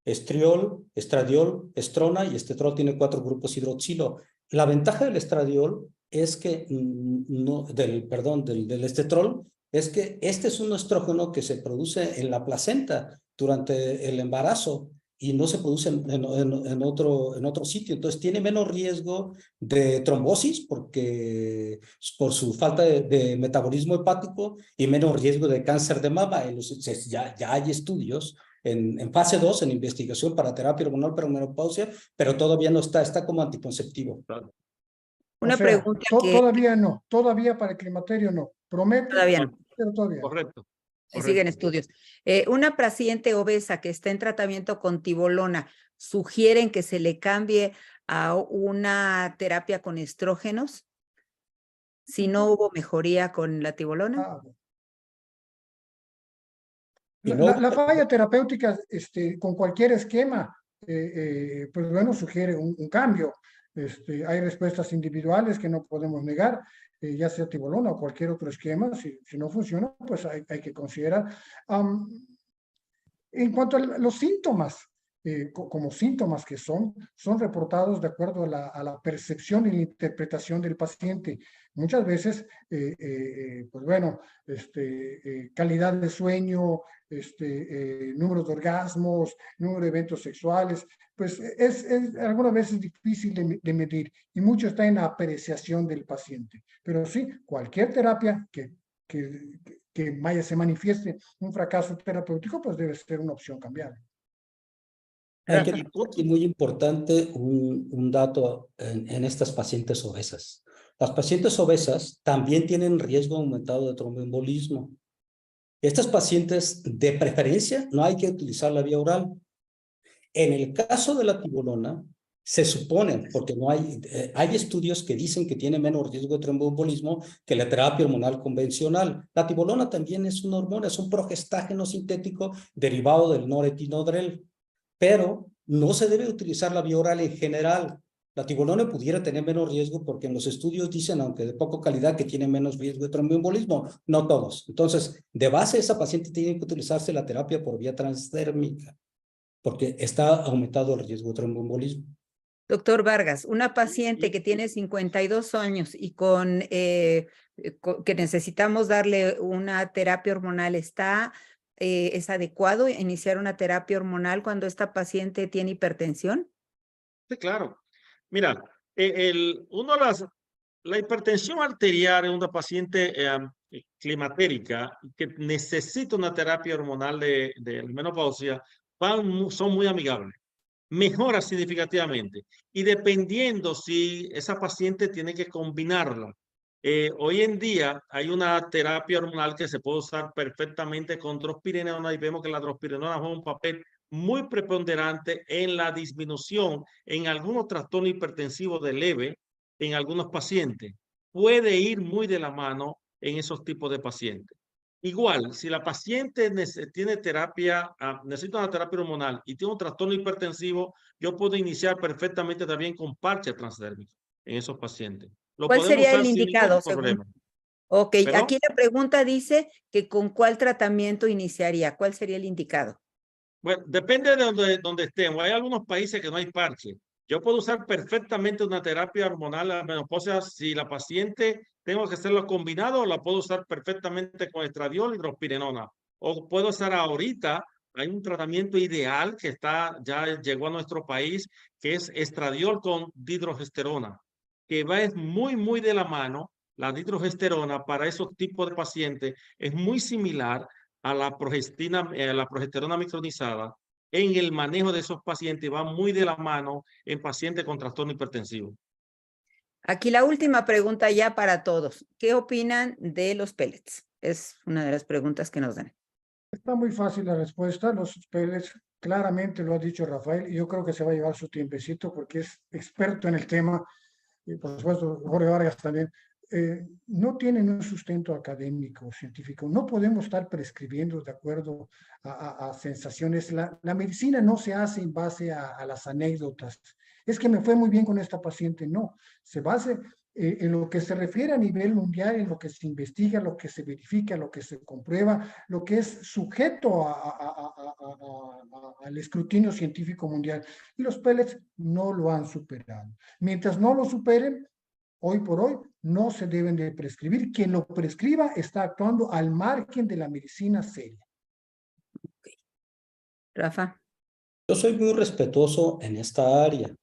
Estriol, estradiol, estrona y estetrol tiene 4 grupos hidroxilo. La ventaja del estradiol es que, del estetrol, es que este es un estrógeno que se produce en la placenta durante el embarazo y no se produce en otro sitio. Entonces tiene menos riesgo de trombosis por su falta de metabolismo hepático y menos riesgo de cáncer de mama. Ya hay estudios en fase 2, en investigación para terapia hormonal para menopausia, pero todavía no está como anticonceptivo. Una pregunta todavía para el climaterio no. Promete, todavía no. pero todavía. Correcto. Sí, siguen estudios. Una paciente obesa que está en tratamiento con tibolona, ¿sugieren que se le cambie a una terapia con estrógenos si no hubo mejoría con la tibolona? La falla terapéutica con cualquier esquema, pues bueno, sugiere un cambio. Hay respuestas individuales que no podemos negar, ya sea tibolona o cualquier otro esquema. Si no funciona, pues hay que considerar. En cuanto a los síntomas, como síntomas que son reportados de acuerdo a la percepción y la interpretación del paciente. Muchas veces, pues bueno, calidad de sueño, número de orgasmos, número de eventos sexuales, pues es algunas veces difícil de medir y mucho está en la apreciación del paciente. Pero sí, cualquier terapia que se manifieste un fracaso terapéutico, pues debe ser una opción cambiar. Hay que decir aquí muy importante un dato en estas pacientes obesas. Las pacientes obesas también tienen riesgo aumentado de tromboembolismo. Estas pacientes, de preferencia, no hay que utilizar la vía oral. En el caso de la tibolona, se supone, porque no hay estudios que dicen que tiene menos riesgo de tromboembolismo que la terapia hormonal convencional. La tibolona también es una hormona, es un progestágeno sintético derivado del noretinodrel, pero no se debe utilizar la vía oral en general. La tibolona pudiera tener menos riesgo porque en los estudios dicen, aunque de poca calidad, que tiene menos riesgo de tromboembolismo. No todos. Entonces, de base, esa paciente tiene que utilizarse la terapia por vía transdérmica porque está aumentado el riesgo de tromboembolismo. Doctor Vargas, una paciente que tiene 52 años y que necesitamos darle una terapia hormonal, ¿es adecuado iniciar una terapia hormonal cuando esta paciente tiene hipertensión? Sí, claro. Mira, uno de los La hipertensión arterial en una paciente climatérica que necesita una terapia hormonal de menopausia son muy amigables. Mejora significativamente. Y dependiendo si esa paciente tiene que combinarla. Hoy en día hay una terapia hormonal que se puede usar perfectamente con drospirenona y vemos que la drospirenona juega un papel muy preponderante en la disminución en algunos trastornos hipertensivos de leve en algunos pacientes. Puede ir muy de la mano en esos tipos de pacientes. Igual, si la paciente tiene terapia, necesita una terapia hormonal y tiene un trastorno hipertensivo, yo puedo iniciar perfectamente también con parche transdérmico en esos pacientes. Lo ¿Cuál podemos sería el usar sin ningún indicado, problema. según? Ok, ¿Perdón? aquí la pregunta dice que con cuál tratamiento iniciaría. ¿Cuál sería el indicado? Bueno, depende de donde estemos. Hay algunos países que no hay parche. Yo puedo usar perfectamente una terapia hormonal a la menopausia si la paciente tengo que hacerlo combinado, la puedo usar perfectamente con estradiol y drospirenona. O puedo usar ahorita, hay un tratamiento ideal que ya llegó a nuestro país, que es estradiol con dihidrogesterona, que va es muy de la mano. La dihidrogesterona para esos tipos de pacientes es muy similar a la progesterona micronizada en el manejo de esos pacientes va muy de la mano en pacientes con trastorno hipertensivo. Aquí la última pregunta ya para todos. ¿Qué opinan de los pellets? Es una de las preguntas que nos dan. Está muy fácil la respuesta. Los pellets, claramente lo ha dicho Rafael, y yo creo que se va a llevar su tiempecito porque es experto en el tema, y por supuesto Jorge Vargas también. No tienen un sustento académico, científico. No podemos estar prescribiendo de acuerdo a sensaciones. La medicina no se hace en base a las anécdotas. Es que me fue muy bien con esta paciente. No, se basa en lo que se refiere a nivel mundial, en lo que se investiga, lo que se verifica, lo que se comprueba, lo que es sujeto al escrutinio científico mundial. Y los pellets no lo han superado. Mientras no lo superen, hoy por hoy no se deben de prescribir. Quien lo prescriba está actuando al margen de la medicina seria. Okay. Rafa. Yo soy muy respetuoso en esta área.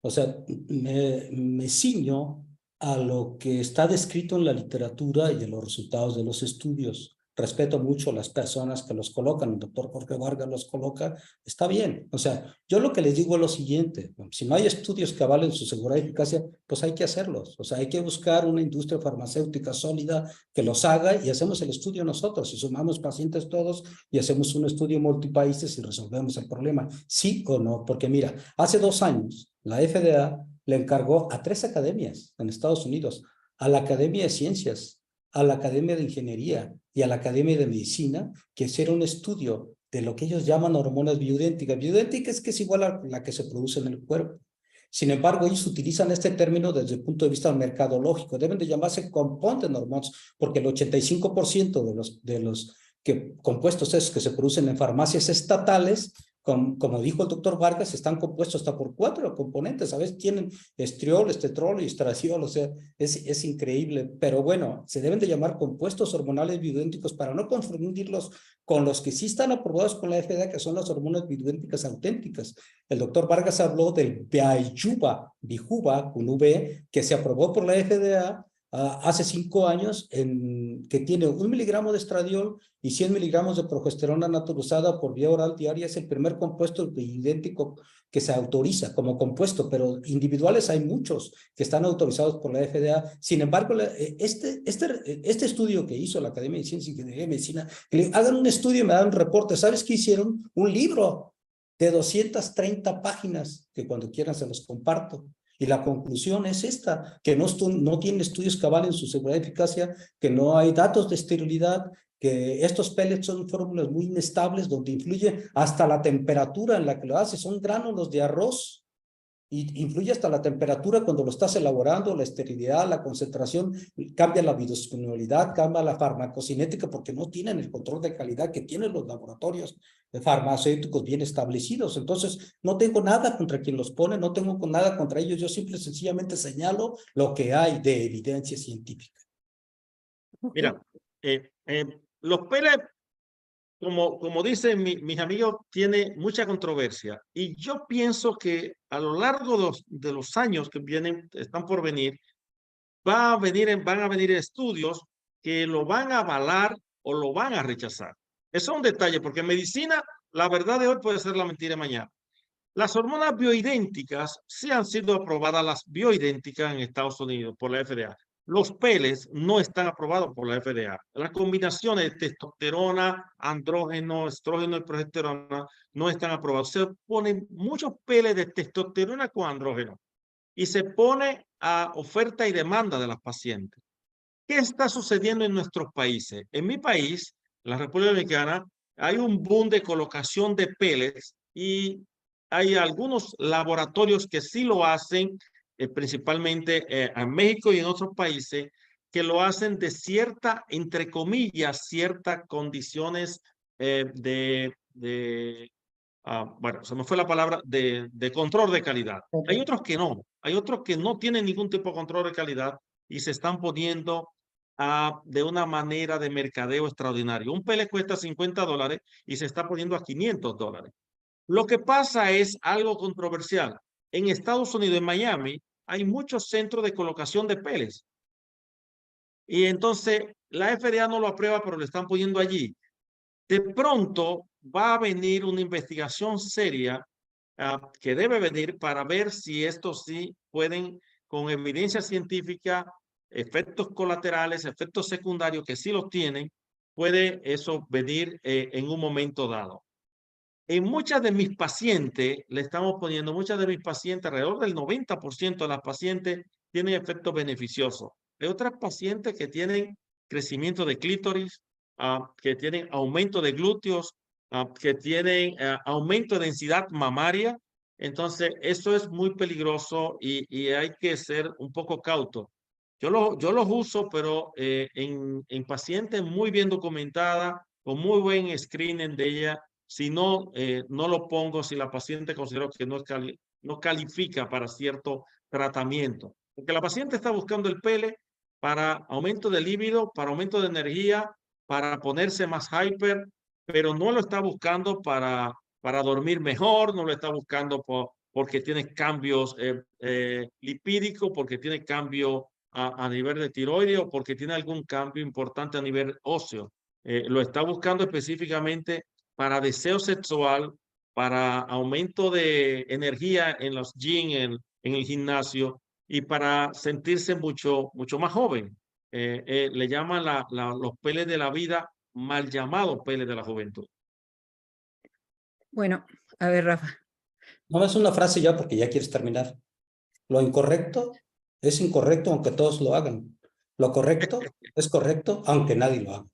O sea, me ciño a lo que está descrito en la literatura y en los resultados de los estudios. Respeto mucho a las personas que los colocan. El doctor Jorge Vargas los coloca. Está bien. O sea, yo lo que les digo es lo siguiente. Si no hay estudios que avalen su seguridad y eficacia, pues hay que hacerlos. O sea, hay que buscar una industria farmacéutica sólida que los haga y hacemos el estudio nosotros. Y sumamos pacientes todos y hacemos un estudio multipaíses y resolvemos el problema. ¿Sí o no? Porque mira, hace 2 años, la FDA le encargó a 3 academias en Estados Unidos, a la Academia de Ciencias, a la Academia de Ingeniería y a la Academia de Medicina, que hiciera un estudio de lo que ellos llaman hormonas bioidénticas. Bioidéntica es que es igual a la que se produce en el cuerpo. Sin embargo, ellos utilizan este término desde el punto de vista mercadológico. Deben de llamarse compounded hormones, porque el 85% de los compuestos esos que se producen en farmacias estatales, como dijo el doctor Vargas, están compuestos hasta por 4 componentes. A veces tienen estriol, estetrol y estradiol. O sea, es increíble. Pero bueno, se deben de llamar compuestos hormonales bioidénticos para no confundirlos con los que sí están aprobados con la FDA, que son las hormonas bioidénticas auténticas. El doctor Vargas habló del Bijuva, con V, que se aprobó por la FDA hace 5 años, que tiene 1 miligramo de estradiol y 100 miligramos de progesterona naturalizada por vía oral diaria. Es el primer compuesto idéntico que se autoriza como compuesto, pero individuales hay muchos que están autorizados por la FDA. Sin embargo, este estudio que hizo la Academia de Ciencias y Ingeniería de Medicina, que hagan un estudio y me dan un reporte. ¿Sabes qué hicieron? Un libro de 230 páginas, que cuando quieran se los comparto. Y la conclusión es esta, que no tiene estudios que avalen su seguridad y eficacia, que no hay datos de esterilidad, que estos pellets son fórmulas muy inestables, donde influye hasta la temperatura en la que lo hace. Son gránulos de arroz y influye hasta la temperatura cuando lo estás elaborando, la esterilidad, la concentración, cambia la biodisponibilidad, cambia la farmacocinética, porque no tienen el control de calidad que tienen los laboratorios farmacéuticos bien establecidos. Entonces, no tengo nada contra quien los pone, no tengo nada contra ellos. Yo simple y sencillamente señalo lo que hay de evidencia científica. Mira, los pellets, como dicen mis amigos, tiene mucha controversia. Y yo pienso que a lo largo de los años que vienen, están por venir, van a venir estudios que lo van a avalar o lo van a rechazar. Eso es un detalle, porque en medicina la verdad de hoy puede ser la mentira de mañana. Las hormonas bioidénticas sí han sido aprobadas, las bioidénticas en Estados Unidos por la FDA. Los peles no están aprobados por la FDA. Las combinaciones de testosterona, andrógeno, estrógeno y progesterona no están aprobadas. Se ponen muchos peles de testosterona con andrógeno y se pone a oferta y demanda de las pacientes. ¿Qué está sucediendo en nuestros países? En mi país, la República Dominicana, hay un boom de colocación de pellets y hay algunos laboratorios que sí lo hacen, principalmente en México y en otros países, que lo hacen de cierta, entre comillas, ciertas condiciones bueno, se me fue la palabra, de control de calidad. Ok. Hay otros que no, hay otros que no tienen ningún tipo de control de calidad y se están poniendo de una manera de mercadeo extraordinario. Un pele cuesta $50 y se está poniendo a $500. Lo que pasa es algo controversial. En Estados Unidos, en Miami, hay muchos centros de colocación de peles. Y entonces la FDA no lo aprueba, pero lo están poniendo allí. De pronto va a venir una investigación seria que debe venir para ver si estos sí pueden, con evidencia científica, efectos colaterales, efectos secundarios que sí los tienen, puede eso venir en un momento dado. En muchas de mis pacientes, le estamos poniendo, muchas de mis pacientes, alrededor del 90% de las pacientes tienen efectos beneficiosos. Hay otras pacientes que tienen crecimiento de clítoris, que tienen aumento de glúteos, que tienen aumento de densidad mamaria. Entonces, eso es muy peligroso y hay que ser un poco cauto. Yo los uso, pero en pacientes muy bien documentadas, con muy buen screening de ella. Si no, no lo pongo si la paciente considera que no califica para cierto tratamiento. Porque la paciente está buscando el pele para aumento de líbido, para aumento de energía, para ponerse más hyper, pero no lo está buscando para dormir mejor, no lo está buscando porque tiene cambios lipídicos, porque tiene cambio a nivel de tiroides o porque tiene algún cambio importante a nivel óseo. Lo está buscando específicamente para deseo sexual, para aumento de energía en los gym, en el gimnasio y para sentirse mucho más joven. Le llaman los peles de la vida, mal llamados peles de la juventud. Bueno, a ver, Rafa. No es una frase ya porque ya quieres terminar. Lo incorrecto es incorrecto aunque todos lo hagan. Lo correcto es correcto aunque nadie lo haga.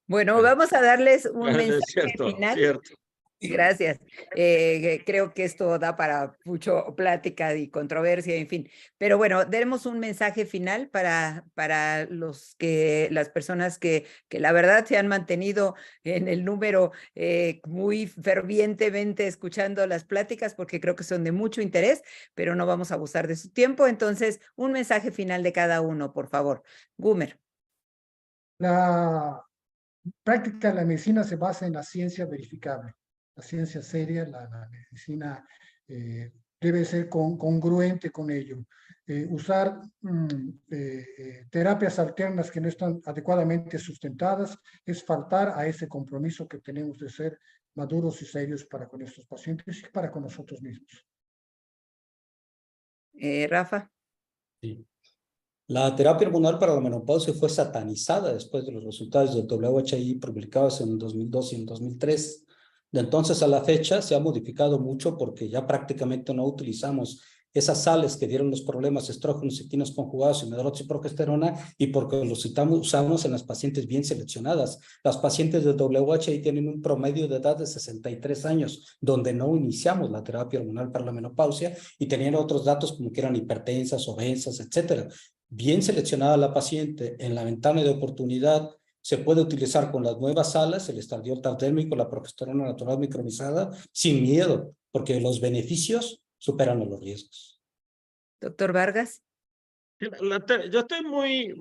Bueno, vamos a darles un Es mensaje cierto, final. cierto. Gracias. Creo que esto da para mucho plática y controversia, en fin. Pero bueno, demos un mensaje final para las personas que la verdad se han mantenido en el número muy fervientemente escuchando las pláticas, porque creo que son de mucho interés, pero no vamos a abusar de su tiempo. Entonces, un mensaje final de cada uno, por favor. Gumer. La práctica de la medicina se basa en la ciencia verificable, la ciencia seria, la medicina debe ser congruente con ello. Usar terapias alternas que no están adecuadamente sustentadas es faltar a ese compromiso que tenemos de ser maduros y serios para con estos pacientes y para con nosotros mismos. Rafa. Sí. La terapia hormonal para la menopausia fue satanizada después de los resultados del WHI publicados en 2002 y en 2003. De entonces a la fecha se ha modificado mucho porque ya prácticamente no utilizamos esas sales que dieron los problemas estrógenos y quinos conjugados y medroxiprogesterona y porque los usamos en las pacientes bien seleccionadas. Las pacientes de WHI tienen un promedio de edad de 63 años, donde no iniciamos la terapia hormonal para la menopausia y tenían otros datos como que eran hipertensas, obesas, etcétera. Bien seleccionada la paciente en la ventana de oportunidad, se puede utilizar con las nuevas salas, el estradiol tardérmico, la progesterona natural micronizada, sin miedo, porque los beneficios superan los riesgos. Doctor Vargas. Yo estoy muy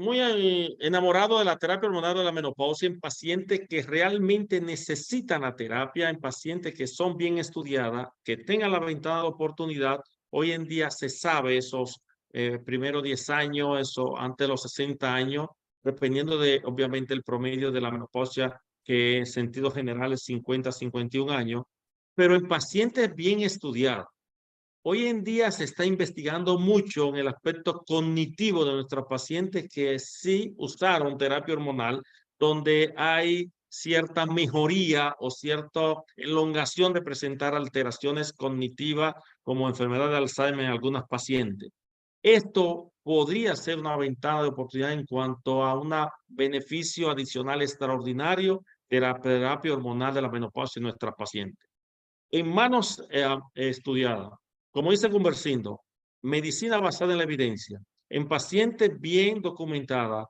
enamorado de la terapia hormonal de la menopausia en pacientes que realmente necesitan la terapia, en pacientes que son bien estudiadas, que tengan la ventana de oportunidad. Hoy en día se sabe esos primero 10 años, eso antes de los 60 años, dependiendo de, obviamente, el promedio de la menopausia, que en sentido general es 50 51 años, pero en pacientes bien estudiados. Hoy en día se está investigando mucho en el aspecto cognitivo de nuestros pacientes que sí usaron terapia hormonal, donde hay cierta mejoría o cierta elongación de presentar alteraciones cognitivas como enfermedad de Alzheimer en algunas pacientes. Esto podría ser una ventana de oportunidad en cuanto a un beneficio adicional extraordinario de la terapia hormonal de la menopausia en nuestras pacientes. En manos estudiadas, como dice Gumersindo, medicina basada en la evidencia, en pacientes bien documentadas,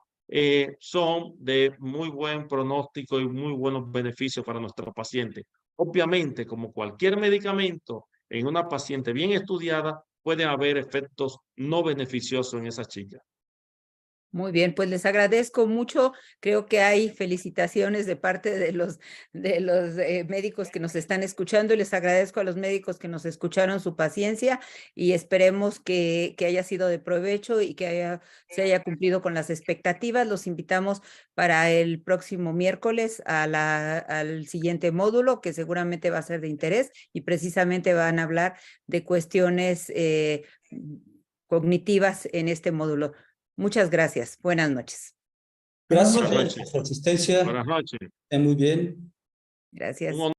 son de muy buen pronóstico y muy buenos beneficios para nuestros pacientes. Obviamente, como cualquier medicamento, en una paciente bien estudiada, puede haber efectos no beneficiosos en esa chica. Muy bien, pues les agradezco mucho. Creo que hay felicitaciones de parte de los médicos que nos están escuchando y les agradezco a los médicos que nos escucharon su paciencia y esperemos que haya sido de provecho y que se haya cumplido con las expectativas. Los invitamos para el próximo miércoles al siguiente módulo, que seguramente va a ser de interés y precisamente van a hablar de cuestiones cognitivas en este módulo. Muchas gracias. Buenas noches. Gracias Buenas por noches. su asistencia. Buenas noches. Muy bien. Gracias.